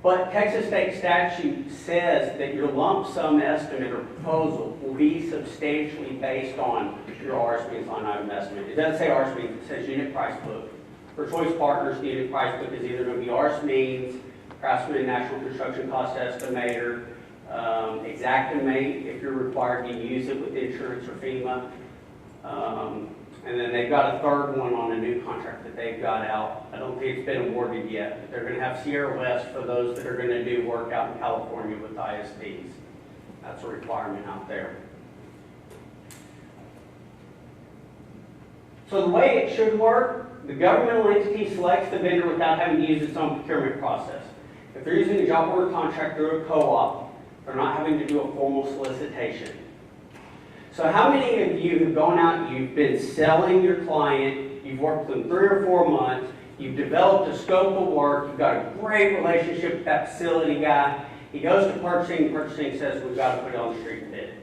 But Texas state statute says that your lump sum estimate or proposal will be substantially based on your RSMeans line item estimate. It doesn't say RSMeans, it says unit price book. For Choice Partners, the unit price book is either going to be RSMeans, Craftsman National Construction Cost Estimator, Exactimate if you're required to use it with insurance or FEMA. And then they've got a third one on a new contract that they've got out. I don't think it's been awarded yet, but they're going to have Sierra West for those that are going to do work out in California with ISDs. That's a requirement out there. So the way it should work, the governmental entity selects the vendor without having to use its own procurement process. If they're using a job order contract through a co-op, they're not having to do a formal solicitation. So how many of you have gone out, you've been selling your client, you've worked with them 3 or 4 months, you've developed a scope of work, you've got a great relationship with that facility guy, he goes to purchasing says, we've got to put it on the street and bid it.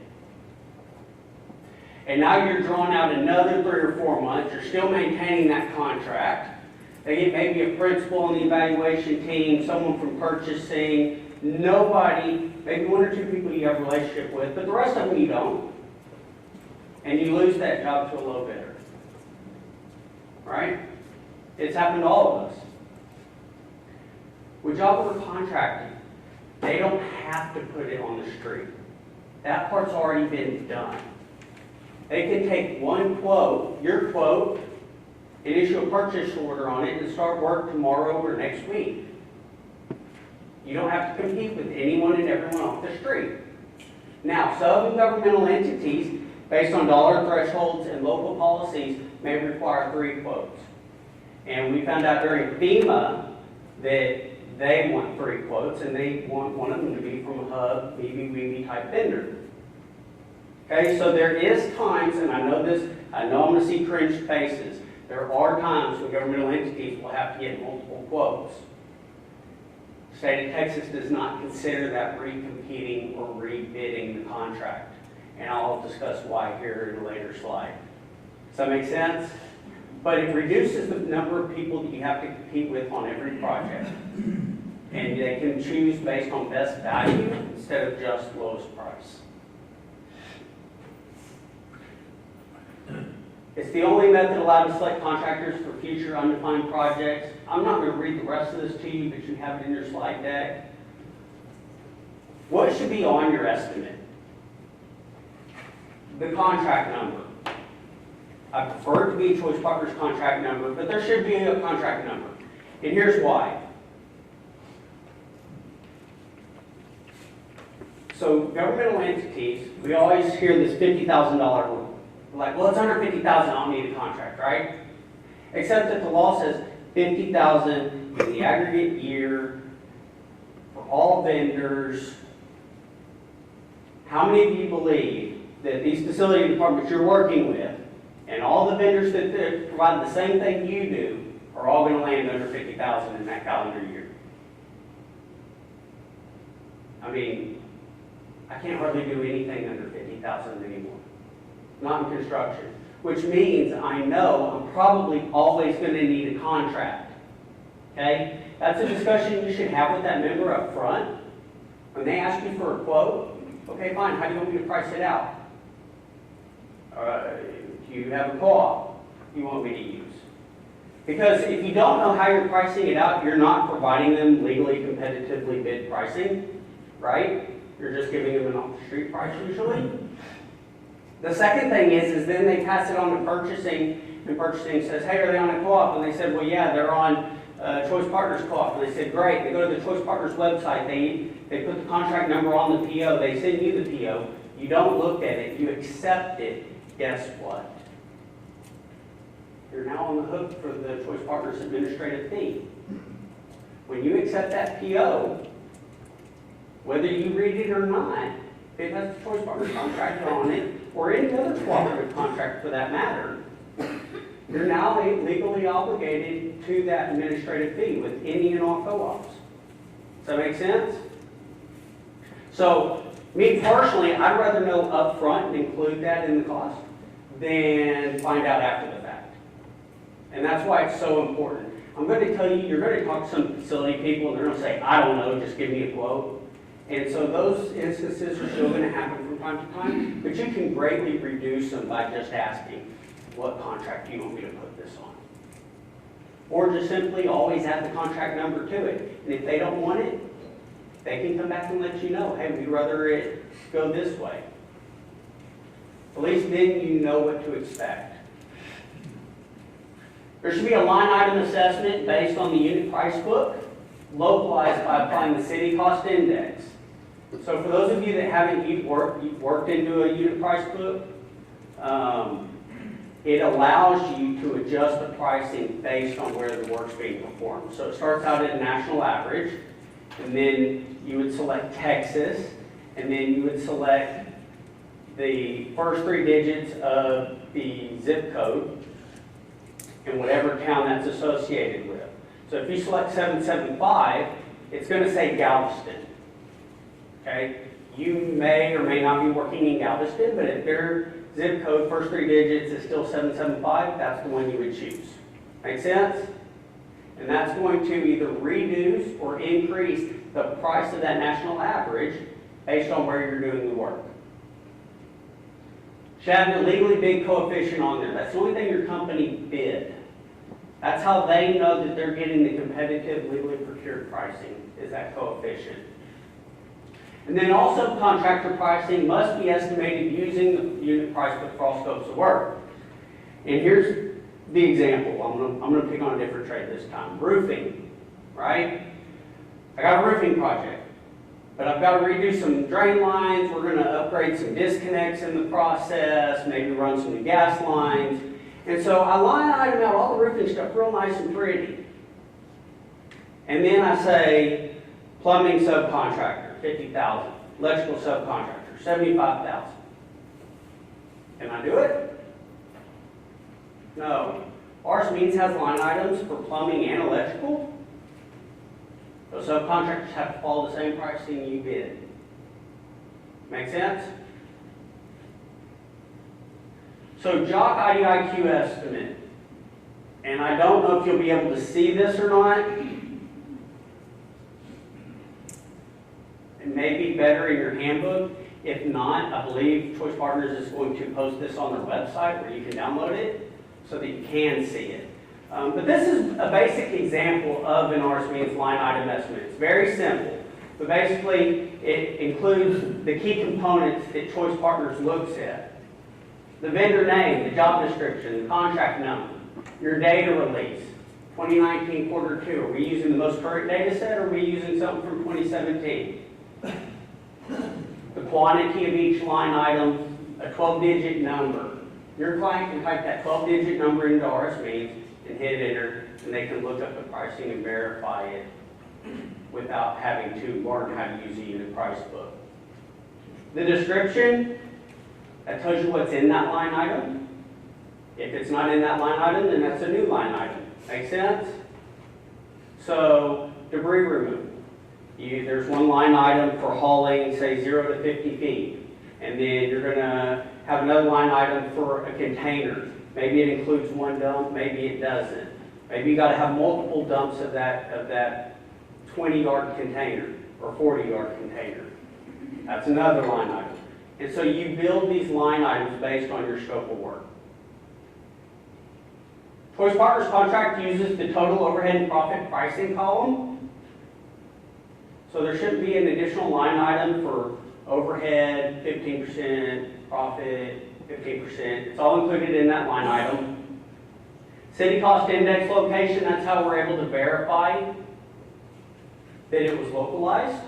And now you're drawing out another 3 or 4 months, you're still maintaining that contract. They get maybe a principal on the evaluation team, someone from purchasing, nobody, maybe 1 or 2 people you have a relationship with, but the rest of them you don't. And you lose that job to a low bidder. Right? It's happened to all of us. With job order contracting, they don't have to put it on the street. That part's already been done. They can take one quote, your quote, and issue a purchase order on it and start work tomorrow or next week. You don't have to compete with anyone and everyone off the street. Now, some governmental entities, based on dollar thresholds and local policies, may require 3 quotes. And we found out during FEMA that they want 3 quotes, and they want one of them to be from a hub, BB type vendor. Okay, so there is times, and I know I'm going to see cringed faces. There are times when governmental entities will have to get multiple quotes. The state of Texas does not consider that recompeting or rebidding the contract. And I'll discuss why here in a later slide. Does that make sense? But it reduces the number of people that you have to compete with on every project. And they can choose based on best value instead of just lowest price. It's the only method allowed to select contractors for future undefined projects. I'm not going to read the rest of this to you, but you have it in your slide deck. What should be on your estimate? the contract number. I prefer it to be Choice Partners contract number, but there should be a contract number. And here's why. So governmental entities, we always hear this $50,000 rule. We're like, well, it's under $50,000, I don't need a contract, right? Except that the law says $50,000 in the aggregate year for all vendors. How many of you believe that these facility departments you're working with and all the vendors that provide the same thing you do are all going to land under $50,000 in that calendar year? I mean, I can't hardly do anything under $50,000 anymore. Not in construction. Which means I know I'm probably always going to need a contract. Okay? That's a discussion you should have with that member up front. When they ask you for a quote, okay, fine, how do you want me to price it out? Do you have a co-op you want me to use? Because if you don't know how you're pricing it out, you're not providing them legally competitively bid pricing, right? You're just giving them an off-the-street price usually. The second thing is then they pass it on to purchasing, and purchasing says, hey, are they on a co-op? And they said, well, yeah, they're on Choice Partners co-op. And they said, great. They go to the Choice Partners website. They put the contract number on the PO. They send you the PO. You don't look at it. You accept it. Guess what? You're now on the hook for the Choice Partners administrative fee. When you accept that PO, whether you read it or not, if it has the Choice Partners contract on it, or any other cooperative contract for that matter, you're now legally obligated to that administrative fee with any and all co-ops. Does that make sense? So, me personally, I'd rather know upfront and include that in the cost than find out after the fact. And that's why it's so important. I'm going to tell you, you're going to talk to some facility people and they're going to say, I don't know, just give me a quote. And so those instances are still going to happen from time to time, but you can greatly reduce them by just asking, what contract do you want me to put this on? Or just simply always add the contract number to it. And if they don't want it, they can come back and let you know, hey, we'd rather it go this way. At least then you know what to expect. There should be a line item assessment based on the unit price book, localized by applying the city cost index. So for those of you that haven't worked into a unit price book, it allows you to adjust the pricing based on where the work's being performed. So it starts out at a national average, and then you would select Texas, and then you would select the first 3 digits of the zip code and whatever town that's associated with. So if you select 775, it's going to say Galveston. Okay? You may or may not be working in Galveston, but if their zip code, first 3 digits, is still 775, that's the one you would choose. Make sense? And that's going to either reduce or increase the price of that national average based on where you're doing the work. Should have the legally bid coefficient on there. That's the only thing your company bid. That's how they know that they're getting the competitive legally procured pricing, is that coefficient. And then also contractor pricing must be estimated using the unit price book for all scopes of work. And here's the example. I'm gonna pick on a different trade this time. Roofing, right? I got a roofing project, but I've got to redo some drain lines. We're gonna upgrade some disconnects in the process, maybe run some new gas lines. And so I line item out all the roofing stuff real nice and pretty. And then I say, plumbing subcontractor, $50,000. Electrical subcontractor, $75,000. Can I do it? No. Ours means has line items for plumbing and electrical. Those subcontractors have to follow the same pricing you bid. Make sense? So JOC IDIQ estimate. And I don't know if you'll be able to see this or not. It may be better in your handbook. If not, I believe Choice Partners is going to post this on their website where you can download it so that you can see it. But this is a basic example of an RSMeans line item estimate. It's very simple, but basically it includes the key components that Choice Partners looks at. the vendor name, the job description, the contract number, your data release, 2019 quarter 2. Are we using the most current data set, or are we using something from 2017? The quantity of each line item, a 12-digit number. Your client can type that 12-digit number into RSMeans and hit enter, and they can look up the pricing and verify it without having to learn how to use a unit price book. The description, that tells you what's in that line item. If it's not in that line item, then that's a new line item. Make sense? So, debris removal. There's one line item for hauling, say 0 to 50 feet. And then you're going to have another line item for a container. Maybe it includes one dump, maybe it doesn't. Maybe you got to have multiple dumps of that 20-yard container or 40-yard container. That's another line item. And so you build these line items based on your scope of work. Choice Partners contract uses the total overhead and profit pricing column. So there shouldn't be an additional line item for overhead, 15%, profit, 15%. It's all included in that line item. City cost index location, that's how we're able to verify that it was localized.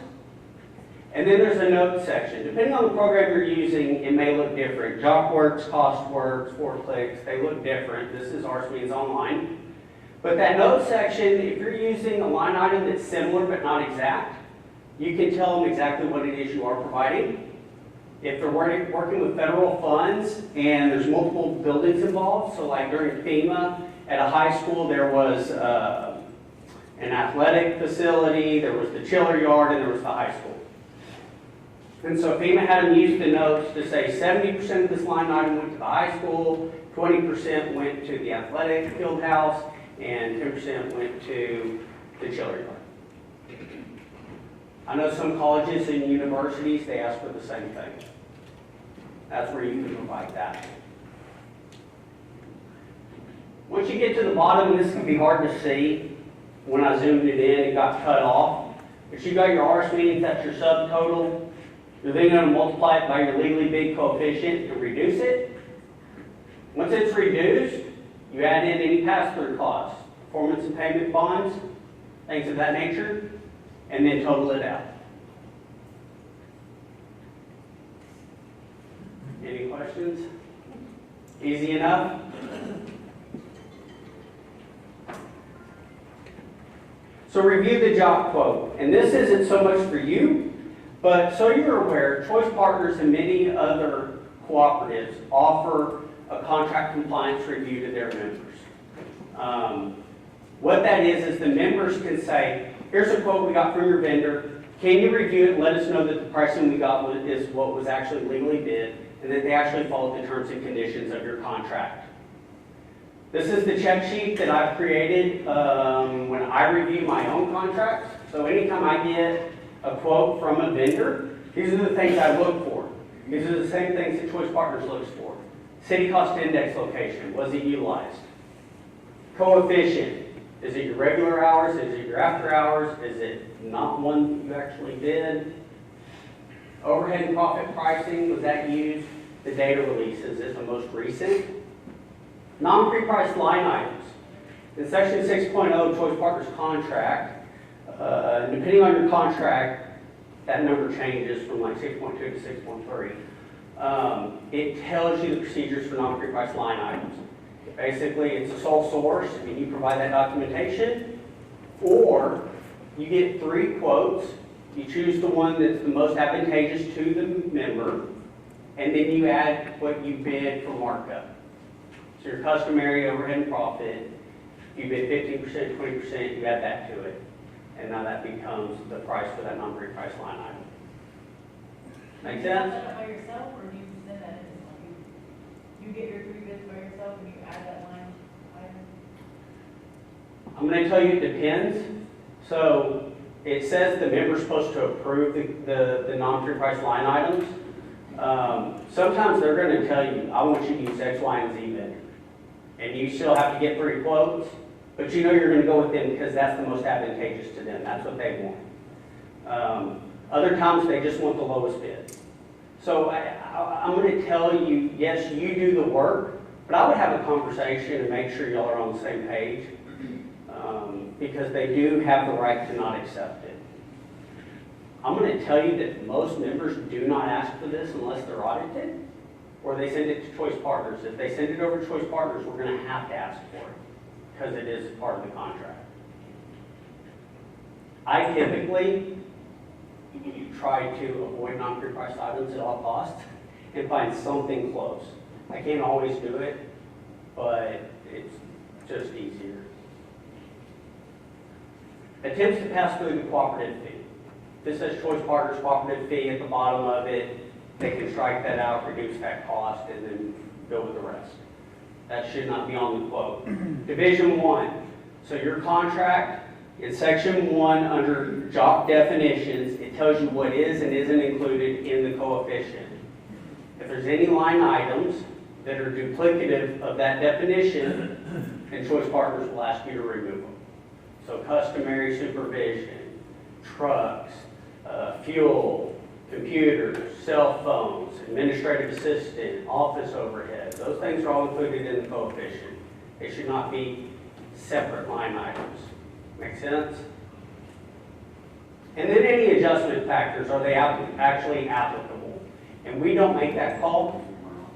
And then there's a note section. Depending on the program you're using, it may look different. JobWorks, CostWorks, 4Clicks, they look different. This is RSMeans Online. But that note section, if you're using a line item that's similar but not exact, you can tell them exactly what it is you are providing. If they're working with federal funds and there's multiple buildings involved, so like during FEMA at a high school, there was an athletic facility, there was the chiller yard, and there was the high school. And so FEMA had them use the notes to say 70% of this line item went to the high school, 20% went to the athletic field house, and 10% went to the chiller yard. I know some colleges and universities, they ask for the same thing. That's where you can provide that. Once you get to the bottom, this can be hard to see. When I zoomed it in, it got cut off. But you got your RSMeans, that's your subtotal. You're then going to multiply it by your legally big coefficient to reduce it. Once it's reduced, you add in any pass-through costs, performance and payment bonds, things of that nature, and then total it out. Any questions? Easy enough? So review the job quote. And this isn't so much for you, but so you're aware, Choice Partners and many other cooperatives offer a contract compliance review to their members. What that is the members can say, here's a quote we got from your vendor. Can you review it and let us know that the pricing we got is what was actually legally bid, and that they actually followed the terms and conditions of your contract. This is the check sheet that I've created when I review my own contracts. So anytime I get a quote from a vendor, these are the things I look for. These are the same things that Choice Partners looks for. City cost index location, was it utilized? Coefficient, is it your regular hours? Is it your after hours? Is it not one you actually did? Overhead and profit pricing, was that used? The data release, is it the most recent? Non-pre-priced line items. In section 6.0 of Choice Partners contract, depending on your contract, that number changes from like 6.2 to 6.3. It tells you the procedures for non-pre-priced line items. Basically, it's a sole source, and you provide that documentation, or you get 3 quotes. You choose the one that's the most advantageous to the member, and then you add what you bid for markup. So your customary overhead and profit, if you bid 15%, 20%, you add that to it. And now that becomes the price for that non-pre-priced line item. Make sense? Do you set it by yourself, or do you send that in? You get your 3 bids by yourself and you add that line item? I'm going to tell you it depends. So it says the member's supposed to approve the non-pre-priced line items. Sometimes they're going to tell you, I want you to use X, Y, and Z vendor. And you still have to get 3 quotes, but you know you're going to go with them because that's the most advantageous to them. That's what they want. Other times they just want the lowest bid. So I'm going to tell you, yes, you do the work, but I would have a conversation and make sure y'all are on the same page, because they do have the right to not accept it. I'm going to tell you that most members do not ask for this unless they're audited, or they send it to Choice Partners. If they send it over to Choice Partners, we're going to have to ask for it, because it is part of the contract. I typically try to avoid non-pre-priced items at all costs and find something close. I can't always do it, but it's just easier. Attempts to pass through the cooperative fee. This says Choice Partners cooperative fee at the bottom of it. They can strike that out, reduce that cost, and then go with the rest. That should not be on the quote. Division 1. So your contract, in section 1 under job definitions, it tells you what is and isn't included in the coefficient. If there's any line items that are duplicative of that definition, then Choice Partners will ask you to remove them. So customary supervision, trucks, fuel, computers, cell phones, administrative assistant, office overhead, those things are all included in the coefficient. They should not be separate line items. Make sense? And then any adjustment factors, are they actually applicable? And we don't make that call.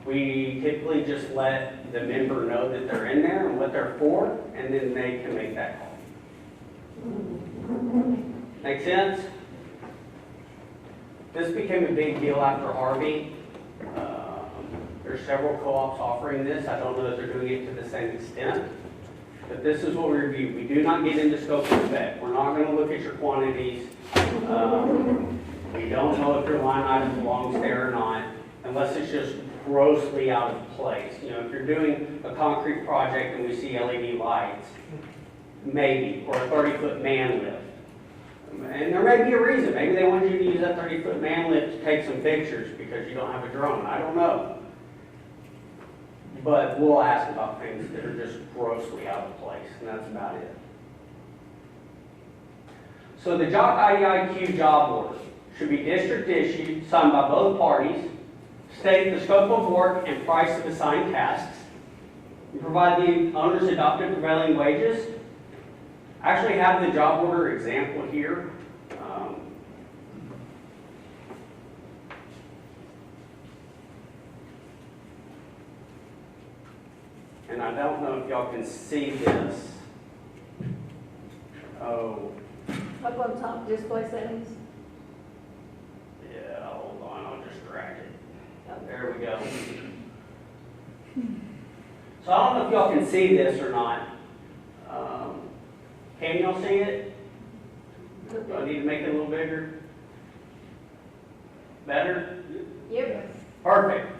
We typically just let the member know that they're in there and what they're for, and then they can make that call. Make sense? This became a big deal after Harvey. There's several co-ops offering this. I don't know if they're doing it to the same extent. But this is what we review. We do not get into scope of effect. We're not going to look at your quantities. We don't know if your line item belongs there or not, unless it's just grossly out of place. You know, if you're doing a concrete project and we see LED lights, maybe, or a 30-foot man lift. And there may be a reason. Maybe they want you to use that 30-foot man lift to take some pictures because you don't have a drone. I don't know. But we'll ask about things that are just grossly out of place, and that's about it. So the job IDIQ job order should be district issued, signed by both parties, state the scope of work and price of assigned tasks, and provide the owner's adopted prevailing wages. I actually have the job order example here. And I don't know if y'all can see this. Oh. Up on top, display settings. Yeah, hold on, I'll just drag it. There we go. So I don't know if y'all can see this or not. Can y'all see it? Do I need to make it a little bigger? Better? Yep. Perfect.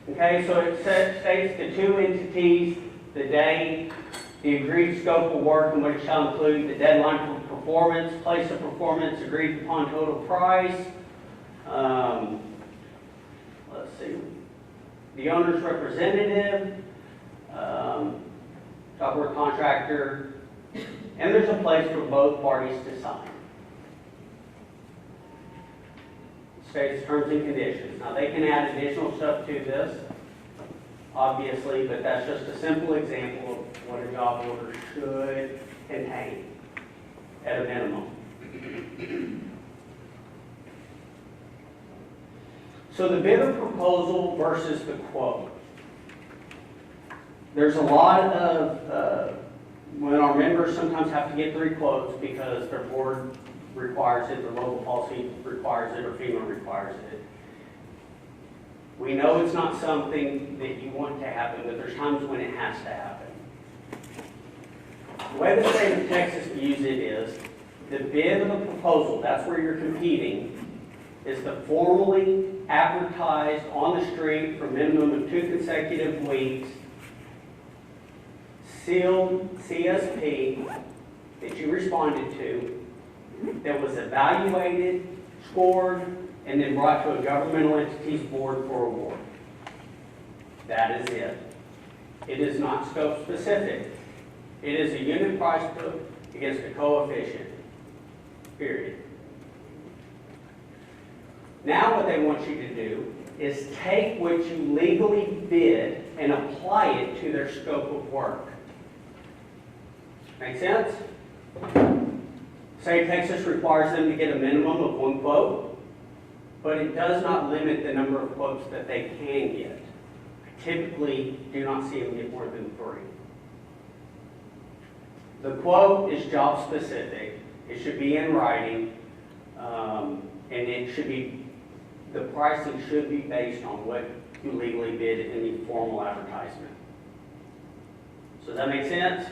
Okay, so it states the two entities, the day, the agreed scope of work, and which shall include the deadline for performance, place of performance, agreed upon total price. Let's see. The owner's representative, job work contractor, and there's a place for both parties to sign. States terms and conditions. Now they can add additional stuff to this, obviously, but that's just a simple example of what a job order should contain at a minimum. So the bidder proposal versus the quote. There's a lot of, when our members sometimes have to get 3 quotes because their board requires it, their local policy requires it, or FEMA requires it. We know it's not something that you want to happen, but there's times when it has to happen. The way the state of Texas views it is, the bid of the proposal, that's where you're competing, is to formally advertise on the street for a minimum of 2 consecutive weeks, sealed CSP that you responded to, that was evaluated, scored, and then brought to a governmental entity's board for award. That is it. It is not scope specific. It is a unit price book against a coefficient. Period. Now what they want you to do is take what you legally bid and apply it to their scope of work. Make sense? State of Texas requires them to get a minimum of 1 quote, but it does not limit the number of quotes that they can get. I typically do not see them get more than 3. The quote is job specific. It should be in writing, and it should be, the pricing should be based on what you legally bid in the formal advertisement. So does that make sense?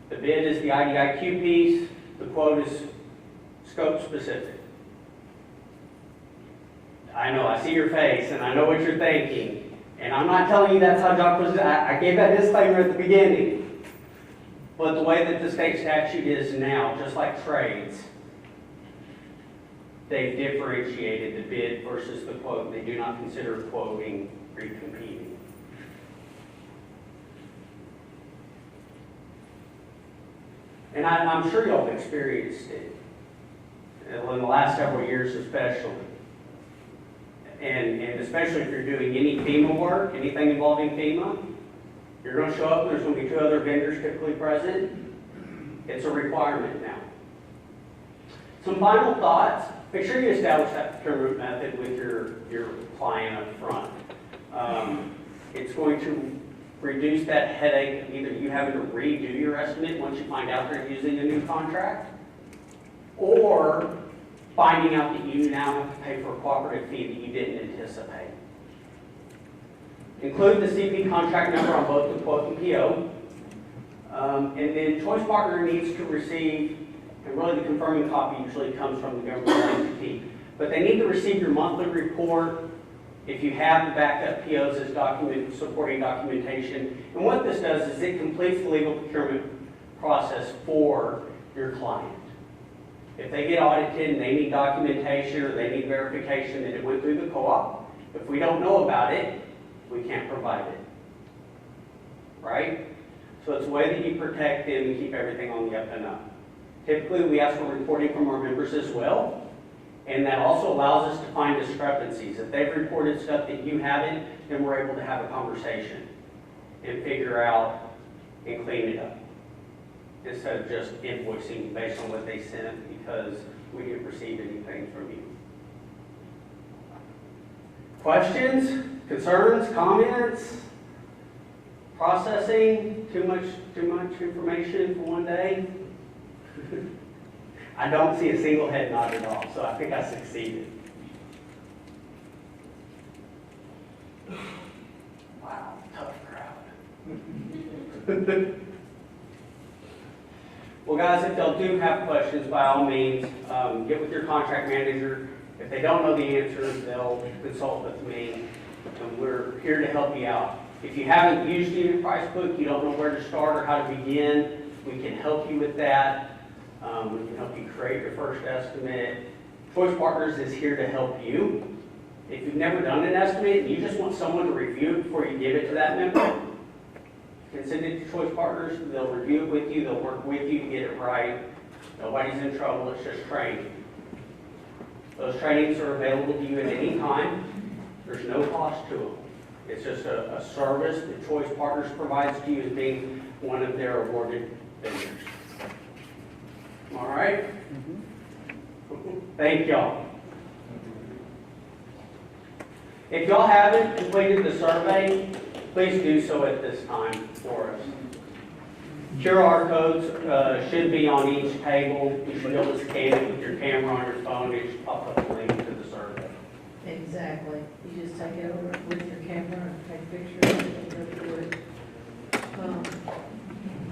The bid is the IDIQ piece, the quote is scope specific. I know, I see your face, and I know what you're thinking, and I'm not telling you that's how job was, I gave that disclaimer at the beginning. But the way that the state statute is now, just like trades, they've differentiated the bid versus the quote. They do not consider quoting re-competing. And I'm sure y'all have experienced it, in the last several years especially. And especially if you're doing any FEMA work, anything involving FEMA, you're going to show up and there's going to be 2 other vendors typically present. It's a requirement now. Some final thoughts. Make sure you establish that procurement method with your client up front. It's going to reduce that headache of either you having to redo your estimate once you find out they're using a new contract, or finding out that you now have to pay for a cooperative fee that you didn't anticipate. Include the CP contract number on both the quote and PO. And then choice partner needs to receive, and really the confirming copy usually comes from the government entity, but they need to receive your monthly report if you have the backup POs as supporting documentation. And what this does is it completes the legal procurement process for your client. If they get audited and they need documentation or they need verification that it went through the co-op, if we don't know about it, we can't provide it, right? So it's a way that you protect them and keep everything on the up and up. Typically, we ask for reporting from our members as well, and that also allows us to find discrepancies. If they've reported stuff that you haven't, then we're able to have a conversation and figure out and clean it up, instead of just invoicing based on what they sent because we didn't receive anything from you. Questions? Concerns, comments, processing, too much information for one day? I don't see a single head nod at all, so I think I succeeded. Wow, tough crowd. Well, guys, if y'all do have questions, by all means, get with your contract manager. If they don't know the answers, they'll consult with me. And we're here to help you out. If you haven't used your price book, you don't know where to start or how to begin, we can help you with that. We can help you create your first estimate. Choice Partners is here to help you. If you've never done an estimate and you just want someone to review it before you give it to that member, you can send it to Choice Partners. They'll review it with you. They'll work with you to get it right. Nobody's in trouble. It's just training. Those trainings are available to you at any time. There's no cost to them. It's just a service that Choice Partners provides to you as being one of their awarded vendors. All right? Thank y'all. If y'all haven't completed the survey, please do so at this time for us. QR codes should be on each table. You should be able to scan it with your camera on your phone. It should pop up a link to the survey. Exactly. You just take it over with your camera and take pictures and go through it.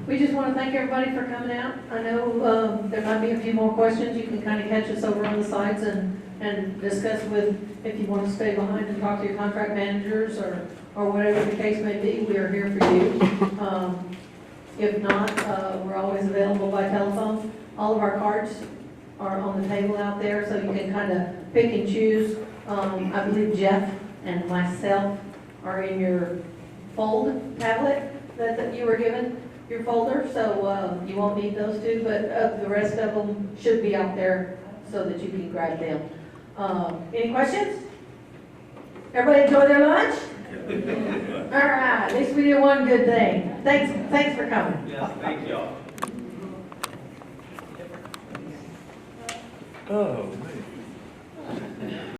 We just want to thank everybody for coming out. I know there might be a few more questions. You can kind of catch us over on the sides and discuss with, if you want to stay behind and talk to your contract managers or whatever the case may be, we are here for you. If not, we're always available by telephone. All of our cards are on the table out there, so you can kind of pick and choose. I believe Jeff and myself are in your fold tablet that you were given, your folder, so you won't need those two, but the rest of them should be out there so that you can grab them. Any questions? Everybody enjoy their lunch? All right, at least we did one good thing. Thanks for coming. Yes, thank y'all. Oh,